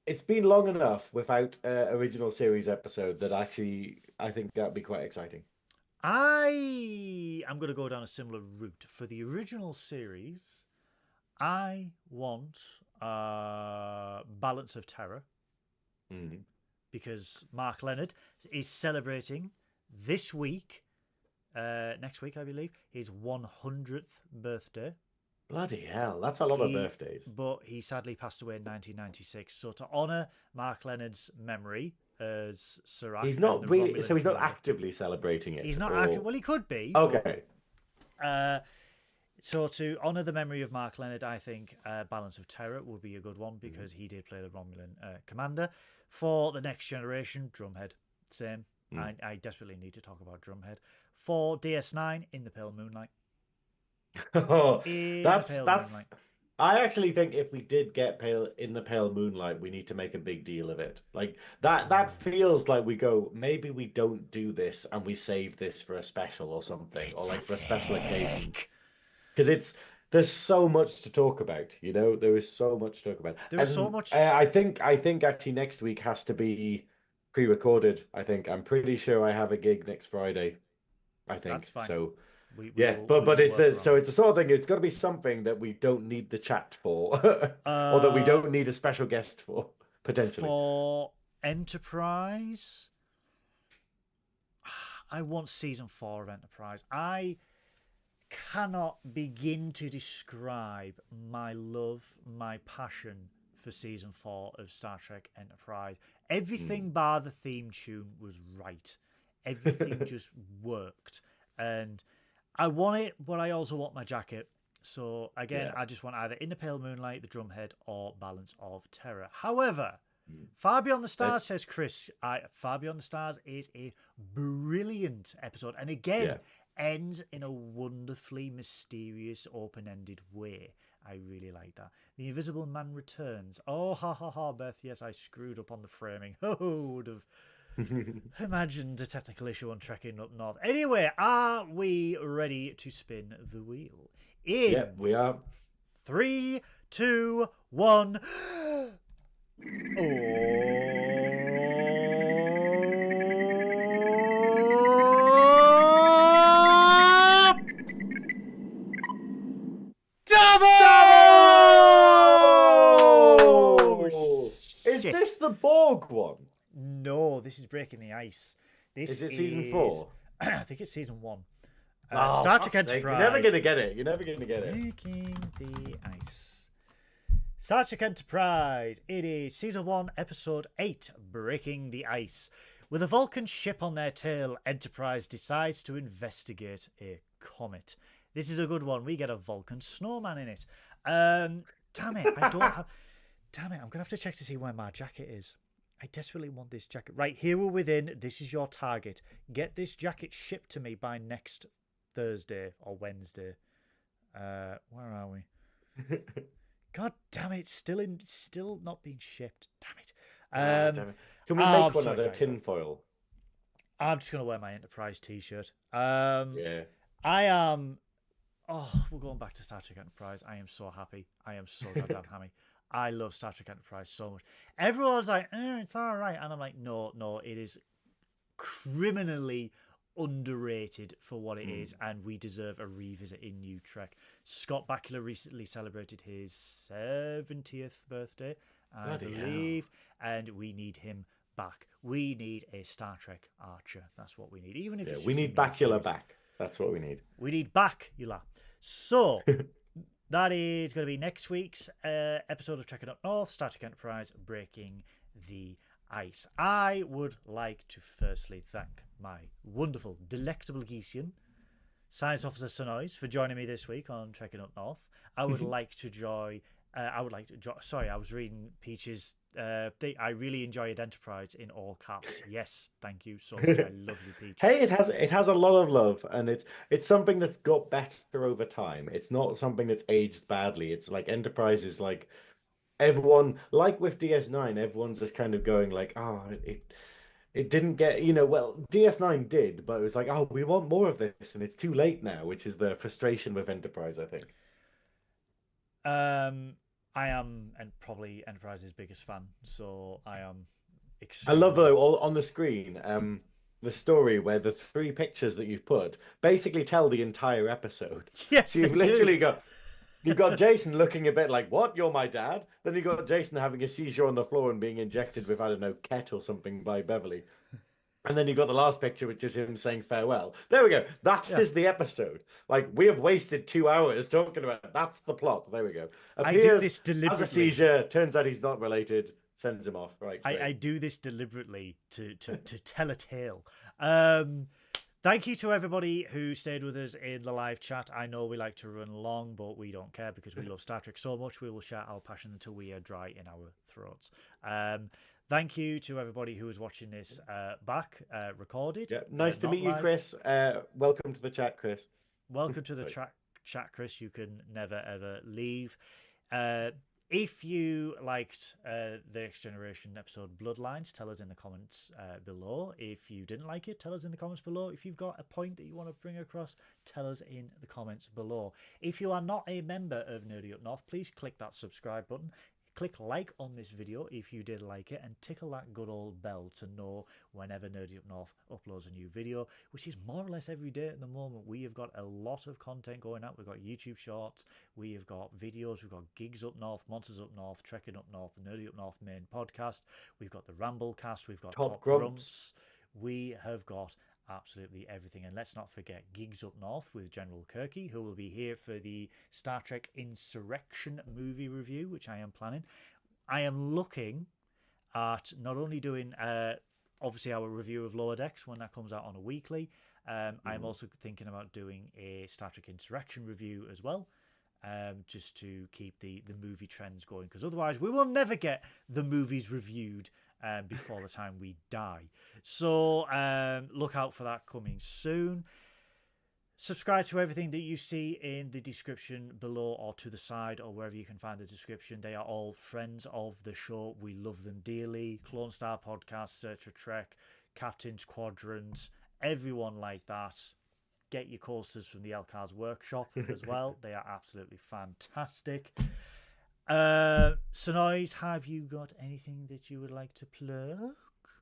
B: it's been long enough without original series episode that actually I think that'd be quite exciting.
A: I am going to go down a similar route. For the original series, I want Balance of Terror
B: Mm.
A: because Mark Leonard is celebrating this week, next week, I believe, his 100th birthday.
B: Bloody hell, that's a lot of birthdays.
A: But he sadly passed away in 1996. So to honour Mark Leonard's memory as Serac,
B: He's not really,
A: Romulan
B: so he's not
A: commander,
B: actively celebrating it.
A: he's not
B: or...
A: active. Well, he could be.
B: Okay.
A: But, so to honour the memory of Mark Leonard, I think Balance of Terror would be a good one because he did play the Romulan commander. For the next generation, Drumhead, same. I desperately need to talk about Drumhead. For DS9, In the Pale Moonlight.
B: That's. I actually think if we did get in the pale moonlight, we need to make a big deal of it. Like that feels like we go, maybe we don't do this and we save this for a special or something, or like for a special occasion. Because there's so much to talk about, there is so much to talk about.
A: There's so much.
B: I think actually next week has to be pre-recorded. I'm pretty sure I have a gig next Friday. I think
A: That's fine.
B: so.
A: Yeah,
B: but it's a sort of thing. It's got to be something that we don't need the chat for, or that we don't need a special guest for potentially.
A: For Enterprise, I want season 4 of Enterprise. I cannot begin to describe my love, my passion for season 4 of Star Trek Enterprise. Everything bar the theme tune was right. Everything just worked, and I want it, but I also want my jacket. So again, I just want either In the Pale Moonlight, the Drumhead, or Balance of Terror. However, Far Beyond the Stars, says Chris, Far Beyond the Stars is a brilliant episode, and again, ends in a wonderfully mysterious, open-ended way. I really like that. The Invisible Man returns. Oh, ha ha ha, Beth. Yes, I screwed up on the framing. Oh, would have imagined a technical issue on Trekkin up north. Anyway, are we ready to spin the wheel?
B: Yep, we are.
A: 3, 2, 1.
B: Double! Is this the Borg one?
A: No, this is Breaking the Ice.
B: Is it season 4?
A: I think it's season 1.
B: Star Trek Enterprise. You're never going to get it. You're never going to get it.
A: Breaking the Ice. Star Trek Enterprise. It is season 1, episode 8, Breaking the Ice. With a Vulcan ship on their tail, Enterprise decides to investigate a comet. This is a good one. We get a Vulcan snowman in it. Damn it, I don't have... Damn it, I'm going to have to check to see where my jacket is. I desperately want this jacket. Right, here we're within. This is your target. Get this jacket shipped to me by next Thursday or Wednesday. Where are we? God damn it! Still not being shipped. Damn it!
B: Damn it. Can we make one out of tinfoil?
A: I'm just gonna wear my Enterprise T-shirt.
B: Yeah.
A: I am. Oh, we're going back to Star Trek Enterprise. I am so happy. I am so goddamn happy. I love Star Trek Enterprise so much. Everyone's like, it's all right. And I'm like, no, it is criminally underrated for what it is, and we deserve a revisit in New Trek. Scott Bakula recently celebrated his 70th birthday, I believe, and we need him back. We need a Star Trek Archer. That's what we need. Even if it's
B: we need Bakula back. That's what we need.
A: We need back, you laugh. So that is going to be next week's episode of Trekking Up North, Star Trek Enterprise, Breaking the Ice. I would like to firstly thank my wonderful, delectable Geesian, Science Officer Synoiz, for joining me this week on Trekking Up North. I would like to sorry, I was reading Peach's thing. I really enjoyed Enterprise in all caps. Yes, thank you so much. I love you, Peach.
B: Hey, it has a lot of love, and it's something that's got better over time. It's not something that's aged badly. It's like Enterprise is like everyone, like with DS9, everyone's just kind of going like, oh, it didn't get, well, DS9 did, but it was like, oh, we want more of this, and it's too late now, which is the frustration with Enterprise, I think.
A: I am and probably Enterprise's biggest fan, so I am
B: I love though on the screen, the story where the three pictures that you've put basically tell the entire episode.
A: Yes,
B: So you've literally got Jason looking a bit like, "What? You're my dad?" Then you got Jason having a seizure on the floor and being injected with, I don't know, Ket or something by Beverly. And then you got the last picture, which is him saying farewell. There we go. That is the episode. Like, we have wasted 2 hours talking about it. That's the plot. There we go.
A: I do this deliberately.
B: Has a seizure. Turns out he's not related. Sends him off. Right.
A: I do this deliberately to tell a tale. Thank you to everybody who stayed with us in the live chat. I know we like to run long, but we don't care because we love Star Trek so much. We will share our passion until we are dry in our throats. Thank you to everybody who is watching this back recorded.
B: Yeah. Nice to meet you, Chris. Welcome to the chat, Chris.
A: Welcome to the chat, Chris. You can never, ever leave. If you liked the Next Generation episode Bloodlines, tell us in the comments below. If you didn't like it, tell us in the comments below. If you've got a point that you want to bring across, tell us in the comments below. If you are not a member of Nerdy Up North, please click that subscribe button. Click like on this video if you did like it, and tickle that good old bell to know whenever Nerdy Up North uploads a new video, which is more or less every day at the moment. We have got a lot of content going out. We've got YouTube shorts, we have got videos, we've got Gigs Up North, Monsters Up North, Trekking Up North, the Nerdy Up North main podcast. We've got the Ramblecast, we've got Top Grumps. We have got absolutely everything. And let's not forget Gigs Up North with General Kirky, who will be here for the Star Trek Insurrection movie review, which I am planning. I am looking at not only doing obviously our review of Lower Decks when that comes out on a weekly. I'm also thinking about doing a Star Trek Insurrection review as well, just to keep the movie trends going, because otherwise we will never get the movies reviewed before the time we die. So look out for that coming soon. Subscribe to everything that you see in the description below or to the side or wherever you can find the description. They are all friends of the show. We love them dearly. Clone Star Podcast, Search for Trek, Captain's Quadrant, everyone like that. Get your coasters from the LCARS workshop as well. They are absolutely fantastic. Synoiz, have you got anything that you would like to plug?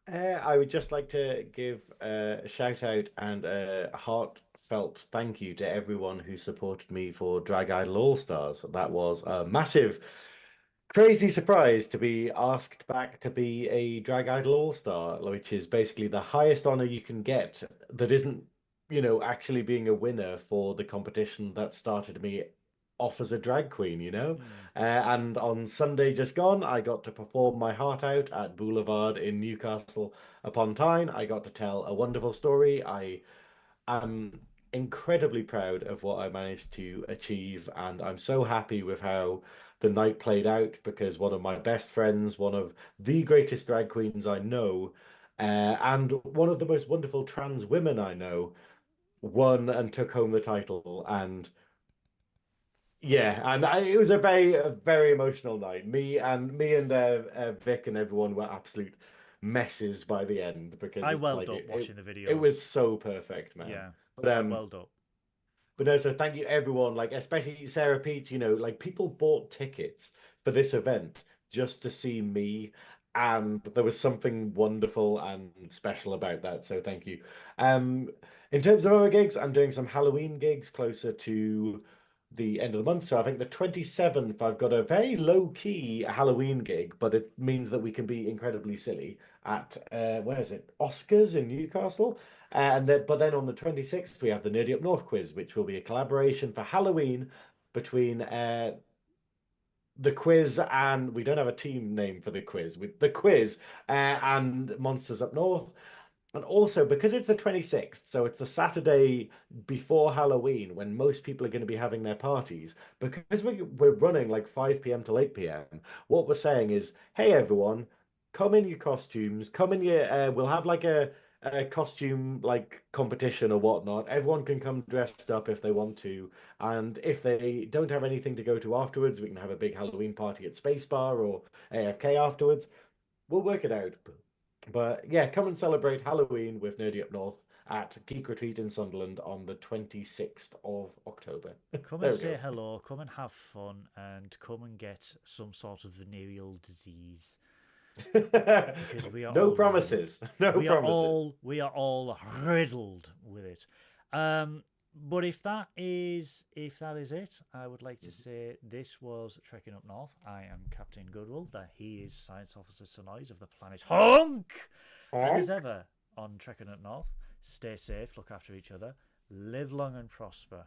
B: I would just like to give a shout out and a heartfelt thank you to everyone who supported me for Drag Idol All Stars. That was a massive, crazy surprise to be asked back to be a Drag Idol All Star, which is basically the highest honor you can get that isn't, actually being a winner for the competition that started me off as a drag queen, and on Sunday just gone, I got to perform my heart out at Boulevard in Newcastle upon Tyne. I got to tell a wonderful story. I am incredibly proud of what I managed to achieve, and I'm so happy with how the night played out, because one of my best friends, one of the greatest drag queens I know, and one of the most wonderful trans women I know, won and took home the title. And yeah, and it was a very emotional night. Me and Vic and everyone were absolute messes by the end, because
A: I
B: it's
A: welled
B: like
A: up watching the video.
B: It was so perfect, man.
A: Yeah,
B: but
A: welled up.
B: But no, so thank you everyone, like especially Sarah Peach. Like people bought tickets for this event just to see me, and there was something wonderful and special about that. So thank you. In terms of other gigs, I'm doing some Halloween gigs closer to the end of the month. So I think the 27th, I've got a very low-key Halloween gig, but it means that we can be incredibly silly at where is it? Oscars in Newcastle. But then on the 26th, we have the Nerdy Up North quiz, which will be a collaboration for Halloween between the quiz and we don't have a team name for the quiz with the quiz and Monsters Up North. And also because it's the 26th, so it's the Saturday before Halloween when most people are going to be having their parties, because we're running like 5 p.m. till 8 p.m. What we're saying is, hey everyone, come in your costumes, come in your we'll have like a costume like competition or whatnot. Everyone can come dressed up if they want to. And if they don't have anything to go to afterwards, we can have a big Halloween party at Space Bar or AFK afterwards. We'll work it out. But yeah, come and celebrate Halloween with Nerdy Up North at Geek Retreat in Sunderland on the 26th of October.
A: Come
B: There
A: and
B: we
A: say
B: go.
A: hello, come and have fun, and come and get some sort of venereal disease. Because we are
B: No
A: all
B: promises. No promises.
A: we are all riddled with it. But if that is it, I would like to say this was Trekking Up North. I am Captain Goodwill. That he is Science Officer Synoiz of the planet Hunk. And as ever on Trekking Up North, stay safe, look after each other, live long and prosper.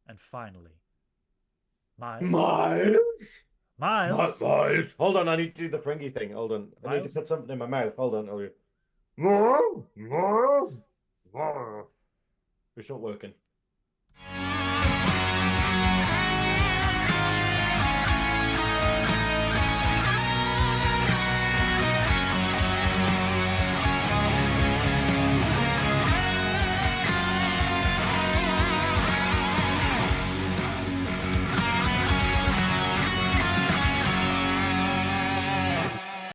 A: And finally, Miles.
B: Miles?
A: Miles.
B: Not Miles. Hold on, I need to do the Fringy thing. Hold on. I need to
A: Miles.
B: put something in my mouth. Hold on. Miles? Miles? Miles? It's not working.